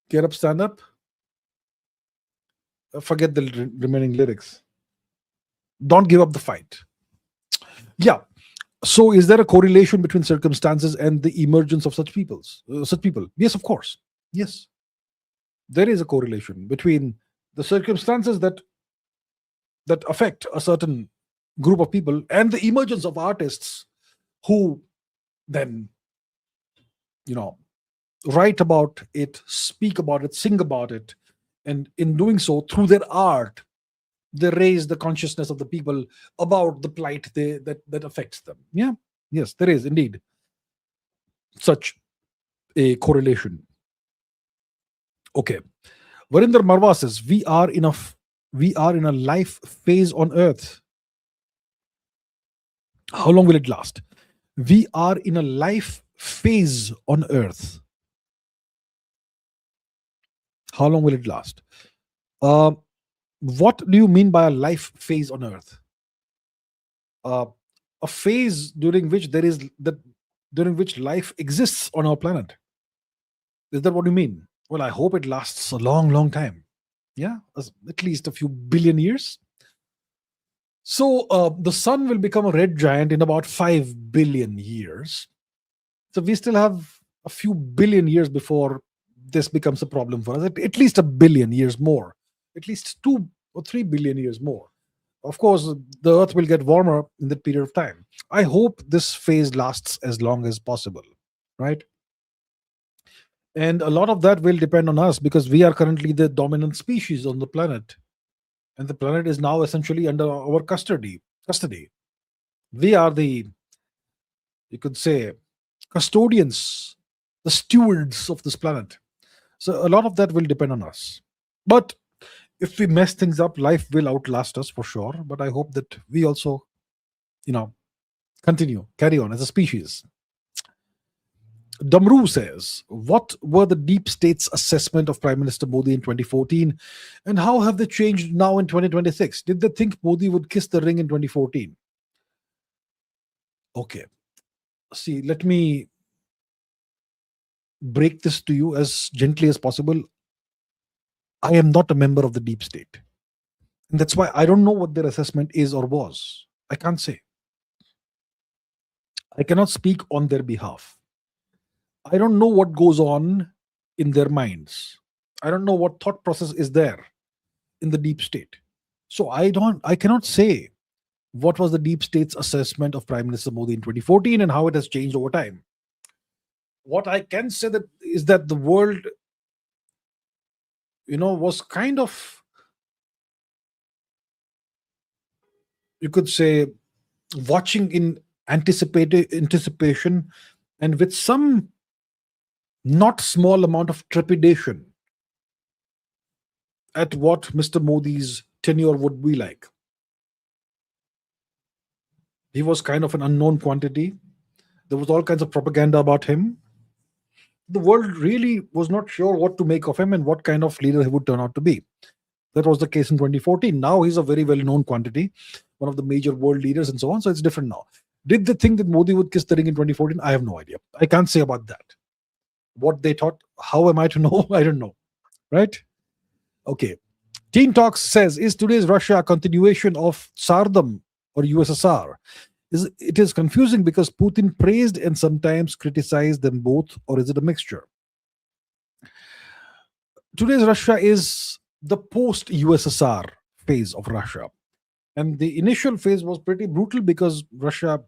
Get up, stand up. Forget the remaining lyrics. Don't give up the fight. Yeah. So is there a correlation between circumstances and the emergence of such people? Yes, of course. Yes. There is a correlation between the circumstances that affect a certain group of people and the emergence of artists who then, write about it, speak about it, sing about it, and in doing so, through their art, they raise the consciousness of the people about the plight that affects them. Yeah, yes, there is indeed such a correlation. Okay, Varinder Marwa says, we are in a life phase on Earth. How long will it last? We are in a life phase on Earth. How long will it last? What do you mean by a life phase on Earth? A phase during which life exists on our planet. Is that what you mean? Well, I hope it lasts a long, long time. Yeah, at least a few billion years. So the sun will become a red giant in about 5 billion years. So we still have a few billion years before this becomes a problem for us. At least a billion years more. At least 2 or 3 billion years more. Of course, the Earth will get warmer in that period of time. I hope this phase lasts as long as possible, right? And a lot of that will depend on us because we are currently the dominant species on the planet. And the planet is now essentially under our custody. We are the, you could say, custodians, the stewards of this planet. So a lot of that will depend on us. But if we mess things up, life will outlast us for sure. But I hope that we also, you know, carry on as a species. Damru says, what were the deep states assessment of Prime Minister Modi in 2014 and how have they changed now in 2026? Did they think Modi would kiss the ring in 2014? Okay. See, let me break this to you as gently as possible. I am not a member of the deep state. And that's why I don't know what their assessment is or was. I can't say. I cannot speak on their behalf. I don't know what goes on in their minds. I don't know what thought process is there in the deep state. So I cannot say what was the deep state's assessment of Prime Minister Modi in 2014 and how it has changed over time. What I can say that is that the world, was kind of, you could say, watching in anticipation and with some not small amount of trepidation at what Mr. Modi's tenure would be like. He was kind of an unknown quantity. There was all kinds of propaganda about him. The world really was not sure what to make of him and what kind of leader he would turn out to be. That was the case in 2014. Now he's a very well-known quantity, one of the major world leaders and so on. So it's different now. Did they think that Modi would kiss the ring in 2014? I have no idea. I can't say about that. What they thought, how am I to know? I don't know. Right? Okay. Teen Talks says, is today's Russia a continuation of Tsardom or USSR? It is confusing because Putin praised and sometimes criticized them both, or is it a mixture? Today's Russia is the post-USSR phase of Russia. And the initial phase was pretty brutal because Russia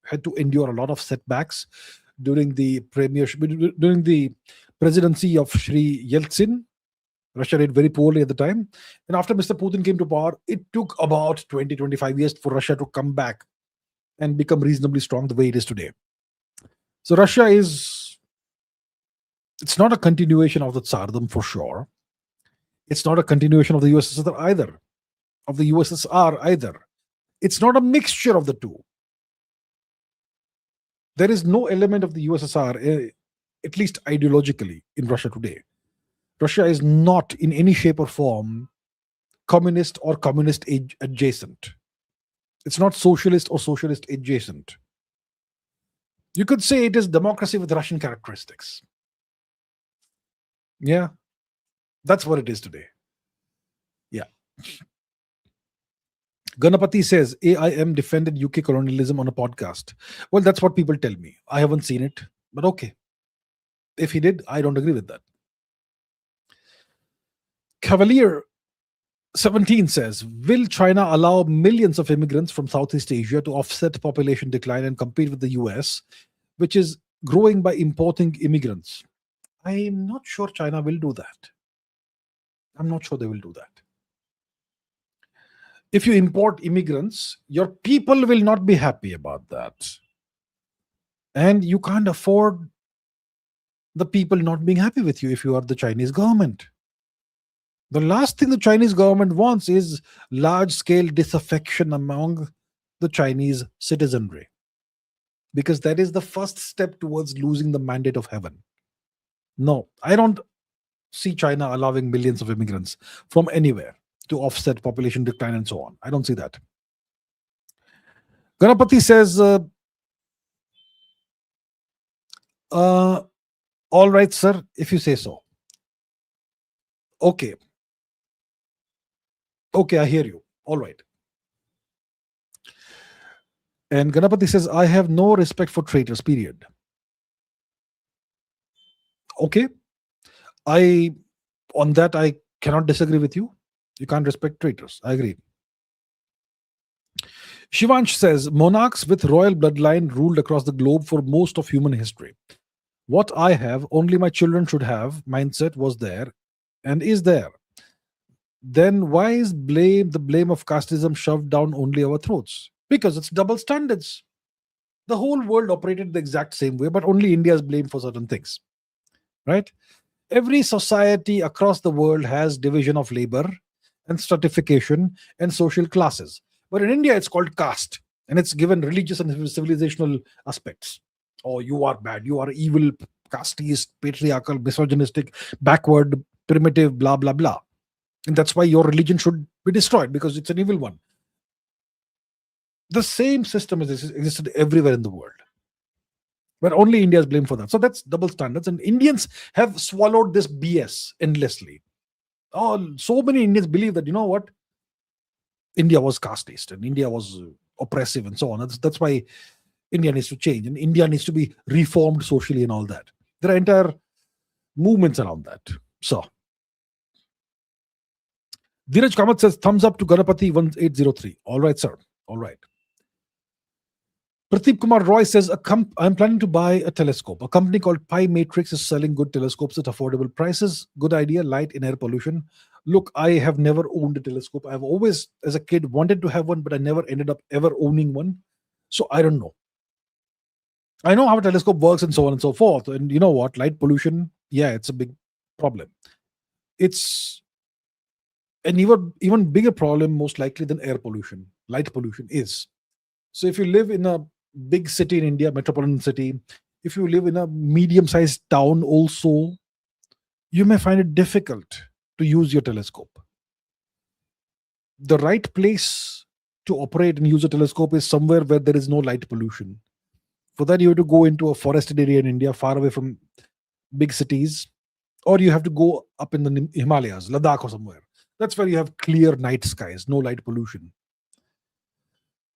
had to endure a lot of setbacks during the presidency of Shri Yeltsin. Russia did very poorly at the time. And after Mr. Putin came to power, it took about 20, 25 years for Russia to come back and become reasonably strong the way it is today. So Russia it's not a continuation of the Tsardom for sure. It's not a continuation of the USSR either. It's not a mixture of the two. There is no element of the USSR, at least ideologically, in Russia today. Russia is not in any shape or form communist or communist adjacent. It's not socialist or socialist adjacent. You could say it is democracy with Russian characteristics. Yeah, that's what it is today. Yeah. Ganapati says, AIM defended UK colonialism on a podcast. Well, that's what people tell me. I haven't seen it, but okay. If he did, I don't agree with that. Cavalier 17 says, will China allow millions of immigrants from Southeast Asia to offset population decline and compete with the US, which is growing by importing immigrants? I'm not sure China will do that. I'm not sure they will do that. If you import immigrants, your people will not be happy about that. And you can't afford the people not being happy with you if you are the Chinese government. The last thing the Chinese government wants is large-scale disaffection among the Chinese citizenry, because that is the first step towards losing the mandate of heaven. No, I don't see China allowing millions of immigrants from anywhere to offset population decline and so on. I don't see that. Ganapati says, all right, sir, if you say so. Okay. Okay, I hear you. All right. And Ganapati says, I have no respect for traitors, period. Okay. On that, I cannot disagree with you. You can't respect traitors. I agree. Shivansh says, monarchs with royal bloodline ruled across the globe for most of human history. What I have, only my children should have, mindset was there and is there. Then why is the blame of casteism shoved down only our throats? Because it's double standards. The whole world operated the exact same way, but only India is blamed for certain things, right? Every society across the world has division of labor and stratification and social classes. But in India, it's called caste, and it's given religious and civilizational aspects. Oh, you are bad, you are evil, casteist, patriarchal, misogynistic, backward, primitive, blah, blah, blah. And that's why your religion should be destroyed because it's an evil one. The same system has existed everywhere in the world, but only India is blamed for that. So that's double standards, and Indians have swallowed this BS endlessly. Oh, so many Indians believe that, you know what, India was casteist and India was oppressive and so on. That's why India needs to change and India needs to be reformed socially and all that. There are entire movements around that. So, Dheeraj Kamath says, thumbs up to Ganapati 1803. All right, sir. All right. Pradeep Kumar Roy says, I'm planning to buy a telescope. A company called Pi Matrix is selling good telescopes at affordable prices. Good idea, light in air pollution. Look, I have never owned a telescope. I've always, as a kid, wanted to have one, but I never ended up ever owning one. So I don't know. I know how a telescope works and so on and so forth. And you know what? Light pollution, yeah, it's a big problem. It's an even bigger problem, most likely, than air pollution. Light pollution is. So if you live in a big city in India, metropolitan city, if you live in a medium-sized town also, you may find it difficult to use your telescope. The right place to operate and use a telescope is somewhere where there is no light pollution. For that, you have to go into a forested area in India, far away from big cities, or you have to go up in the Himalayas, Ladakh or somewhere. That's where you have clear night skies, no light pollution.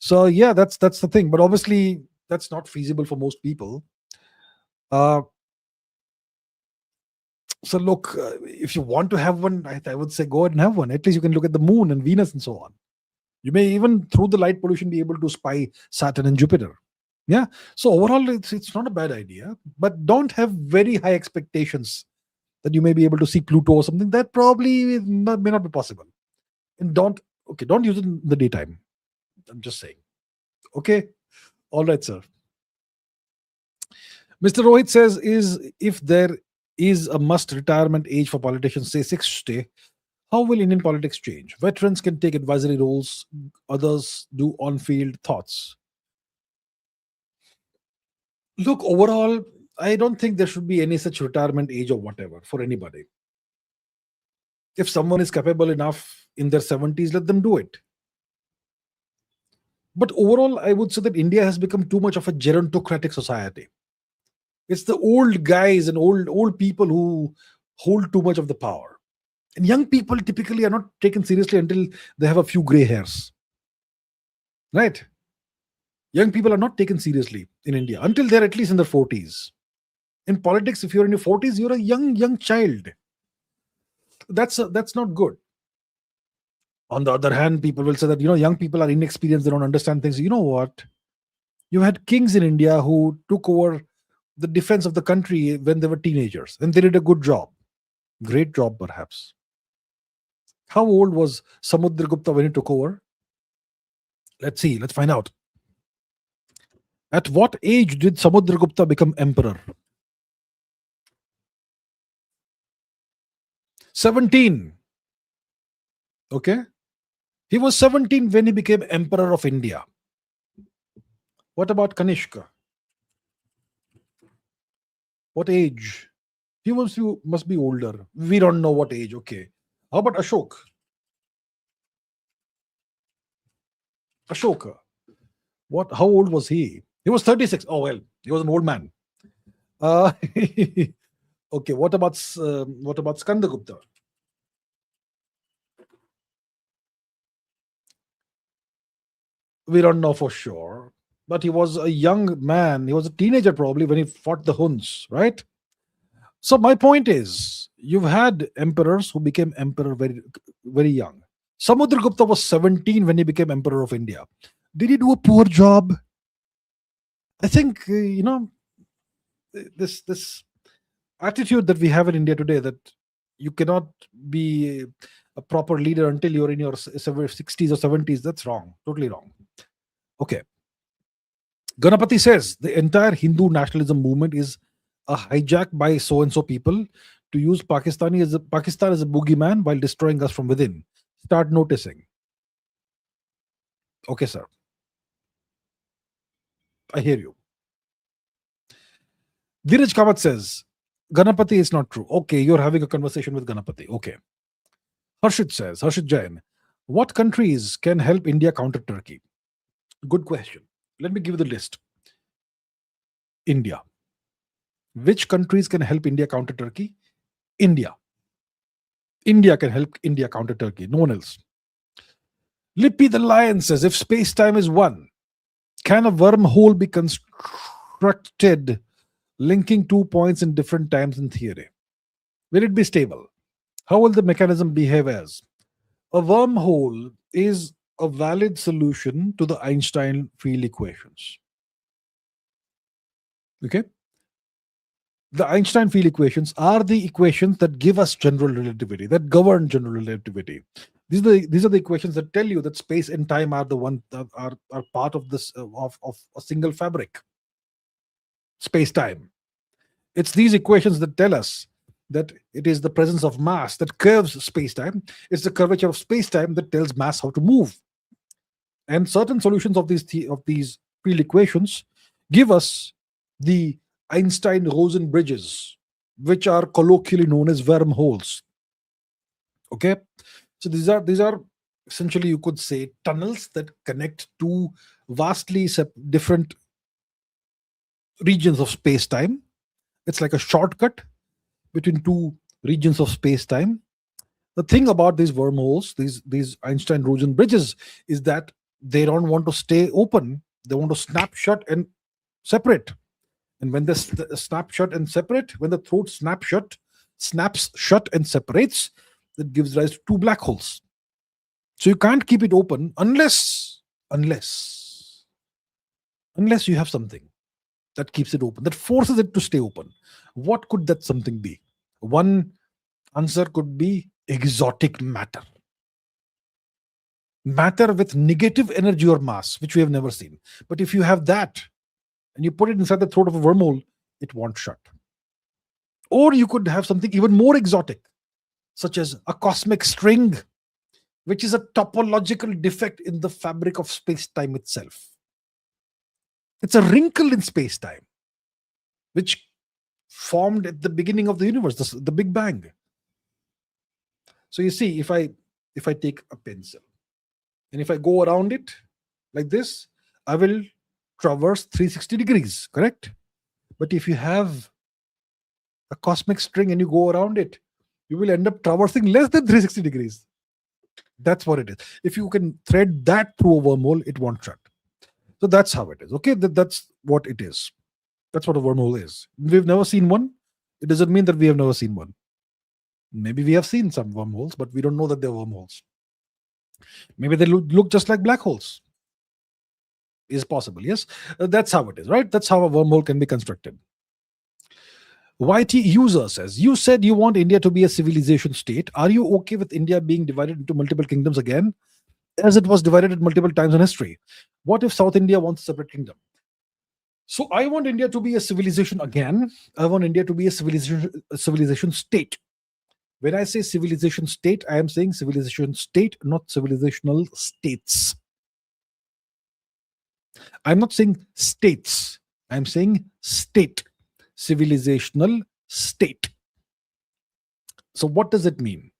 So yeah, that's the thing. But obviously, that's not feasible for most people. So look, if you want to have one, I would say go ahead and have one. At least you can look at the moon and Venus and so on. You may even, through the light pollution, be able to spy Saturn and Jupiter. Yeah. So overall, it's not a bad idea. But don't have very high expectations that you may be able to see Pluto or something. That probably may not be possible. And don't use it in the daytime. I'm just saying. Okay. All right, sir. Mr. Rohit says, if there is a must retirement age for politicians, say 60, how will Indian politics change? Veterans can take advisory roles, others do on-field thoughts. Look, overall, I don't think there should be any such retirement age or whatever for anybody. If someone is capable enough in their 70s, let them do it. But overall, I would say that India has become too much of a gerontocratic society. It's the old guys and old people who hold too much of the power. And young people typically are not taken seriously until they have a few gray hairs. Right? Young people are not taken seriously in India until they're at least in their 40s. In politics, if you're in your 40s, you're a young child. That's not good. On the other hand, people will say that, young people are inexperienced, they don't understand things. You know what? You had kings in India who took over the defense of the country when they were teenagers, and they did a good job. Great job, perhaps. How old was Samudragupta when he took over? Let's see. Let's find out. At what age did Samudragupta become emperor? 17. Okay. He was 17 when he became emperor of India. What about Kanishka? What age? He must be older. We don't know what age. Okay. How about Ashok? Ashoka. How old was he? He was 36. Oh, well, he was an old man. Okay. What about Skandagupta? We don't know for sure. But he was a young man. He was a teenager probably when he fought the Huns, right? So my point is, you've had emperors who became emperor very, very young. Samudragupta was 17 when he became emperor of India. Did he do a poor job? I think, this attitude that we have in India today, that you cannot be a proper leader until you're in your 60s or 70s, that's wrong. Totally wrong. Okay. Ganapati says the entire Hindu nationalism movement is a hijack by so and so people to use Pakistan as a boogeyman while destroying us from within. Start noticing. Okay, sir. I hear you. Dheeraj Kamath says Ganapati is not true. Okay, you're having a conversation with Ganapati. Okay. Harshit Jain, what countries can help India counter Turkey? Good question. Let me give you the list. India. Which countries can help India counter Turkey? India. India can help India counter Turkey. No one else. Lippy the Lion says, if space time is one, can a wormhole be constructed linking 2 points in different times in theory? Will it be stable? How will the mechanism behave as? A wormhole is a valid solution to the Einstein field equations. Okay? The Einstein field equations are the equations that give us general relativity, that govern general relativity. These are the equations that tell you that space and time are the one that are part of this of a single fabric. Space time. It's these equations that tell us that it is the presence of mass that curves space time. It's the curvature of space time that tells mass how to move. And certain solutions of these field equations give us the Einstein-Rosen bridges, which are colloquially known as wormholes. Okay, so these are essentially, you could say, tunnels that connect two vastly different regions of space-time. It's like a shortcut between two regions of space-time. The thing about these wormholes, these Einstein-Rosen bridges, is that they don't want to stay open. They want to snap shut and separate. And when they snap shut and separate, when the throat snaps shut and separates, that gives rise to two black holes. So you can't keep it open unless you have something that keeps it open, that forces it to stay open. What could that something be? One answer could be exotic matter. Matter with negative energy or mass, which we have never seen. But if you have that, and you put it inside the throat of a wormhole, it won't shut. Or you could have something even more exotic, such as a cosmic string, which is a topological defect in the fabric of space-time itself. It's a wrinkle in space-time, which formed at the beginning of the universe, the Big Bang. So you see, if I take a pencil, and if I go around it like this, I will traverse 360 degrees, correct? But if you have a cosmic string and you go around it, you will end up traversing less than 360 degrees. That's what it is. If you can thread that through a wormhole, it won't shut. So that's how it is. Okay, that's what it is. That's what a wormhole is. We've never seen one. It doesn't mean that we have never seen one. Maybe we have seen some wormholes, but we don't know that they're wormholes. Maybe they look just like black holes. Is possible, yes. That's how it is, right? That's how a wormhole can be constructed. YT user says, you said you want India to be a civilization state. Are you okay with India being divided into multiple kingdoms again, as it was divided at multiple times in history? What if South India wants a separate kingdom? So I want India to be a civilization again. I want India to be a civilization state. When I say civilization state, I am saying civilization state, not civilizational states. I'm not saying states. I'm saying state. Civilizational state. So what does it mean?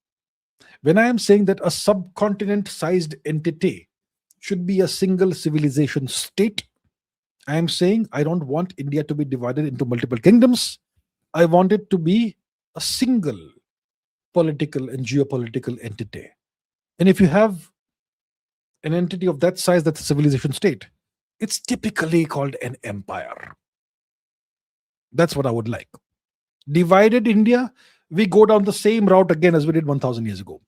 When I am saying that a subcontinent-sized entity should be a single civilization state, I am saying I don't want India to be divided into multiple kingdoms. I want it to be a single political and geopolitical entity. And if you have an entity of that size, that's a civilization state, it's typically called an empire. That's what I would like. Divided India, we go down the same route again as we did 1,000 years ago.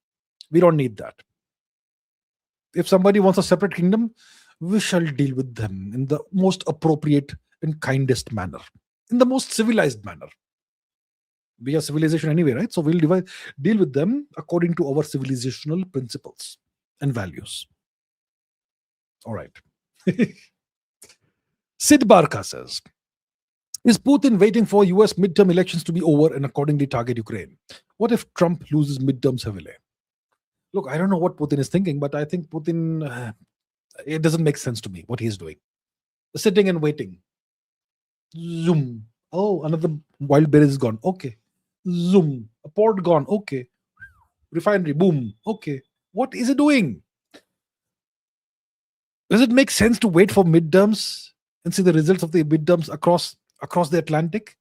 We don't need that. If somebody wants a separate kingdom, we shall deal with them in the most appropriate and kindest manner, in the most civilized manner. We are civilization anyway, right? So we'll deal with them according to our civilizational principles and values. All right. Sid Barka says, is Putin waiting for US midterm elections to be over and accordingly target Ukraine? What if Trump loses midterms heavily? Look, I don't know what Putin is thinking, but I think Putin, it doesn't make sense to me what he's doing. Sitting and waiting. Zoom. Oh, another wild berry is gone. Okay. Zoom. A port gone. Okay. Refinery. Boom. Okay. What is he doing? Does it make sense to wait for midterms and see the results of the midterms across the Atlantic?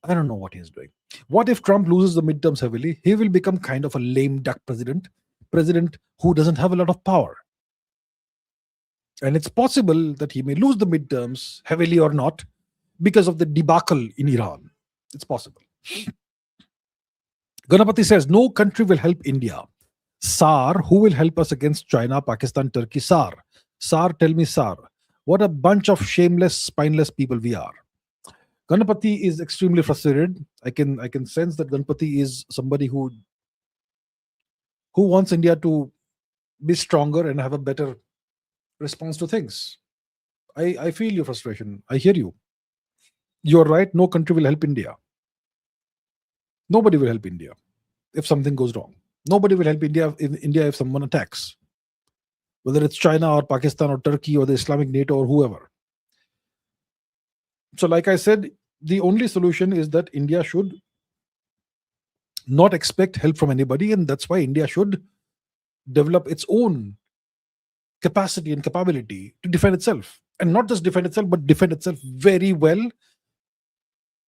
I don't know what he's doing. What if Trump loses the midterms heavily? He will become kind of a lame duck president who doesn't have a lot of power. And it's possible that he may lose the midterms heavily or not because of the debacle in Iran. It's possible. Ganapati says, no country will help India. SAR, who will help us against China, Pakistan, Turkey? SAR. SAR, tell me SAR. What a bunch of shameless, spineless people we are. Ganapati is extremely frustrated. I can sense that Ganapati is somebody who wants India to be stronger and have a better response to things. I feel your frustration. I hear you. You're right. No country will help India. Nobody will help India if something goes wrong. Nobody will help India if someone attacks, whether it's China or Pakistan or Turkey or the Islamic NATO or whoever. So, like I said, the only solution is that India should not expect help from anybody, and that's why India should develop its own capacity and capability to defend itself, and not just defend itself, but defend itself very well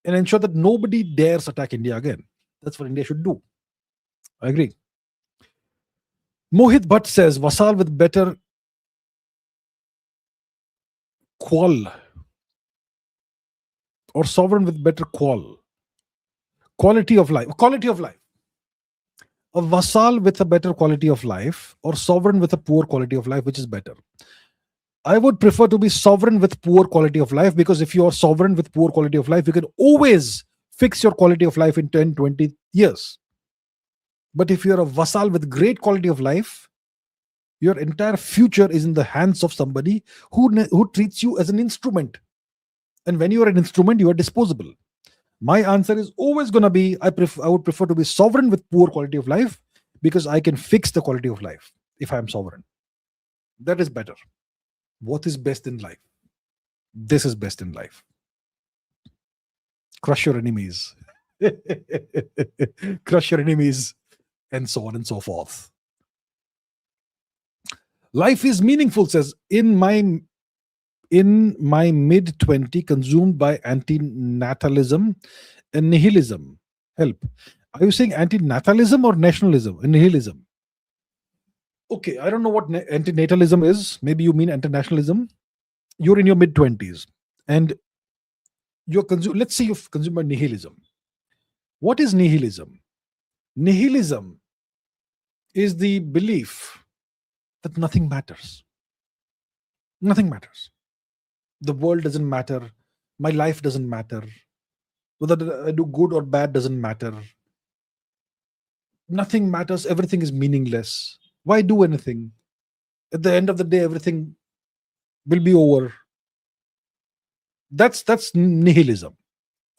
and ensure that nobody dares attack India again. That's what India should do. I agree. Mohit Bhatt says, Vasal with better qual or sovereign with better quality of life. Quality of life. A vassal with a better quality of life or sovereign with a poor quality of life, which is better? I would prefer to be sovereign with poor quality of life, because if you are sovereign with poor quality of life, you can always fix your quality of life in 10, 20 years. But if you're a vassal with great quality of life, your entire future is in the hands of somebody who treats you as an instrument. And when you are an instrument, you are disposable. My answer is always going to be, I would prefer to be sovereign with poor quality of life, because I can fix the quality of life if I am sovereign. That is better. What is best in life? This is best in life. Crush your enemies. Crush your enemies, and so on and so forth. Life is meaningful, says, in my mid-20, consumed by anti-natalism and nihilism. Help. Are you saying anti-natalism or nationalism and nihilism? Okay, I don't know what anti-natalism is. Maybe you mean anti-nationalism. You're in your mid-20s and let's say you've consumed by nihilism. What is nihilism? Nihilism is the belief that nothing matters. Nothing matters. The world doesn't matter. My life doesn't matter. Whether I do good or bad doesn't matter. Nothing matters. Everything is meaningless. Why do anything? At the end of the day, everything will be over. That's nihilism.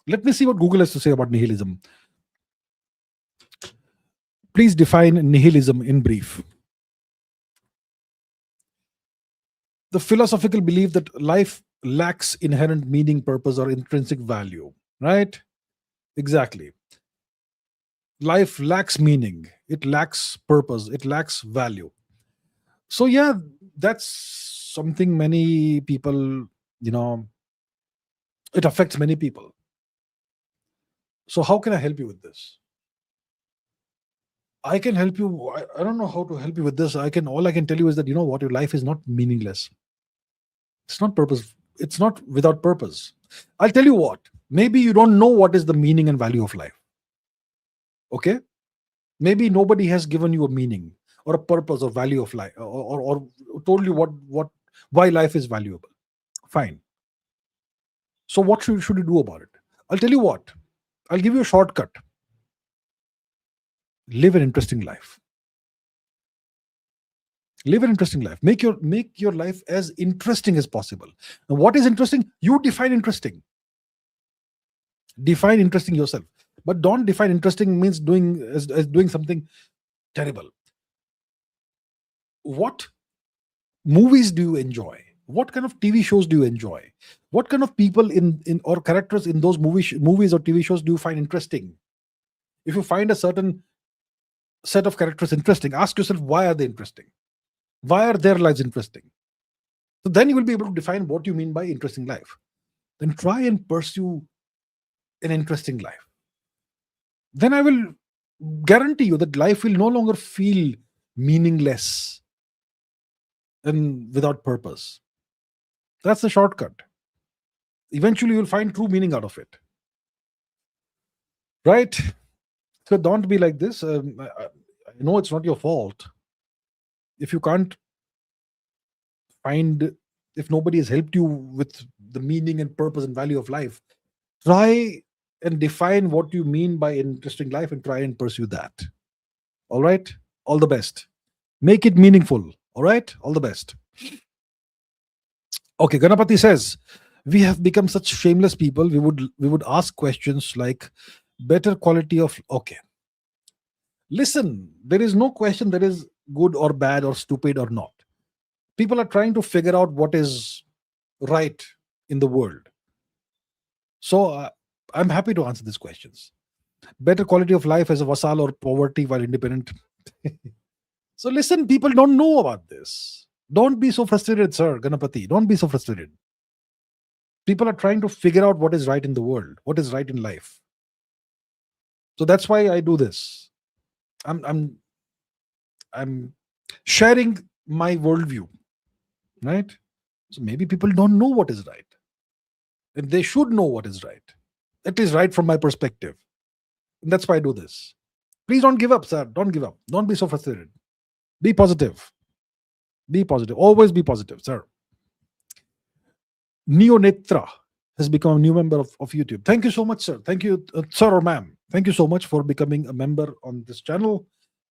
Let me see what Google has to say about nihilism. Please define nihilism in brief. The philosophical belief that life lacks inherent meaning, purpose, or intrinsic value. Right? Exactly. Life lacks meaning. It lacks purpose. It lacks value. So yeah, that's something many people, it affects many people. So how can I help you with this? I can help you. I don't know how to help you with this. All I can tell you is that, what, your life is not meaningless. It's not purpose. It's not without purpose. I'll tell you what. Maybe you don't know what is the meaning and value of life. Okay? Maybe nobody has given you a meaning or a purpose or value of life, or told you why life is valuable. Fine. So what should you do about it? I'll tell you what. I'll give you a shortcut. Live an interesting life. Live an interesting life. Make your life as interesting as possible. And what is interesting? You define interesting. Define interesting yourself. But don't define interesting means doing as doing something terrible. What movies do you enjoy? What kind of TV shows do you enjoy? What kind of people in or characters in those movies or TV shows do you find interesting? If you find a certain set of characters interesting, ask yourself, why are they interesting? Why are their lives interesting? So then you will be able to define what you mean by interesting life. Then try and pursue an interesting life. Then I will guarantee you that life will no longer feel meaningless and without purpose. That's the shortcut. Eventually, you'll find true meaning out of it. Right? So don't be like this. I know it's not your fault. If you can't find, if nobody has helped you with the meaning and purpose and value of life, try and define what you mean by interesting life and try and pursue that. All right? All the best. Make it meaningful. All right? All the best. Okay, Ganapati says, we have become such shameless people. We would ask questions like better quality of okay. Listen, there is no question that is good or bad or stupid or not. People are trying to figure out what is right in the world. So I'm happy to answer these questions. Better quality of life as a vassal or poverty while independent. So listen, people don't know about this. Don't be so frustrated, sir, Ganapati. Don't be so frustrated. People are trying to figure out what is right in the world, what is right in life. So that's why I do this. I'm sharing my worldview, right? So maybe people don't know what is right, and they should know what is right. It is right from my perspective, and that's why I do this. Please don't give up, sir. Don't give up. Don't be so frustrated. Be positive. Be positive. Always be positive, sir. Neonetra has become a new member of YouTube. Thank you so much, sir. Thank you, sir or ma'am. Thank you so much for becoming a member on this channel,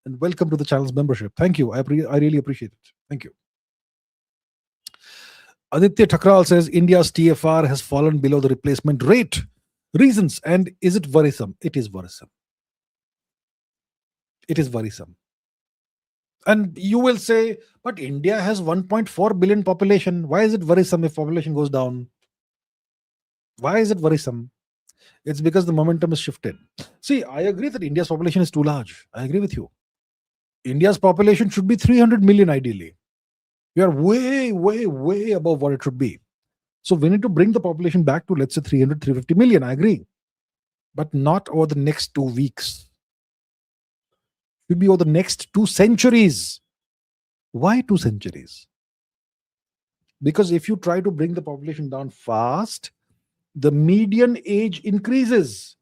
and welcome to the channel's membership. Thank you. I really appreciate it. Thank you. Aditya Thakral says India's TFR has fallen below the replacement rate. Reasons, and is it worrisome? It is worrisome. It is worrisome. And you will say, but India has 1.4 billion population. Why is it worrisome if population goes down? Why is it worrisome? It's because the momentum is shifted. See, I agree that India's population is too large. I agree with you. India's population should be 300 million ideally. We are way, way, way above what it should be. So we need to bring the population back to, let's say, 300, 350 million. I agree. But not over the next 2 weeks. It should be over the next 2 centuries. Why 2 centuries? Because if you try to bring the population down fast, the median age increases.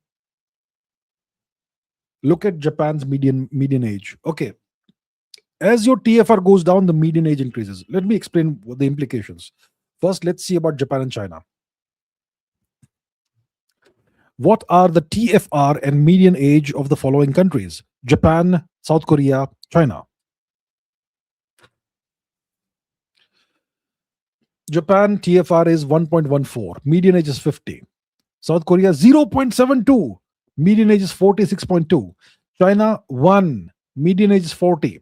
Look at Japan's median age. Okay. As your TFR goes down, the median age increases. Let me explain what the implications. First, let's see about Japan and China. What are the TFR and median age of the following countries? Japan, South Korea, China. Japan TFR is 1.14. Median age is 50. South Korea 0.72. Median age is 46.2. China 1. Median age is 40.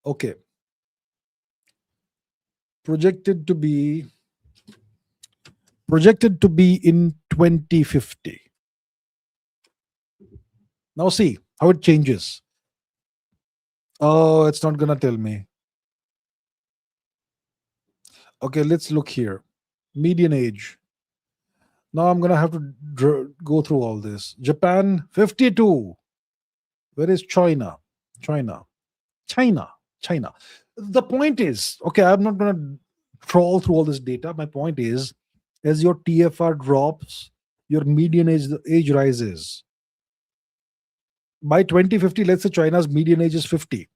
Okay. Projected to be in 2050. Now see how it changes. Oh, it's not gonna tell me. Okay, let's look here. Median age. Now I'm gonna have to go through all this. Japan 52. Where is China? China. The point is, okay, I'm not gonna trawl through all this data. My point is, as your TFR drops, your median age rises. By 2050, let's say China's median age is 50,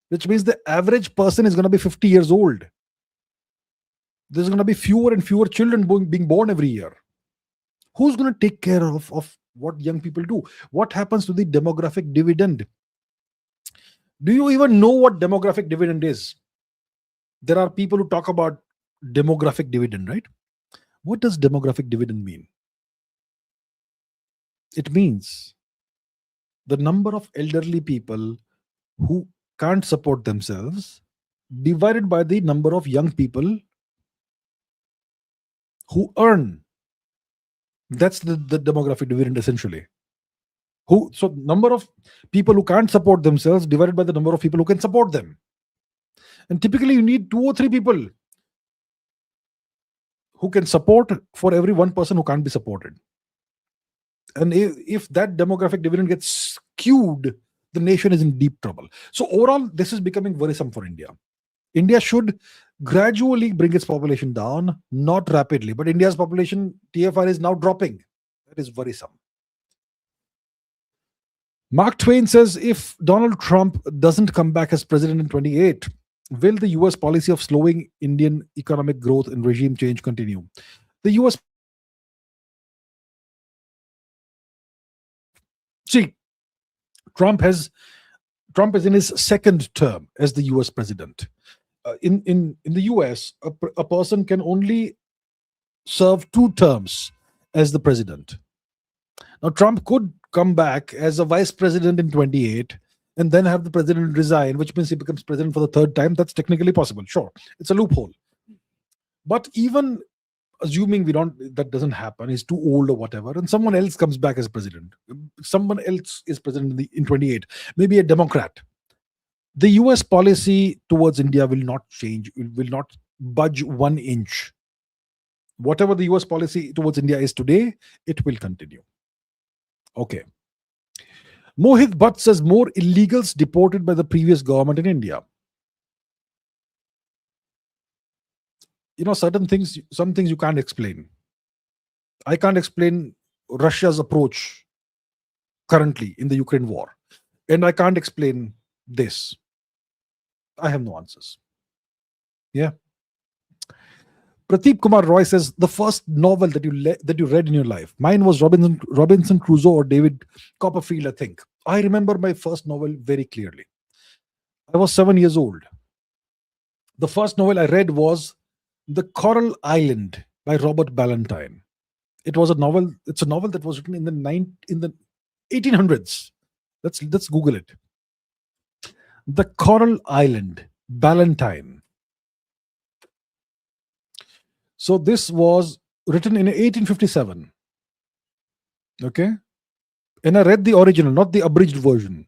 which means the average person is going to be 50 years old. There's going to be fewer and fewer children being born every year. Who's going to take care of what young people do? What happens to the demographic dividend? Do you even know what demographic dividend is? There are people who talk about demographic dividend, right? What does demographic dividend mean? It means the number of elderly people who can't support themselves divided by the number of young people who earn. That's the demographic dividend essentially. So number of people who can't support themselves divided by the number of people who can support them. And typically you need 2 or 3 people who can support for every one person who can't be supported. And if that demographic dividend gets skewed, the nation is in deep trouble. So overall, this is becoming worrisome for India. India should gradually bring its population down, not rapidly. But India's population, TFR, is now dropping. That is worrisome. Mark Twain says, if Donald Trump doesn't come back as president in 28, will the US policy of slowing Indian economic growth and regime change continue? The US. See, Trump is in his second term as the US president. In the US, a person can only serve 2 terms as the president. Now, Trump could come back as a vice president in 28 and then have the president resign, which means he becomes president for the third time. That's technically possible. Sure, it's a loophole. But even assuming that doesn't happen, he's too old or whatever, and someone else comes back as president, someone else is president in 28, maybe a Democrat, the US policy towards India will not change, will not budge 1 inch. Whatever the US policy towards India is today, it will continue. Okay. Mohit Bhatt says, more illegals deported by the previous government in India. Some things you can't explain. I can't explain Russia's approach currently in the Ukraine war. And I can't explain this. I have no answers. Yeah. Pradeep Kumar Roy says, the first novel that you read in your life. Mine was Robinson Crusoe or David Copperfield, I think. I remember my first novel very clearly. I was 7 years old. The first novel I read was The Coral Island by Robert Ballantyne. It's a novel that was written in the 1800s. Let's Google it. The Coral Island, Ballantyne. So this was written in 1857. Okay. And I read the original, not the abridged version.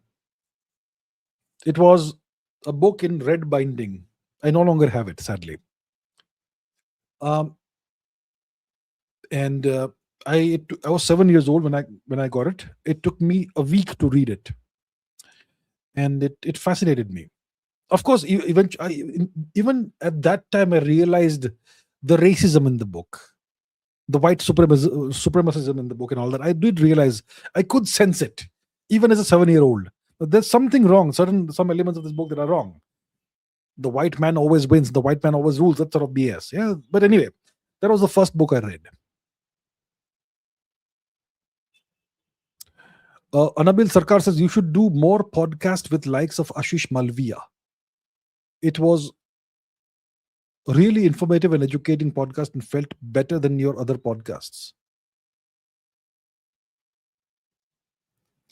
It was a book in red binding. I no longer have it, sadly. I was 7 years old when I got it. It took me a week to read it, and it fascinated me. Of course, even at that time, I realized the racism in the book, the white supremacism in the book, and all that. I did realize, I could sense it, even as a 7-year-old. But there's something wrong. Some elements of this book that are wrong. The white man always wins. The white man always rules. That sort of BS. Yeah. But anyway, that was the first book I read. Anabil Sarkar says, you should do more podcast with likes of Ashish Malviya. It was really informative and educating podcast and felt better than your other podcasts.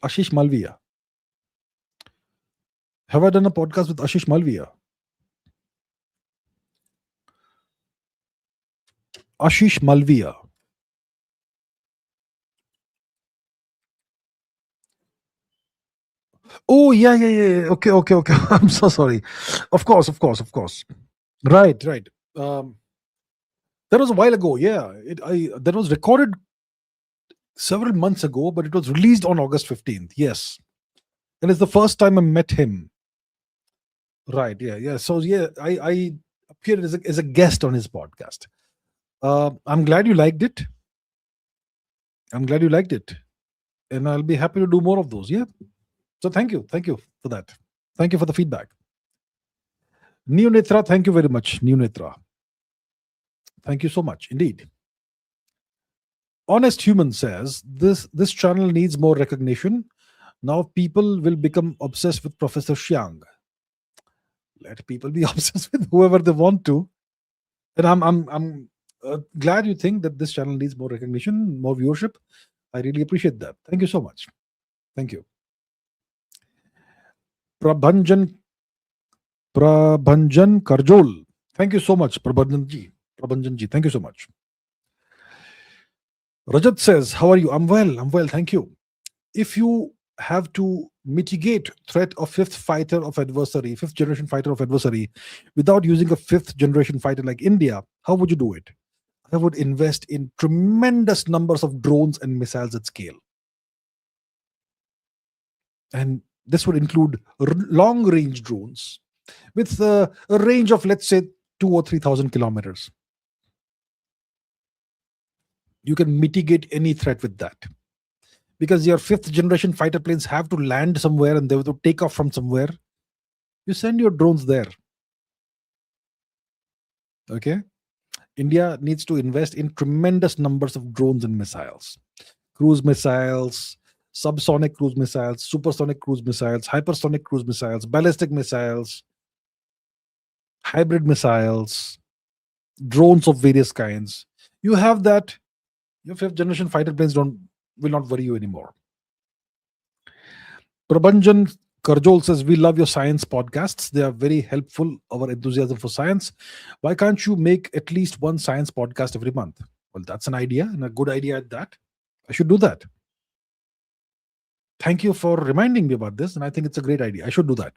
Ashish Malviya. Have I done a podcast with Ashish Malviya? Ashish Malviya. Oh, yeah. Okay. I'm so sorry. Of course. Right. That was a while ago. Yeah. That was recorded several months ago, but it was released on August 15th. Yes. And it's the first time I met him. Right. Yeah. So, yeah, I appeared as a guest on his podcast. I'm glad you liked it. And I'll be happy to do more of those. Yeah. So thank you for that. Thank you for the feedback. New Netra, thank you very much. New Netra. Thank you so much, indeed. Honest Human says, this channel needs more recognition. Now people will become obsessed with Professor Xiang. Let people be obsessed with whoever they want to. And I'm glad you think that this channel needs more recognition, more viewership. I really appreciate that. Thank you so much. Thank you. Prabhanjan Prabhanjan Karjol. Thank you so much, Prabhanjan ji. Prabhanjan ji. Thank you so much. Rajat says, "How are you?" I'm well. I'm well. Thank you. If you have to mitigate threat of fifth generation fighter of adversary, without using a fifth generation fighter like India, how would you do it? I would invest in tremendous numbers of drones and missiles at scale. And this would include long range drones with a range of, let's say, 2 or 3,000 kilometers. You can mitigate any threat with that, because your fifth generation fighter planes have to land somewhere and they have to take off from somewhere. You send your drones there. Okay. India needs to invest in tremendous numbers of drones and missiles, cruise missiles, subsonic cruise missiles, supersonic cruise missiles, hypersonic cruise missiles, ballistic missiles, hybrid missiles, drones of various kinds. You have that. Your fifth generation fighter planes will not worry you anymore. Prabhanjan Karjol says, "We love your science podcasts. They are very helpful, our enthusiasm for science. Why can't you make at least one science podcast every month?" Well, that's an idea, and a good idea at that. I should do that. Thank you for reminding me about this, and I think it's a great idea. I should do that.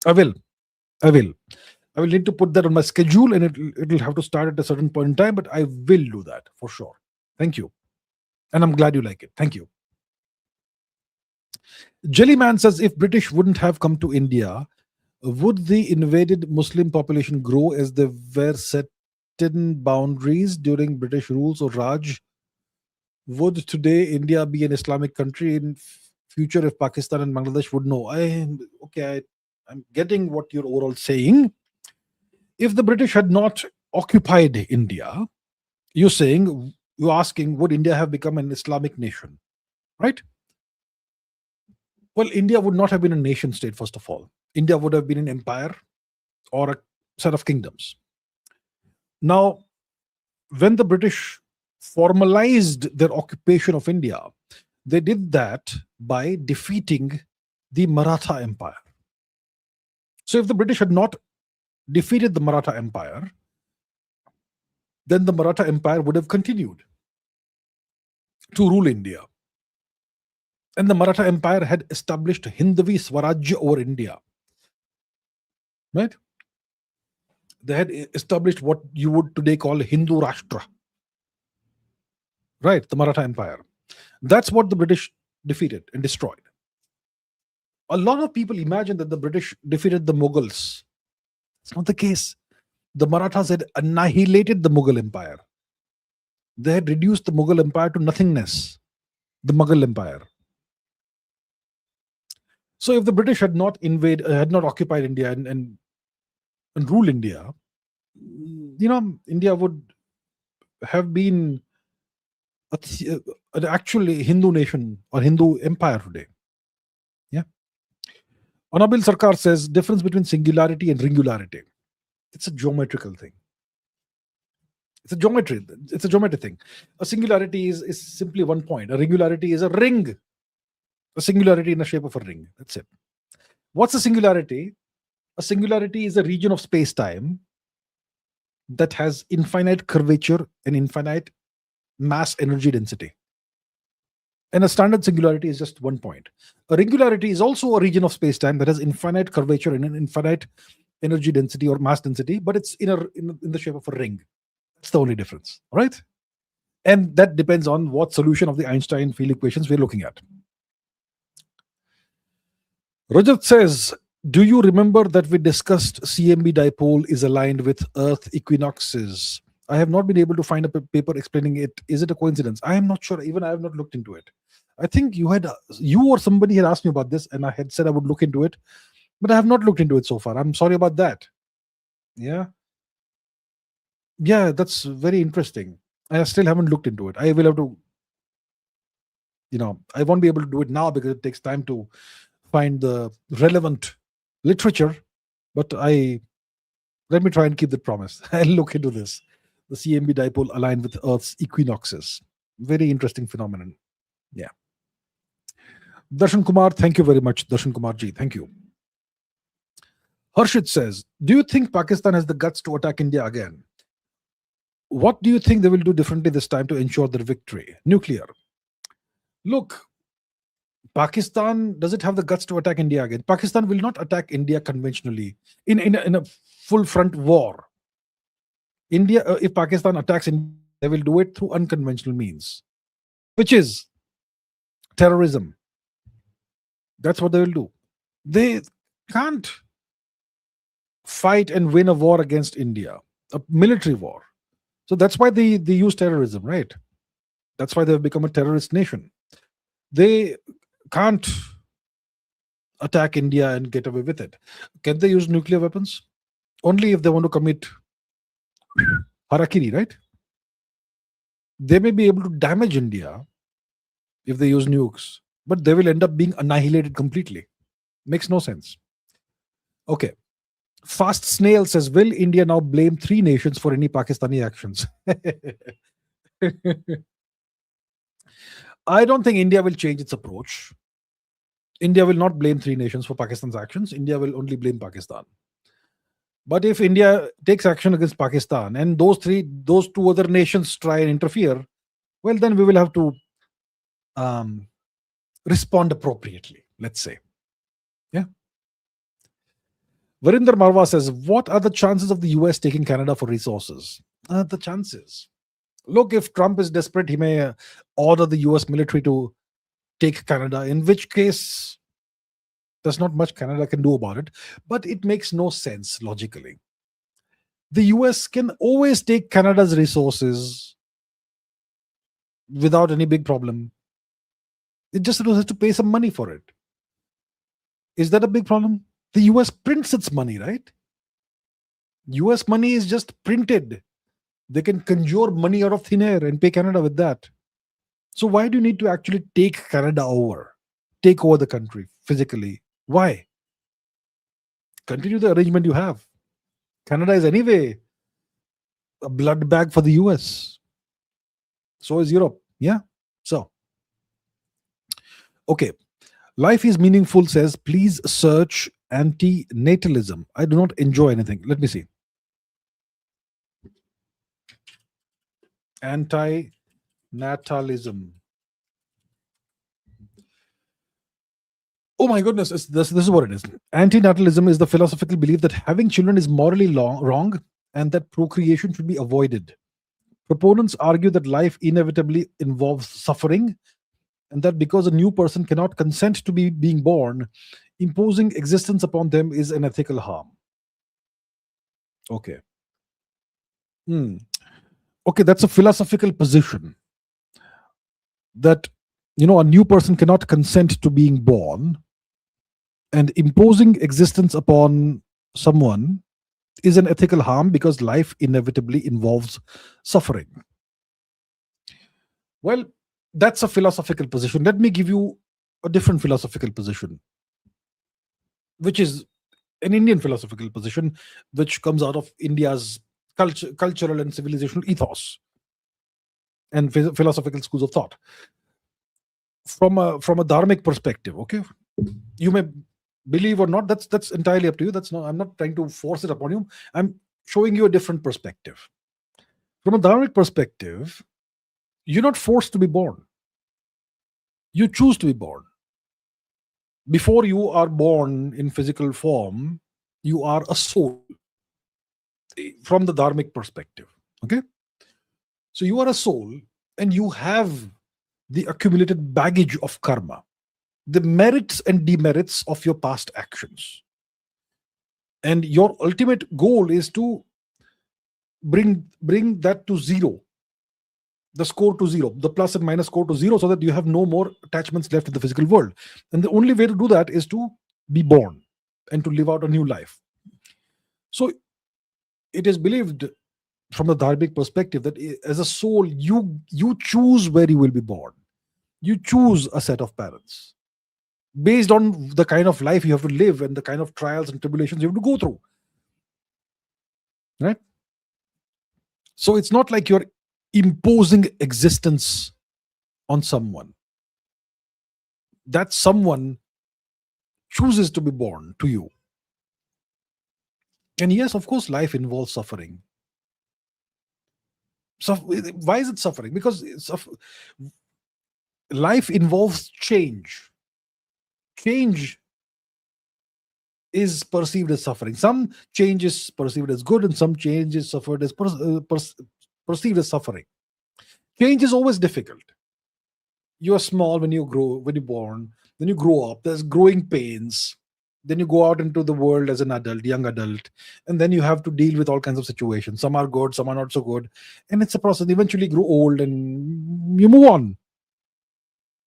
I will. I will need to put that on my schedule, and it'll have to start at a certain point in time, but I will do that for sure. Thank you. And I'm glad you like it. Thank you. Jellyman says, "If British wouldn't have come to India, would the invaded Muslim population grow as they were set in boundaries during British rules or Raj? Would today India be an Islamic country in future if Pakistan and Bangladesh would know?" I'm getting what you're overall saying. If the British had not occupied India, you're asking, would India have become an Islamic nation? Right? Well, India would not have been a nation state, first of all. India would have been an empire or a set of kingdoms. Now, when the British formalized their occupation of India, they did that by defeating the Maratha Empire. So if the British had not defeated the Maratha Empire, then the Maratha Empire would have continued to rule India. And the Maratha Empire had established Hindavi Swarajya over India. Right? They had established what you would today call Hindu Rashtra. Right? The Maratha Empire. That's what the British defeated and destroyed. A lot of people imagine that the British defeated the Mughals. It's not the case. The Marathas had annihilated the Mughal Empire. They had reduced the Mughal Empire to nothingness. The Mughal Empire. So if the British had not occupied India and ruled India, India would have been actually Hindu nation or Hindu empire today. Yeah. Anabil Sarkar says, difference between singularity and ringularity. It's a geometrical thing. It's a geometry thing. A singularity is simply one point. A ringularity is a ring. A singularity in the shape of a ring. That's it. What's a singularity? A singularity is a region of space-time that has infinite curvature and infinite mass energy density. And a standard singularity is just one point. A ringularity is also a region of space-time that has infinite curvature and an infinite energy density or mass density, but it's in the shape of a ring. That's the only difference, right? And that depends on what solution of the Einstein field equations we're looking at. Rajat says, do you remember that we discussed CMB dipole is aligned with Earth equinoxes? I have not been able to find a paper explaining it. Is it a coincidence? I am not sure. Even I have not looked into it. I think you or somebody had asked me about this, and I had said I would look into it, but I have not looked into it so far. I'm sorry about that. Yeah, that's very interesting. I still haven't looked into it. I will have to, I won't be able to do it now because it takes time to find the relevant literature, But let me try and keep that promise. I'll look into this. The CMB dipole aligned with Earth's equinoxes. Very interesting phenomenon. Yeah. Darshan Kumar, thank you very much. Darshan Kumar ji, thank you. Harshit says, do you think Pakistan has the guts to attack India again? What do you think they will do differently this time to ensure their victory? Nuclear. Look, Pakistan, does it have the guts to attack India again? Pakistan will not attack India conventionally in a full front war. India, if Pakistan attacks India, they will do it through unconventional means, which is terrorism. That's what they will do. They can't fight and win a war against India, a military war. So that's why they use terrorism, right? That's why they've become a terrorist nation. They can't attack India and get away with it. Can they use nuclear weapons? Only if they want to commit harakiri, right? They may be able to damage India if they use nukes, but they will end up being annihilated completely. Makes no sense. Okay. Fast Snail says, will India now blame 3 nations for any Pakistani actions? I don't think India will change its approach. India will not blame 3 nations for Pakistan's actions. India will only blame Pakistan. But if India takes action against Pakistan and those 2 other nations try and interfere, well, then we will have to respond appropriately, let's say. Yeah. Varinder Marwa says, what are the chances of the US taking Canada for resources? The chances. Look, if Trump is desperate, he may order the US military to take Canada, in which case there's not much Canada can do about it. But it makes no sense logically. The US can always take Canada's resources without any big problem. It just has to pay some money for it. Is that a big problem? The US prints its money, right? US money is just printed. They can conjure money out of thin air and pay Canada with that. So why do you need to actually take Canada over? Take over the country physically? Why? Continue the arrangement you have. Canada is anyway a blood bag for the US. So is Europe. Yeah? So. Okay. Life is Meaningful says, please search anti-natalism. I do not enjoy anything. Let me see. Anti-natalism. Oh my goodness, this is what it is. Anti-natalism is the philosophical belief that having children is morally wrong and that procreation should be avoided. Proponents argue that life inevitably involves suffering and that because a new person cannot consent to being born, imposing existence upon them is an ethical harm. Okay. Okay, that's a philosophical position that, a new person cannot consent to being born, and imposing existence upon someone is an ethical harm because life inevitably involves suffering. Well, that's a philosophical position. Let me give you a different philosophical position, which is an Indian philosophical position, which comes out of India's cultural and civilizational ethos and philosophical schools of thought. From a dharmic perspective, okay, you may believe or not. That's entirely up to you. I'm not trying to force it upon you. I'm showing you a different perspective. From a dharmic perspective, you're not forced to be born. You choose to be born. Before you are born in physical form, you are a soul. From the dharmic perspective, okay? So you are a soul and you have the accumulated baggage of karma, the merits and demerits of your past actions. And your ultimate goal is to bring that to zero, the score to zero, the plus and minus score to zero, so that you have no more attachments left in the physical world. And the only way to do that is to be born and to live out a new life. So it is believed from the dharmic perspective that as a soul, you choose where you will be born. You choose a set of parents. based on the kind of life you have to live and the kind of trials and tribulations you have to go through, right? So it's not like you're imposing existence on someone. That someone chooses to be born to you. And yes, of course, life involves suffering. So why is it suffering? Because life involves change. Change is perceived as suffering. Some change is perceived as good, and some change is suffered as perceived as suffering. Change is always difficult. You are small when you grow, when you're born, then you grow up, there's growing pains, then you go out into the world as an adult, young adult, and then you have to deal with all kinds of situations. Some are good, some are not so good, and it's a process. Eventually grow old and you move on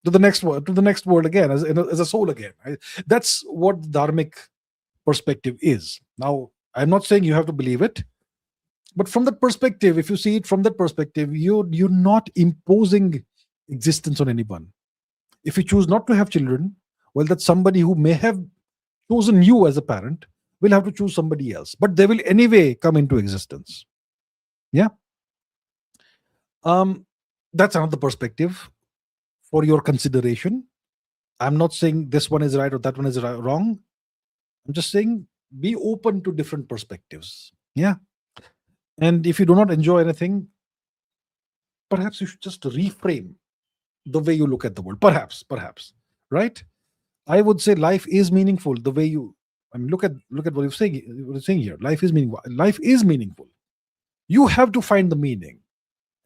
to the next world, again, as a soul again. That's what dharmic perspective is. Now, I'm not saying you have to believe it, but from that perspective, if you see it from that perspective, you're not imposing existence on anyone. If you choose not to have children, well, that's somebody who may have chosen you as a parent will have to choose somebody else, but they will anyway come into existence. Yeah. That's another perspective for your consideration. I'm not saying this one is right or that one is wrong. I'm just saying be open to different perspectives. Yeah. And if you do not enjoy anything, perhaps you should just reframe the way you look at the world. Perhaps, right? I would say life is meaningful. The way you, I mean, look at what you're saying here. Life is meaningful. Life is meaningful. You have to find the meaning.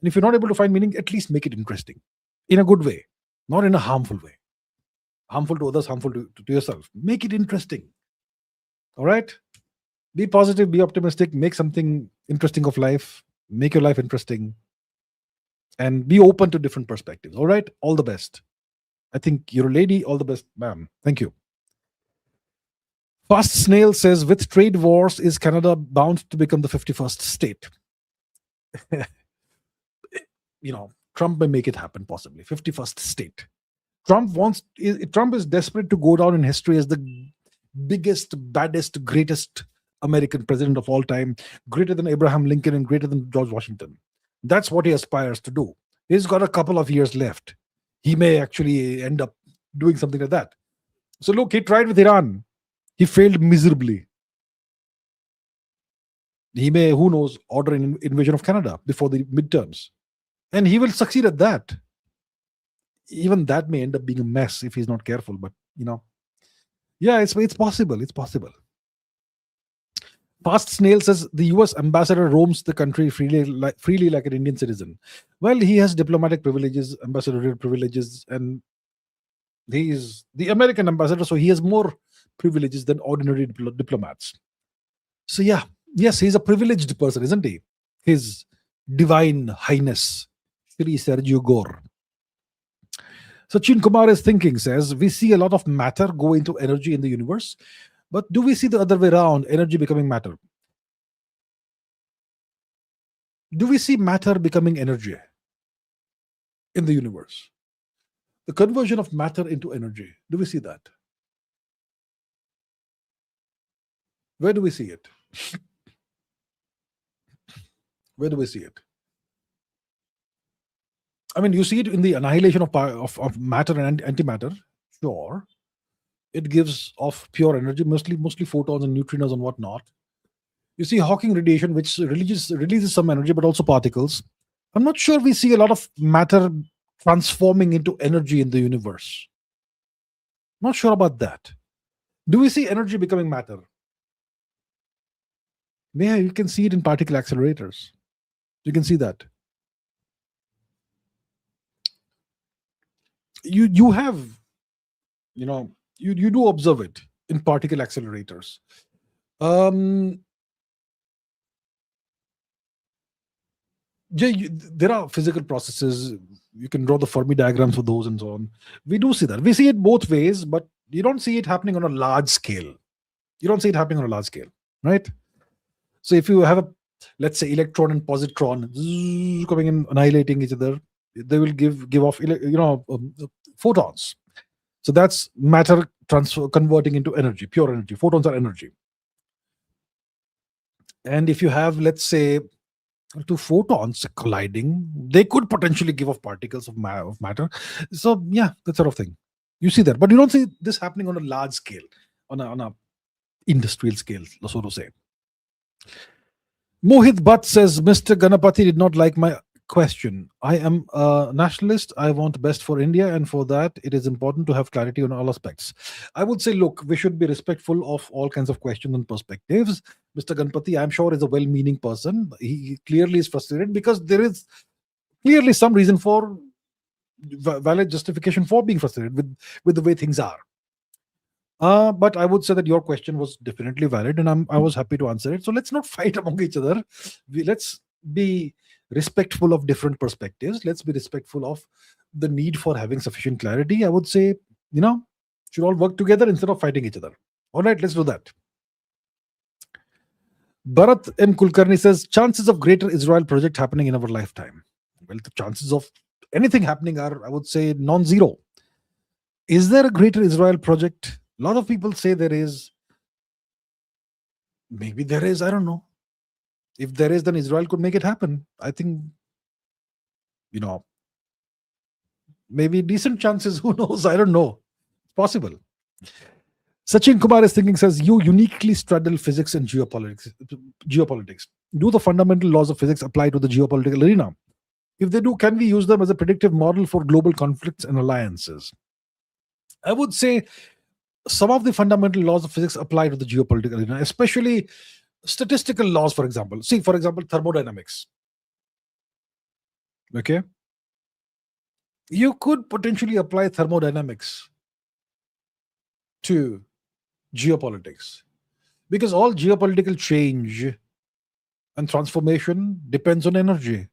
And if you're not able to find meaning, at least make it interesting in a good way, not in a harmful way. Harmful to others, harmful to yourself. Make it interesting. All right? Be positive, be optimistic, make something interesting of life, make your life interesting, and be open to different perspectives. All right? All the best. I think you're a lady. All the best, ma'am. Thank you. Fast Snail says, with trade wars, is Canada bound to become the 51st state? Trump may make it happen, possibly. 51st state. Trump is desperate to go down in history as the biggest, baddest, greatest American president of all time, greater than Abraham Lincoln and greater than George Washington. That's what he aspires to do. He's got a couple of years left. He may actually end up doing something like that. So look, he tried with Iran. He failed miserably. He may, who knows, order an invasion of Canada before the midterms. And he will succeed at that. Even that may end up being a mess if he's not careful. But, yeah, it's possible. It's possible. Fast Snail says the US ambassador roams the country freely like an Indian citizen. Well, he has diplomatic privileges, ambassadorial privileges, and he is the American ambassador, so he has more privileges than ordinary diplomats. So yeah, yes, he's a privileged person, isn't he? His Divine Highness, Shri Sergio Gore. Sachin Kumar is thinking, says, we see a lot of matter go into energy in the universe, but do we see the other way around, energy becoming matter? Do we see matter becoming energy in the universe? The conversion of matter into energy. Do we see that? Where do we see it? Where do we see it? I mean, you see it in the annihilation of matter and antimatter. Sure. It gives off pure energy, mostly photons and neutrinos and whatnot. You see Hawking radiation, which releases some energy, but also particles. I'm not sure we see a lot of matter transforming into energy in the universe. Not sure about that. Do we see energy becoming matter? Yeah, you can see it in particle accelerators. You can see that. You have, you do observe it in particle accelerators. There are physical processes. You can draw the Fermi diagrams for those and so on. We do see that. We see it both ways, but you don't see it happening on a large scale. Right? So if you have let's say, electron and positron coming and annihilating each other, they will give off photons. So that's matter transfer converting into energy, pure energy. Photons are energy. And if you have, let's say, two photons colliding, they could potentially give off particles of matter. So yeah, that sort of thing. You see that, but you don't see this happening on a large scale, on a industrial scale, so to say. Mohit Bhatt says, Mr. Ganapati did not like my question. I am a nationalist. I want best for India, and for that, it is important to have clarity on all aspects. I would say, look, we should be respectful of all kinds of questions and perspectives. Mr. Ganapati, I'm sure, is a well meaning person. He clearly is frustrated because there is clearly some reason for valid justification for being frustrated with the way things are. But I would say that your question was definitely valid, and I was happy to answer it. So let's not fight among each other. Let's be respectful of different perspectives. Let's be respectful of the need for having sufficient clarity. I would say, should all work together instead of fighting each other. All right, let's do that. Bharat M. Kulkarni says, chances of greater Israel project happening in our lifetime. Well, the chances of anything happening are, I would say, non-zero. Is there a greater Israel project? A lot of people say there is. Maybe there is. I don't know. If there is, then Israel could make it happen. I think, maybe decent chances. Who knows? I don't know. It's possible. Sachin Kumar is thinking, says, you uniquely straddle physics and geopolitics. Do the fundamental laws of physics apply to the geopolitical arena? If they do, can we use them as a predictive model for global conflicts and alliances? I would say some of the fundamental laws of physics apply to the geopolitical arena, especially statistical laws, for example. See, for example, thermodynamics. Okay? You could potentially apply thermodynamics to geopolitics because all geopolitical change and transformation depends on energy.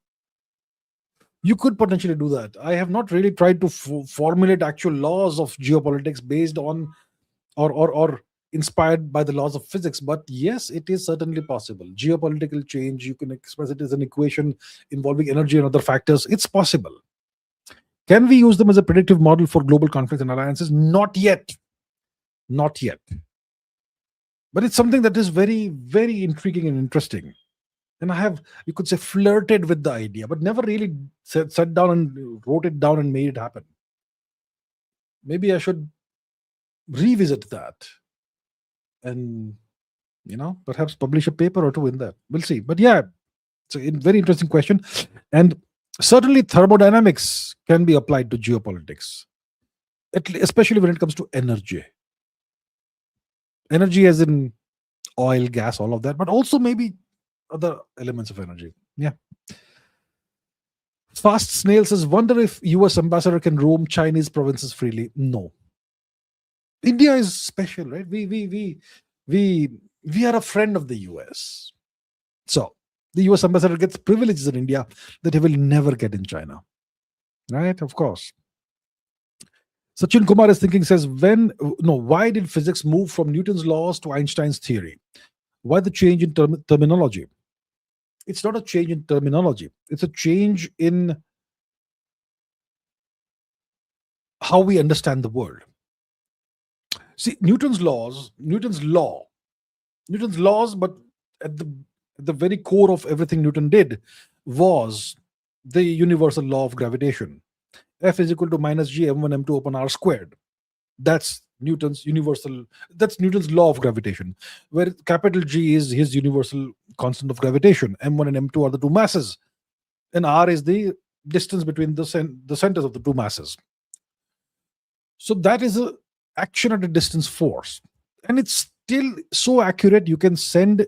You could potentially do that. I have not really tried to formulate actual laws of geopolitics based on or inspired by the laws of physics, but yes, it is certainly possible. Geopolitical change, you can express it as an equation involving energy and other factors. It's possible. Can we use them as a predictive model for global conflicts and alliances? Not yet. Not yet. But it's something that is very, very intriguing and interesting. And I have, you could say, flirted with the idea, but never really sat down and wrote it down and made it happen. Maybe I should revisit that and, perhaps publish a paper or two in that. We'll see. But yeah, it's a very interesting question. And certainly thermodynamics can be applied to geopolitics, especially when it comes to energy. Energy as in oil, gas, all of that, but also maybe other elements of energy. Yeah. Fast Snail says, wonder if US ambassador can roam Chinese provinces freely. No. India is special, right? We are a friend of the US. So the US ambassador gets privileges in India that he will never get in China. Right? Of course. Sachin Kumar is thinking, says, why did physics move from Newton's laws to Einstein's theory? Why the change in terminology? It's not a change in terminology. It's a change in how we understand the world. See, Newton's laws, but at the very core of everything Newton did was the universal law of gravitation. F is equal to minus g m1 m2 upon r squared. That's Newton's law of gravitation, where capital G is his universal constant of gravitation. M1 and M2 are the two masses, and R is the distance between the centers of the two masses. So that is a action at a distance force, and it's still so accurate. You can send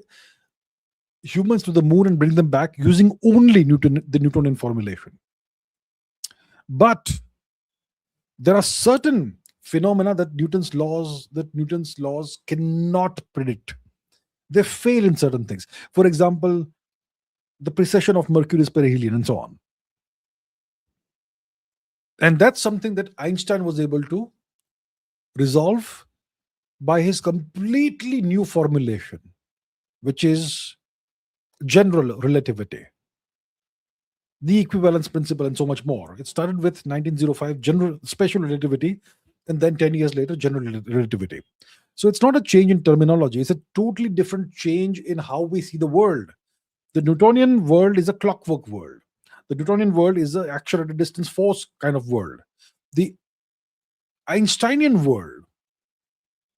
humans to the moon and bring them back using only the Newtonian formulation. But there are certain phenomena that Newton's laws cannot predict. They fail in certain things. For example, the precession of Mercury's perihelion and so on. And that's something that Einstein was able to resolve by his completely new formulation, which is general relativity, the equivalence principle, and so much more. It started with 1905 general special relativity, and then 10 years later, general relativity. So it's not a change in terminology, it's a totally different change in how we see the world. The Newtonian world is a clockwork world. The Newtonian world is an action at a distance force kind of world. The Einsteinian world,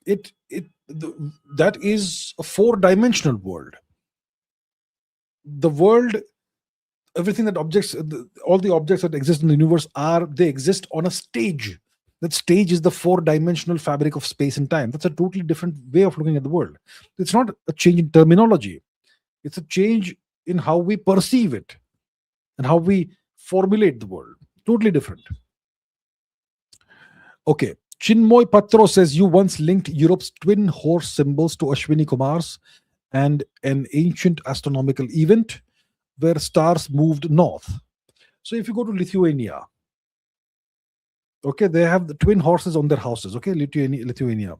that is a four-dimensional world. The world, everything that all the objects that exist in the universe they exist on a stage. That stage is the four-dimensional fabric of space and time. That's a totally different way of looking at the world. It's not a change in terminology. It's a change in how we perceive it and how we formulate the world. Totally different. Okay. Chinmoy Patro says you once linked Europe's twin horse symbols to Ashwini Kumar's and an ancient astronomical event where stars moved north. So if you go to Lithuania, okay, they have the twin horses on their houses. Okay, Lithuania,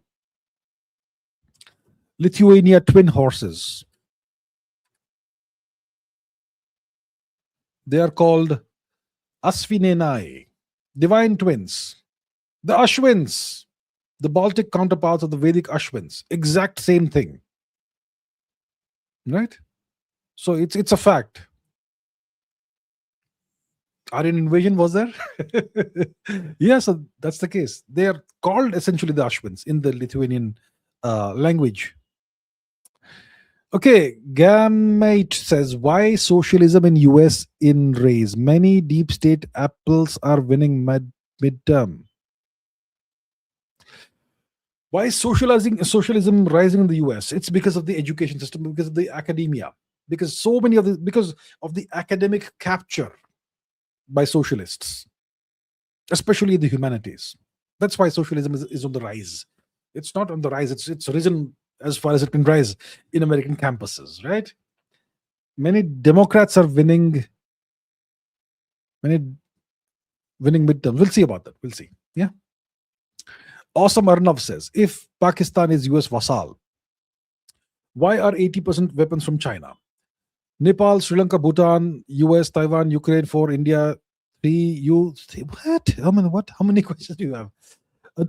twin horses. They are called Asvinenai, divine twins. The Ashwins, the Baltic counterparts of the Vedic Ashwins, exact same thing. Right? So it's a fact. Aryan invasion was there? Yeah, so that's the case. They are called essentially the Ashwins in the Lithuanian language. Okay, Gamate says, why socialism in US in raise? Many deep state apples are winning midterm. Why is socialism rising in the US? It's because of the education system, because of the academia, because of the academic capture by socialists, especially the humanities. That's why socialism is on the rise. It's not on the rise, it's risen as far as it can rise in American campuses, right? Many Democrats are winning midterms. We'll see about that. We'll see. Yeah. Awesome Arnav says, if Pakistan is US vassal, why are 80% weapons from China? Nepal, Sri Lanka, Bhutan, US, Taiwan, Ukraine, 4, India, 3, you say, what? How many questions do you have?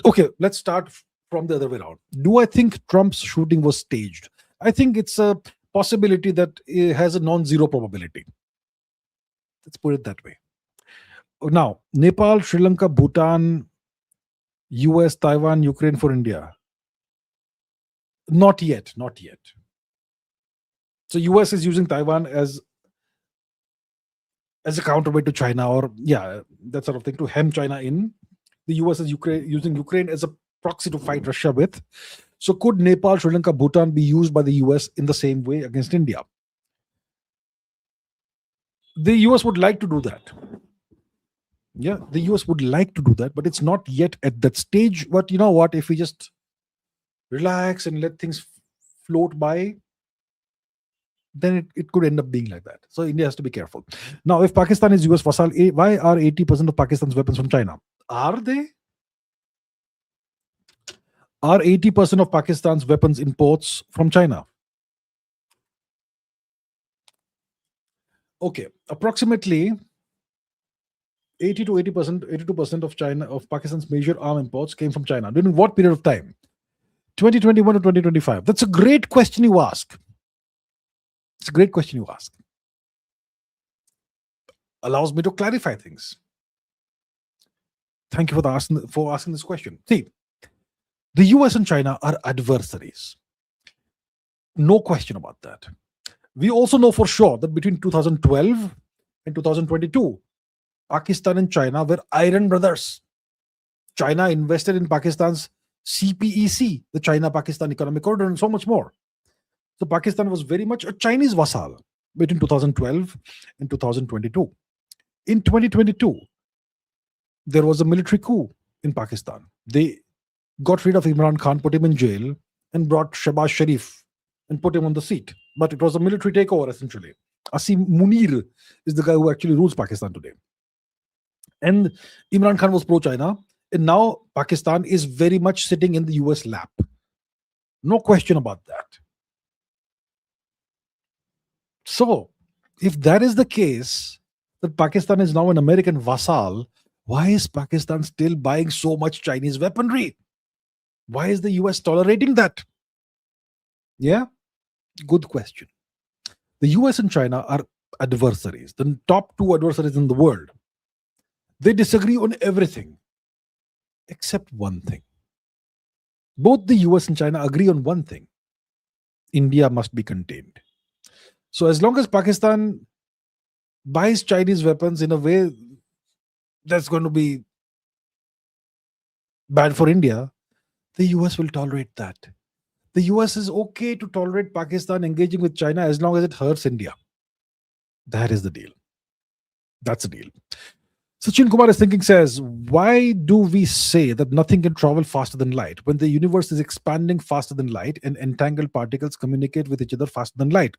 Okay, let's start from the other way around. Do I think Trump's shooting was staged? I think it's a possibility that it has a non-zero probability. Let's put it that way. Now, Nepal, Sri Lanka, Bhutan, US, Taiwan, Ukraine for India. Not yet. So US is using Taiwan as a counterweight to China, or that sort of thing, to hem China in. The US is using Ukraine as a proxy to fight Russia with. So could Nepal, Sri Lanka, Bhutan be used by the US in the same way against India? The US would like to do that. Yeah, the US would like to do that, but it's not yet at that stage. But you know what? If we just relax and let things float by, then it could end up being like that. So India has to be careful. Now, if Pakistan is US vassal, why are 80% of Pakistan's weapons from China? Are they? Are 80% of Pakistan's weapons imports from China? Okay, approximately 80 to 80%, 82% of Pakistan's major arm imports came from China. During what period of time? 2021 to 2025. That's a great question you ask. It's a great question you ask. Allows me to clarify things. Thank you for asking this question. See, the US and China are adversaries. No question about that. We also know for sure that between 2012 and 2022, Pakistan and China were iron brothers. China invested in Pakistan's CPEC, the China-Pakistan Economic Corridor, and so much more. So Pakistan was very much a Chinese vassal between 2012 and 2022. In 2022, there was a military coup in Pakistan. They got rid of Imran Khan, put him in jail, and brought Shehbaz Sharif and put him on the seat. But it was a military takeover, essentially. Asim Munir is the guy who actually rules Pakistan today. And Imran Khan was pro-China. And now Pakistan is very much sitting in the US lap. No question about that. So, if that is the case, that Pakistan is now an American vassal, Why is Pakistan still buying so much Chinese weaponry? Why is the US tolerating that? Yeah, good question. The US and China are adversaries, the top two adversaries in the world. They disagree on everything except one thing. Both the US and China agree on one thing: India must be contained. So, as long as Pakistan buys Chinese weapons in a way that's going to be bad for India, the US will tolerate that. The US is okay to tolerate Pakistan engaging with China as long as it hurts India. That is the deal. That's the deal. Sachin Kumar is thinking, says, why do we say that nothing can travel faster than light when the universe is expanding faster than light and entangled particles communicate with each other faster than light?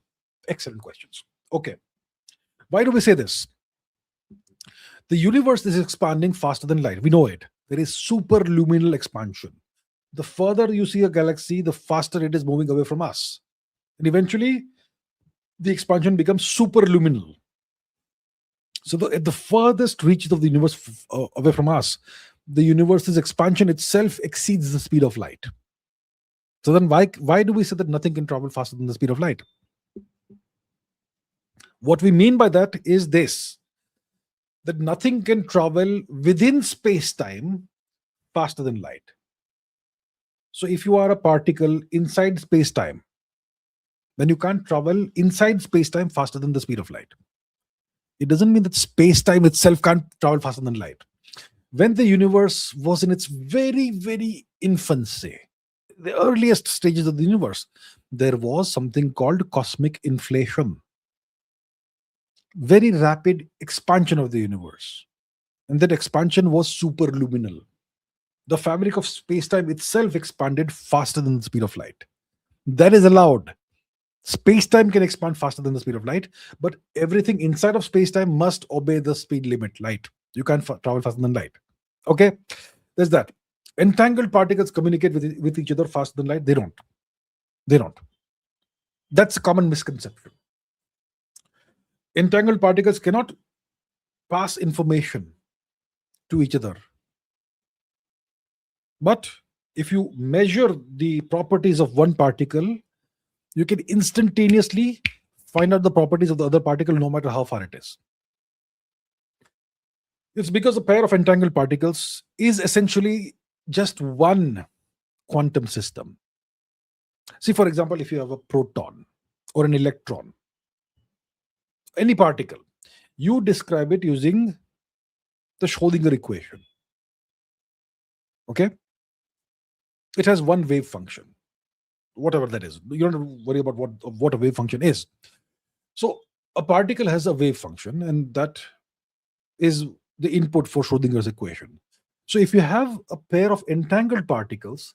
Excellent questions. Okay. Why do we say this? The universe is expanding faster than light. We know it. There is superluminal expansion. The further you see a galaxy, the faster it is moving away from us. And eventually, the expansion becomes superluminal. So at the furthest reaches of the universe away from us, the universe's expansion itself exceeds the speed of light. So then why do we say that nothing can travel faster than the speed of light? What we mean by that is this: that nothing can travel within space-time faster than light. So if you are a particle inside space-time, then you can't travel inside space-time faster than the speed of light. It doesn't mean that space-time itself can't travel faster than light. When the universe was in its very, very infancy, the earliest stages of the universe, there was something called cosmic inflation. Very rapid expansion of the universe. And that expansion was superluminal. The fabric of space-time itself expanded faster than the speed of light. That is allowed. Space-time can expand faster than the speed of light, but everything inside of space-time must obey the speed limit, light. You can't travel faster than light. Okay? There's that. Entangled particles communicate with each other faster than light. They don't. They don't. That's a common misconception. Entangled particles cannot pass information to each other. But if you measure the properties of one particle, you can instantaneously find out the properties of the other particle no matter how far it is. It's because a pair of entangled particles is essentially just one quantum system. See, for example, if you have a proton or an electron, any particle, you describe it using the Schrodinger equation. Okay? It has one wave function, whatever that is. You don't have to worry about what a wave function is. So a particle has a wave function, and that is the input for Schrodinger's equation. So if you have a pair of entangled particles,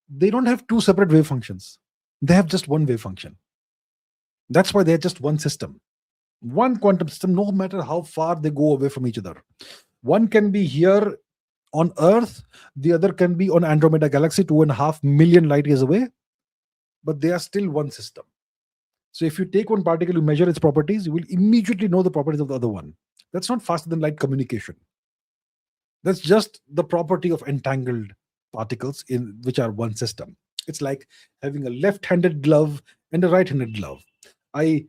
they don't have two separate wave functions. They have just one wave function. That's why they're just one system. One quantum system, no matter how far they go away from each other. One can be here on Earth, the other can be on Andromeda Galaxy, 2.5 million light years away, but they are still one system. So if you take one particle, you measure its properties, you will immediately know the properties of the other one. That's not faster than light communication. That's just the property of entangled particles in which are one system. It's like having a left-handed glove and a right-handed glove. I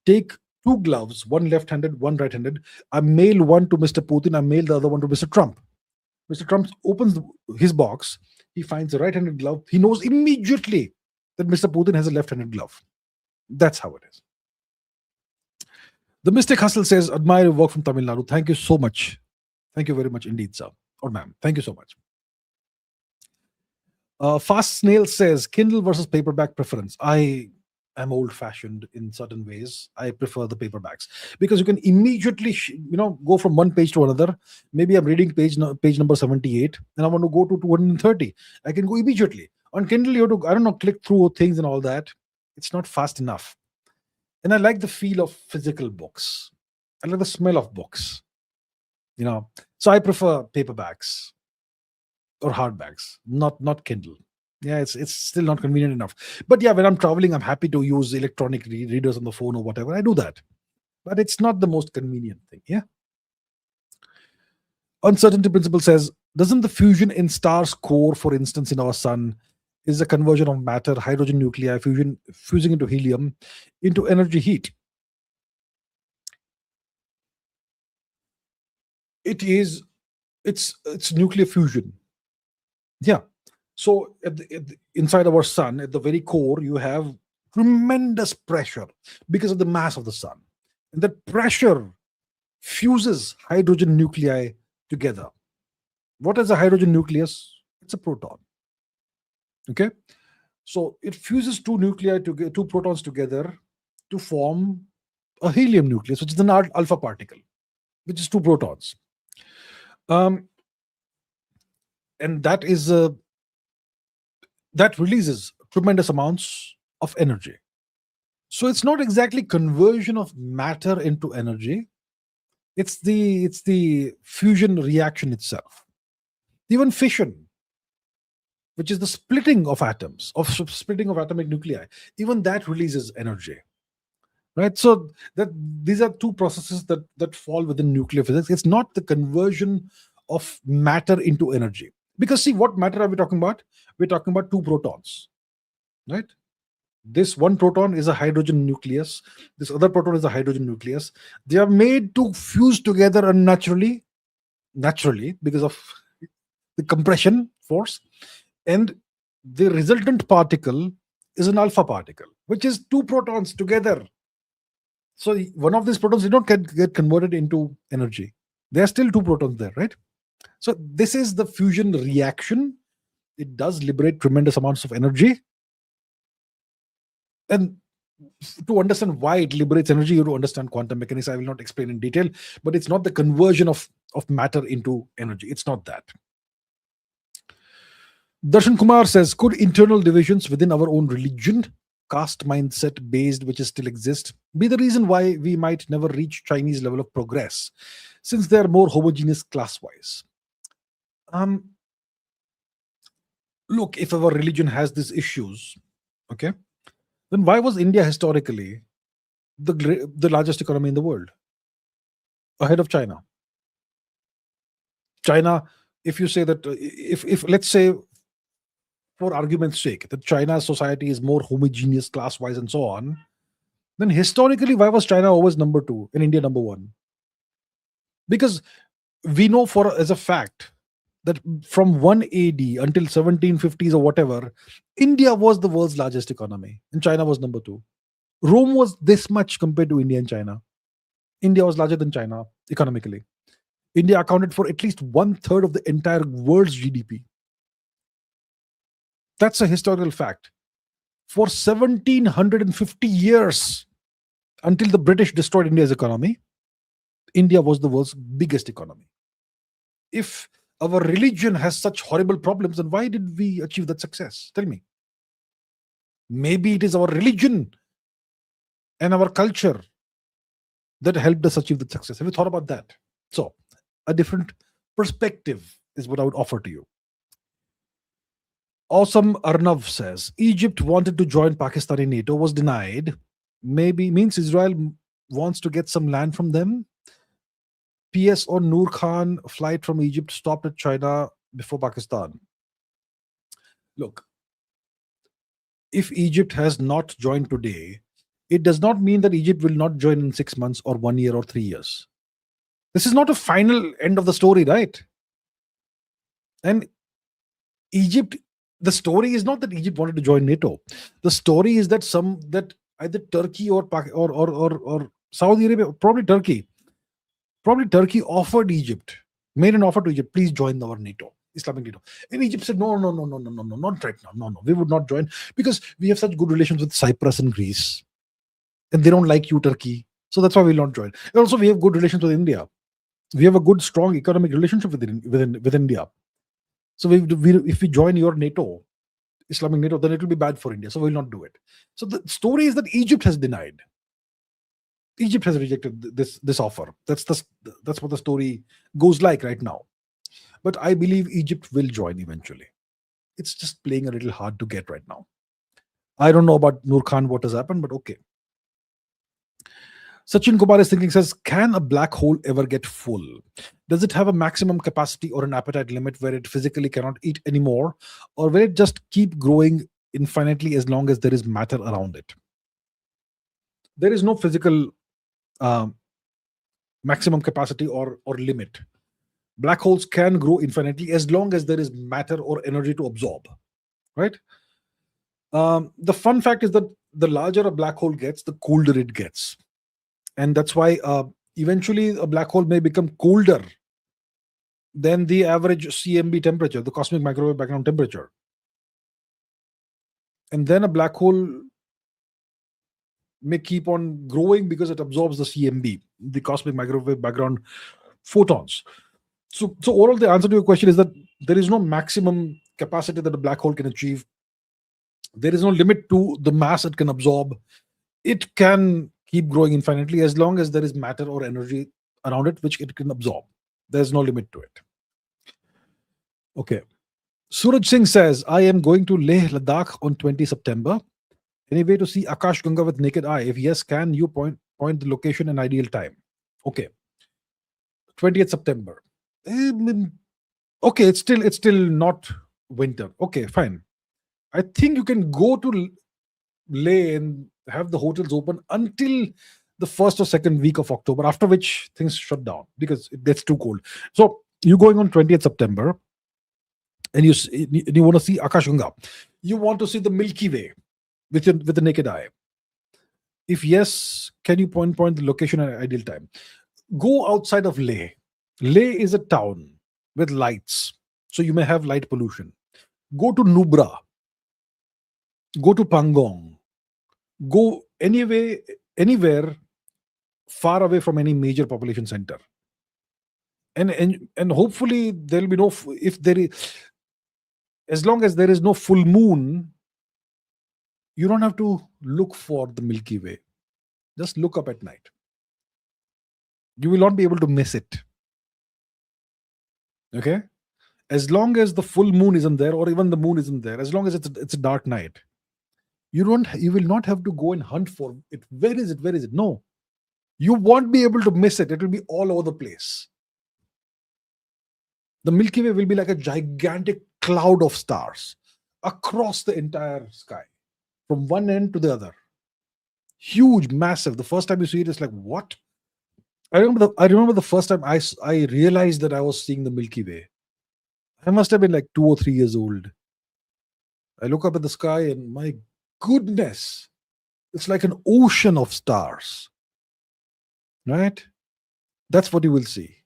take two gloves, one left-handed, one right-handed. I mail one to Mr. Putin, I mail the other one to Mr. Trump. Mr. Trump opens his box, he finds a right-handed glove. He knows immediately that Mr. Putin has a left-handed glove. That's how it is. The Mystic Hustle says, admire your work from Tamil Nadu. Thank you so much. Thank you very much indeed, sir. Or ma'am. Thank you so much. Fast Snail says, Kindle versus paperback preference. I am old-fashioned in certain ways. I prefer the paperbacks because you can immediately, go from one page to another. Maybe I'm reading page number 78 and I want to go to 230. I can go immediately. On Kindle, you have to, click through things and all that. It's not fast enough. And I like the feel of physical books. I like the smell of books. So I prefer paperbacks or hardbacks, not Kindle. Yeah, it's still not convenient enough. But yeah, when I'm traveling, I'm happy to use electronic readers on the phone or whatever. I do that. But it's not the most convenient thing. Yeah. Uncertainty principle says, doesn't the fusion in stars core, for instance, in our sun, is a conversion of matter, hydrogen nuclei, fusing into helium, into energy heat? It is. It's nuclear fusion. Yeah. So inside our sun, at the very core, you have tremendous pressure because of the mass of the sun, and that pressure fuses hydrogen nuclei together. What is a hydrogen nucleus? It's a proton. Okay, so it fuses two protons together to form a helium nucleus, which is an alpha particle, which is two protons. Um, and that releases tremendous amounts of energy. So it's not exactly conversion of matter into energy. It's the fusion reaction itself. Even fission, which is the splitting of atoms, splitting of atomic nuclei, even that releases energy. Right? So that these are two processes that fall within nuclear physics. It's not the conversion of matter into energy. Because see, what matter are we talking about? We're talking about two protons, right? This one proton is a hydrogen nucleus. This other proton is a hydrogen nucleus. They are made to fuse together unnaturally, naturally, because of the compression force. And the resultant particle is an alpha particle, which is two protons together. So one of these protons did not get converted into energy. There are still two protons there, right? So this is the fusion reaction. It does liberate tremendous amounts of energy. And to understand why it liberates energy, you have to understand quantum mechanics. I will not explain in detail, but it's not the conversion of matter into energy. It's not that. Darshan Kumar says, could internal divisions within our own religion, caste mindset based, which still exist, be the reason why we might never reach Chinese level of progress, since they are more homogeneous class-wise? Look, if our religion has these issues, okay, then why was India historically the largest economy in the world, ahead of China? China, if you say that, if let's say, for argument's sake, that China's society is more homogeneous class-wise and so on, then historically, why was China always number two and India number one? Because we know as a fact that from 1 AD until 1750s or whatever, India was the world's largest economy and China was number two. Rome was this much compared to India and China. India was larger than China economically. India accounted for at least 1/3 of the entire world's GDP. That's a historical fact. For 1750 years, until the British destroyed India's economy, India was the world's biggest economy. If our religion has such horrible problems, then why did we achieve that success? Tell me. Maybe it is our religion and our culture that helped us achieve that success. Have you thought about that? So, a different perspective is what I would offer to you. Awesome Arnav says, Egypt wanted to join Pakistan in NATO, was denied. Maybe means Israel wants to get some land from them. PS on Noor Khan flight from Egypt stopped at China before Pakistan. Look, if Egypt has not joined today, it does not mean that Egypt will not join in 6 months or 1 year or 3 years. This is not a final end of the story, right? And Egypt, the story is not that Egypt wanted to join NATO. The story is that either Turkey or Saudi Arabia, probably Turkey offered Egypt, made an offer to Egypt, please join our NATO, Islamic NATO. And Egypt said, no, not right now. No, we would not join because we have such good relations with Cyprus and Greece. And they don't like you, Turkey. So that's why we'll not join. And also, we have good relations with India. We have a good, strong economic relationship with India. So if we join your NATO, Islamic NATO, then it will be bad for India. So we'll not do it. So the story is that Egypt has denied. Egypt has rejected this offer. That's what the story goes like right now. But I believe Egypt will join eventually. It's just playing a little hard to get right now. I don't know about Noor Khan, what has happened, but okay. Sachin Kumar is thinking, says, can a black hole ever get full? Does it have a maximum capacity or an appetite limit where it physically cannot eat anymore? Or will it just keep growing infinitely as long as there is matter around it? There is no physical um, maximum capacity or limit. Black holes can grow infinitely as long as there is matter or energy to absorb, right? The fun fact is that the larger a black hole gets, the colder it gets. And that's why eventually a black hole may become colder than the average CMB temperature, the cosmic microwave background temperature. And then a black hole may keep on growing because it absorbs the CMB, the cosmic microwave background photons. So overall, the answer to your question is that there is no maximum capacity that a black hole can achieve. There is no limit to the mass it can absorb. It can keep growing infinitely as long as there is matter or energy around it which it can absorb. There's no limit to it. Okay. Suraj Singh says, I am going to Leh Ladakh on 20 September. Any way to see Akash Ganga with naked eye? If yes, can you point the location and ideal time? Okay. 20th September. Okay, it's still not winter. Okay, fine. I think you can go to Leh and have the hotels open until the first or second week of October, after which things shut down because it gets too cold. So you're going on 20th September and you want to see Akash Ganga. You want to see the Milky Way with the naked eye. If yes, can you point the location and ideal time? Go outside of Leh. Leh is a town with lights, so you may have light pollution. Go to Nubra. Go to Pangong. Go anywhere far away from any major population center. And hopefully there'll be no, if there is, as long as there is no full moon, you don't have to look for the Milky Way. Just look up at night. You will not be able to miss it. Okay? As long as the full moon isn't there, or even the moon isn't there, as long as it's a dark night, you will not have to go and hunt for it. Where is it? Where is it? No. You won't be able to miss it. It will be all over the place. The Milky Way will be like a gigantic cloud of stars across the entire sky, from one end to the other. Huge, massive. The first time you see it, it's like, what? I remember the first time I realized that I was seeing the Milky Way. I must have been like 2 or 3 years old. I look up at the sky and my goodness, it's like an ocean of stars. Right? That's what you will see.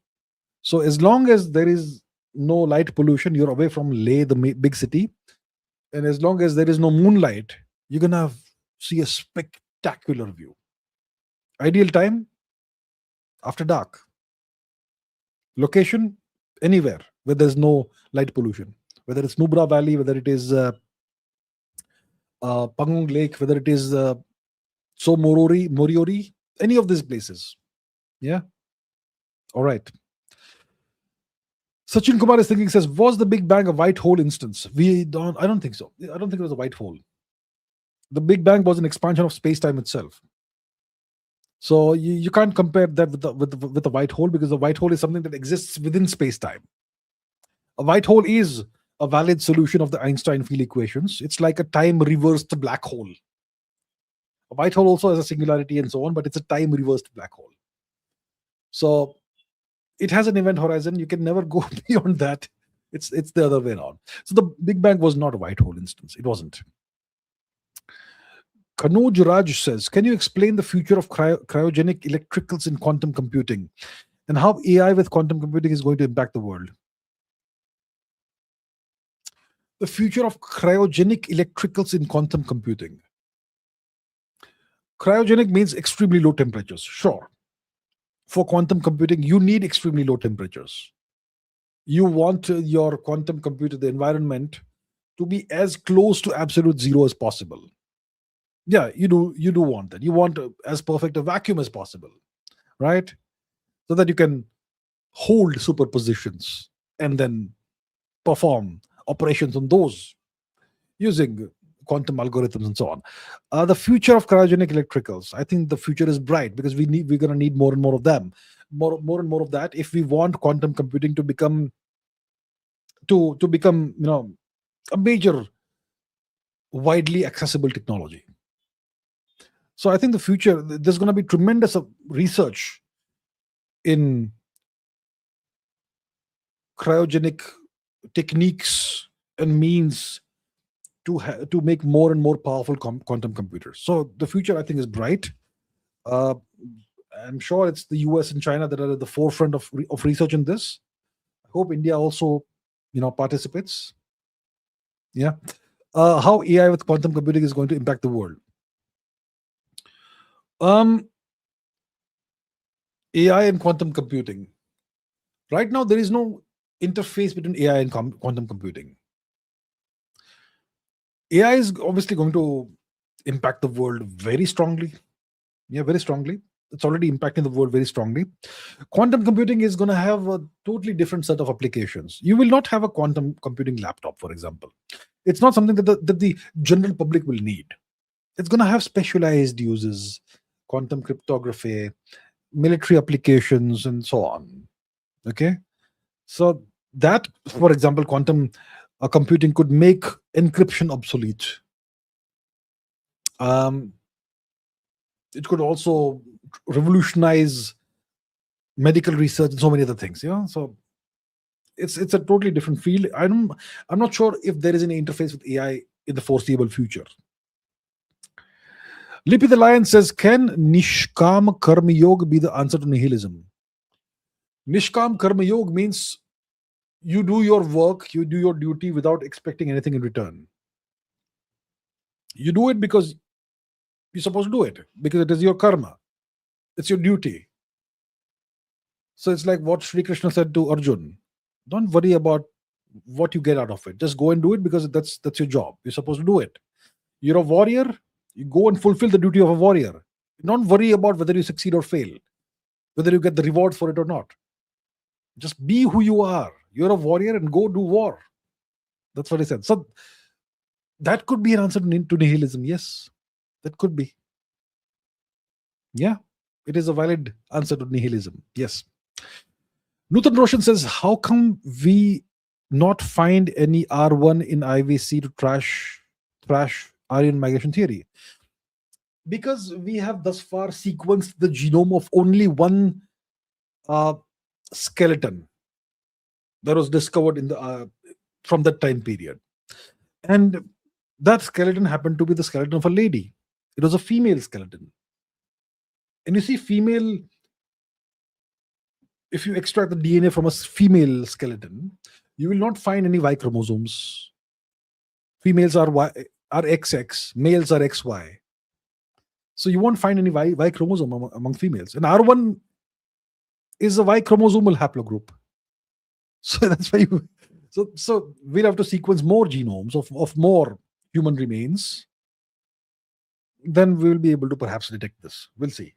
So as long as there is no light pollution, you're away from Leh, the big city, and as long as there is no moonlight, you're gonna see a spectacular view. Ideal time, after dark. Location, anywhere where there's no light pollution, whether it's Nubra Valley, whether it is Pangong Lake, whether it is Moriori, any of these places. Yeah. All right. Sachin Kumar is thinking, says, was the Big Bang a white hole instance? I don't think so. I don't think it was a white hole. The Big Bang was an expansion of space-time itself. So you can't compare that with the white hole, because the white hole is something that exists within space-time. A white hole is a valid solution of the Einstein field equations. It's like a time-reversed black hole. A white hole also has a singularity and so on, but it's a time-reversed black hole. So it has an event horizon. You can never go beyond that. It's the other way around. So the Big Bang was not a white hole instance. It wasn't. Kanoj Raj says, can you explain the future of cryogenic electricals in quantum computing and how AI with quantum computing is going to impact the world? The future of cryogenic electricals in quantum computing. Cryogenic means extremely low temperatures. Sure. For quantum computing, you need extremely low temperatures. You want your quantum computer, the environment, to be as close to absolute zero as possible. Yeah, you do want that. You want as perfect a vacuum as possible, right? So that you can hold superpositions and then perform operations on those using quantum algorithms and so on. The future of cryogenic electricals, I think the future is bright because we're going to need more and more of them, more and more of that if we want quantum computing to become a major, widely accessible technology. So I think the future, there's going to be tremendous research in cryogenic techniques and means to make more and more powerful quantum computers. So the future, I think, is bright. I'm sure it's the US and China that are at the forefront of research in this. I hope India also, participates. Yeah. How AI with quantum computing is going to impact the world. AI and quantum computing. Right now, there is no interface between AI and quantum computing. AI is obviously going to impact the world very strongly. Yeah, very strongly. It's already impacting the world very strongly. Quantum computing is going to have a totally different set of applications. You will not have a quantum computing laptop, for example. It's not something that the general public will need. It's going to have specialized uses, quantum cryptography, military applications, and so on. Okay? So that, for example, quantum computing could make encryption obsolete. It could also revolutionize medical research and so many other things. So it's a totally different field. I'm not sure if there is any interface with AI in the foreseeable future. Lippy the Lion says, can Nishkama Karma Yoga be the answer to nihilism? Nishkam Karma Yoga means you do your work, you do your duty without expecting anything in return. You do it because you're supposed to do it, because it is your karma. It's your duty. So it's like what Sri Krishna said to Arjun. Don't worry about what you get out of it. Just go and do it because that's your job. You're supposed to do it. You're a warrior. You go and fulfill the duty of a warrior. Don't worry about whether you succeed or fail, whether you get the reward for it or not. Just be who you are. You're a warrior and go do war. That's what he said. So that could be an answer to nihilism. Yes, that could be. Yeah, it is a valid answer to nihilism. Yes. Nutan Roshan says, how come we not find any R1 in IVC to trash Aryan migration theory? Because we have thus far sequenced the genome of only one skeleton that was discovered in the from that time period, and that skeleton happened to be the skeleton of a lady. It was a female skeleton, and you see, female. If you extract the DNA from a female skeleton, you will not find any Y chromosomes. Females are XX, males are XY. So you won't find any Y chromosome among females. And R1 is a Y chromosomal haplogroup. So that's why so we'll have to sequence more genomes of more human remains. Then we will be able to perhaps detect this. We'll see.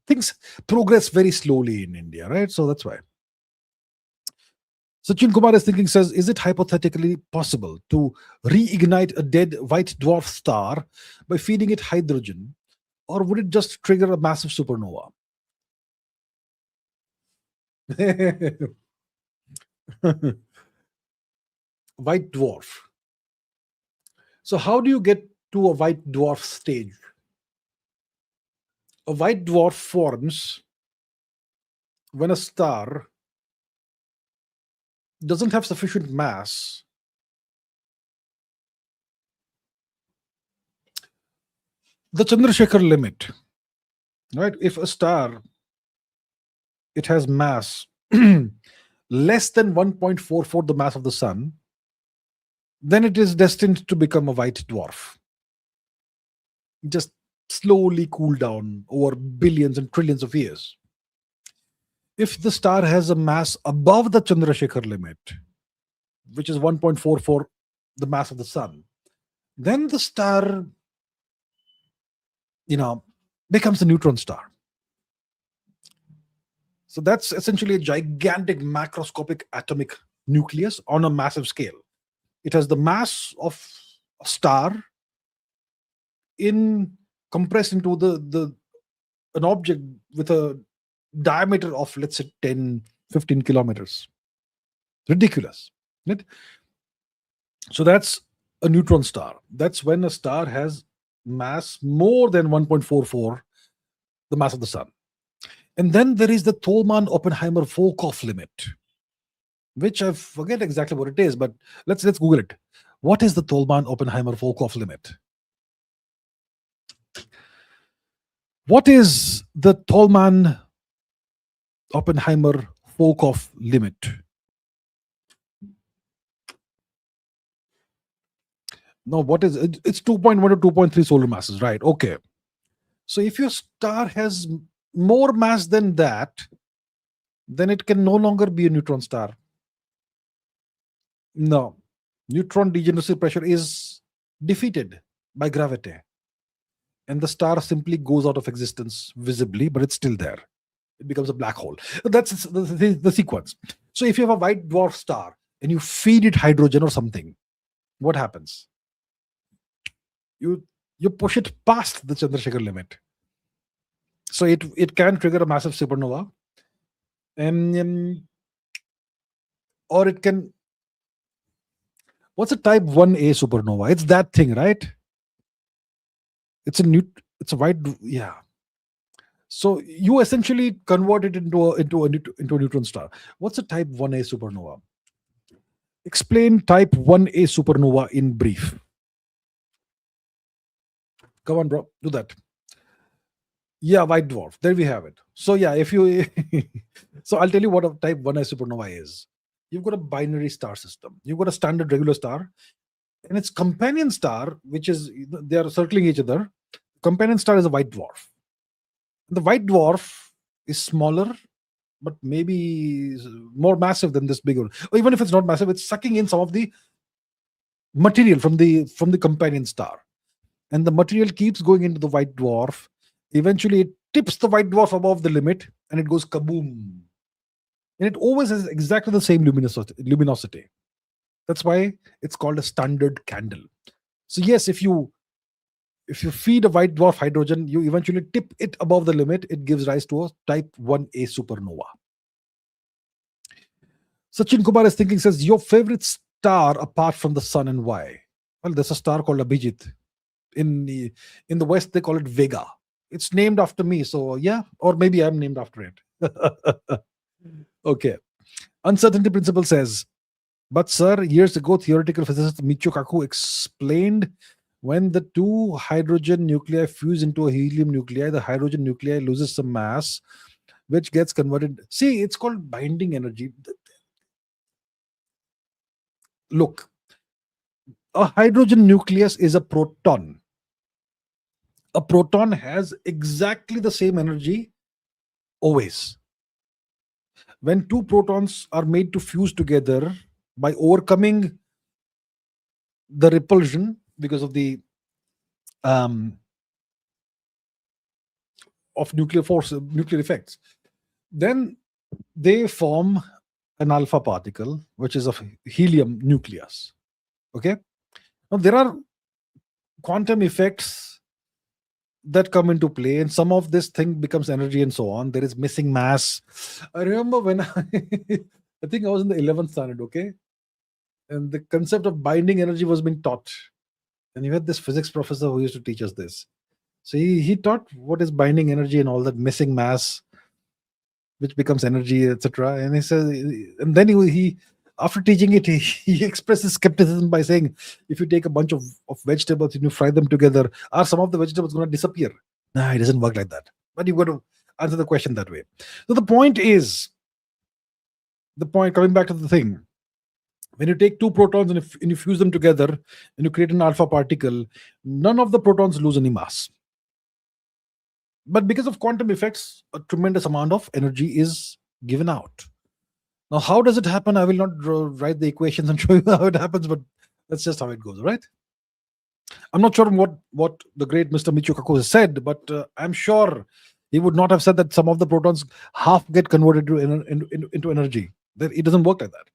Things progress very slowly in India, right? So that's why. Sachin Kumar is thinking, says, is it hypothetically possible to reignite a dead white dwarf star by feeding it hydrogen, or would it just trigger a massive supernova? White dwarf. So how do you get to a white dwarf stage? A white dwarf forms when a star doesn't have sufficient mass the Chandrasekhar limit, right? If a star, it has mass less than 1.44 the mass of the sun, then it is destined to become a white dwarf. Just slowly cool down over billions and trillions of years. If the star has a mass above the Chandrasekhar limit, which is 1.44 the mass of the sun, then the star, becomes a neutron star. So that's essentially a gigantic macroscopic atomic nucleus on a massive scale. It has the mass of a star in compressed into the an object with a diameter of, let's say, 10, 15 kilometers. Ridiculous, right? So that's a neutron star. That's when a star has mass more than 1.44 the mass of the sun. And then there is the Tolman-Oppenheimer-Volkoff limit, which I forget exactly what it is, but let's Google it. What is the Tolman-Oppenheimer-Volkoff limit? What is the Tolman-Oppenheimer-Volkoff limit? No, what is it? It's 2.1 to 2.3 solar masses, right? Okay. So if your star has more mass than that, then it can no longer be a neutron star. No. Neutron degeneracy pressure is defeated by gravity. And the star simply goes out of existence visibly, but it's still there. It becomes a black hole. That's the sequence. So if you have a white dwarf star and you feed it hydrogen or something, what happens? You push it past the Chandrasekhar limit. So it can trigger a massive supernova. And or it can. What's a type 1a supernova? It's that thing, right? It's a white, yeah. So you essentially convert it into a neutron star. What's a type 1a supernova? Explain type 1a supernova in brief. Come on, bro, do that. Yeah, white dwarf. There we have it. So yeah, if you so I'll tell you what a type 1a supernova is. You've got a binary star system. You've got a standard regular star, and its companion star, which is they are circling each other. Companion star is a white dwarf. The white dwarf is smaller, but maybe more massive than this big one. Or even if it's not massive, it's sucking in some of the material from the companion star, and the material keeps going into the white dwarf. Eventually, it tips the white dwarf above the limit, and it goes kaboom. And it always has exactly the same luminosity. That's why it's called a standard candle. So yes, if you feed a white dwarf hydrogen, you eventually tip it above the limit, it gives rise to a type 1a supernova. Sachin Kumar is thinking, says, your favorite star apart from the sun and why? Well, there's a star called Abhijit. In the West, they call it Vega. It's named after me, so yeah, or maybe I'm named after it. Okay. Uncertainty principle says, but sir, years ago, theoretical physicist Michio Kaku explained when the two hydrogen nuclei fuse into a helium nuclei, the hydrogen nuclei loses some mass, which gets converted. See, it's called binding energy. Look, a hydrogen nucleus is a proton. A proton has exactly the same energy always. When two protons are made to fuse together by overcoming the repulsion because of the of nuclear force, nuclear effects, then they form an alpha particle, which is a helium nucleus. Okay. Now there are quantum effects that come into play, and some of this thing becomes energy and so on. There is missing mass. I remember when I think I was in the 11th standard, okay, and the concept of binding energy was being taught, and you had this physics professor who used to teach us this. So he taught what is binding energy and all that missing mass, which becomes energy, etc. And he says, and then he after teaching it, he expresses skepticism by saying, if you take a bunch of vegetables and you fry them together, are some of the vegetables going to disappear? Nah, it doesn't work like that. But you've got to answer the question that way. So the point, coming back to the thing, when you take two protons and you fuse them together and you create an alpha particle, none of the protons lose any mass. But because of quantum effects, a tremendous amount of energy is given out. Now, how does it happen? I will not write the equations and show you how it happens, but that's just how it goes, right? I'm not sure what the great Mr. Michio Kaku has said, but I'm sure he would not have said that some of the protons half get converted into energy. That it doesn't work like that.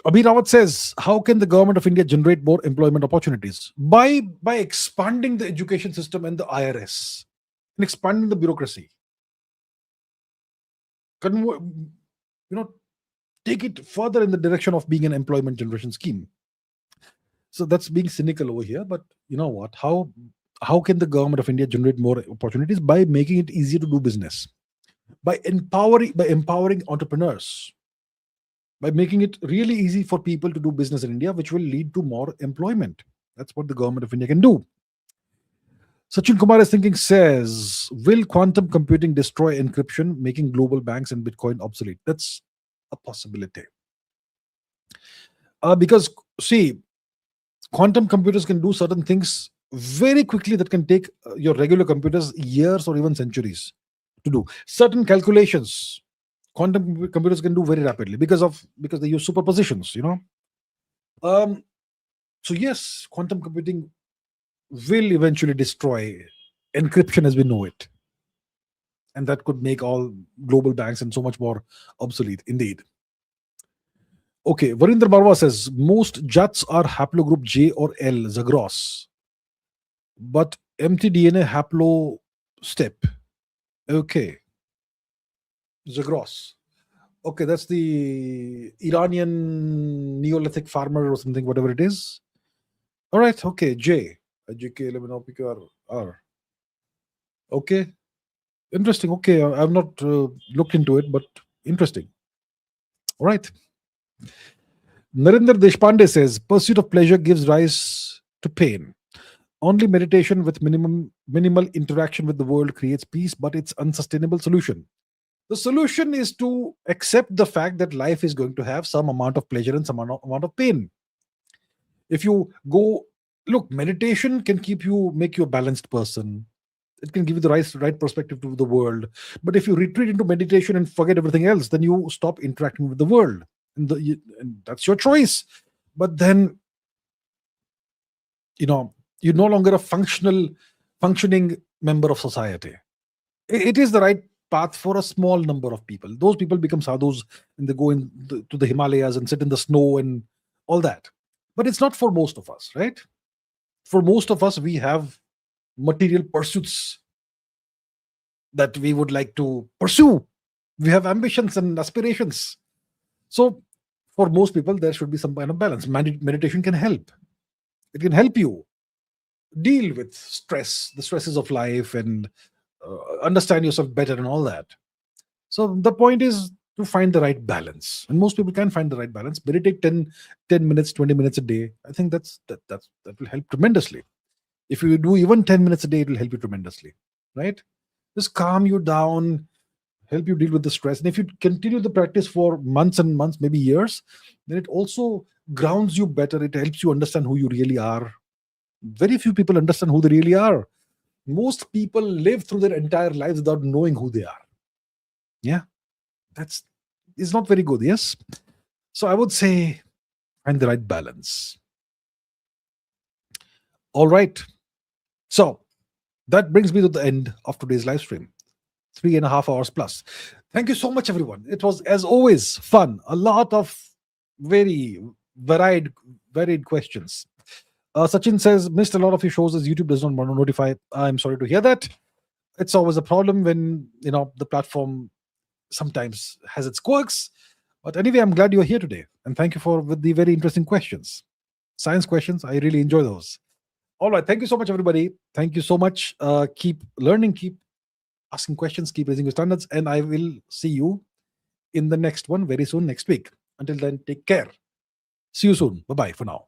Abhi Rawat says, how can the government of India generate more employment opportunities? By expanding the education system and the IRS, and expanding the bureaucracy. You know, take it further in the direction of being an employment generation scheme. So that's being cynical over here, but you know what? How can the government of India generate more opportunities? By making it easier to do business, by empowering entrepreneurs, by making it really easy for people to do business in India, which will lead to more employment. That's what the government of India can do. Sachin Kumar is thinking, says, will quantum computing destroy encryption, making global banks and Bitcoin obsolete? That's a possibility. Because, see, quantum computers can do certain things very quickly that can take your regular computers years or even centuries to do. Certain calculations, quantum computers can do very rapidly because they use superpositions, Um, so yes, quantum computing will eventually destroy encryption as we know it. And that could make all global banks and so much more obsolete, indeed. Okay, Varinder Barwa says most Jats are haplogroup J or L, Zagros, but empty DNA haplo step. Okay, Zagros. Okay, that's the Iranian Neolithic farmer or something, whatever it is. All right, okay, J. JK 11 R. Okay, interesting. Okay, I've not looked into it, but interesting. All right. Narendra Deshpande says pursuit of pleasure gives rise to pain. Only meditation with minimal interaction with the world creates peace, but it's unsustainable solution. The solution is to accept the fact that life is going to have some amount of pleasure and some amount of pain. If you go look, meditation can make you a balanced person. It can give you the right perspective to the world. But if you retreat into meditation and forget everything else, then you stop interacting with the world, and that's your choice. But then you're no longer a functioning member of society. It is the right path for a small number of people. Those people become sadhus and they go to the Himalayas and sit in the snow and all that. But it's not for most of us, right? For most of us, we have material pursuits that we would like to pursue. We have ambitions and aspirations. So for most people, there should be some kind of balance. Meditation can help. It can help you deal with the stresses of life, and understand yourself better and all that. So the point is to find the right balance, and most people can find the right balance. Meditate 10 minutes, 20 minutes a day. I think that will help tremendously. If you do even 10 minutes a day, it will help you tremendously, right? Just calm you down, help you deal with the stress. And if you continue the practice for months and months, maybe years, then it also grounds you better. It helps you understand who you really are. Very few people understand who they really are. Most people live through their entire lives without knowing who they are. Yeah, that's is not very good. Yes. So I would say find the right balance. All right. So that brings me to the end of today's live stream. 3.5 hours plus. Thank you so much, everyone. It was, as always, fun. A lot of very varied questions. Sachin says, missed a lot of your shows as YouTube does not want to notify. I'm sorry to hear that. It's always a problem when the platform sometimes has its quirks. But anyway, I'm glad you're here today. And thank you for the very interesting questions. Science questions, I really enjoy those. All right. Thank you so much, everybody. Thank you so much. Keep learning, keep asking questions, keep raising your standards. And I will see you in the next one very soon next week. Until then, take care. See you soon. Bye-bye for now.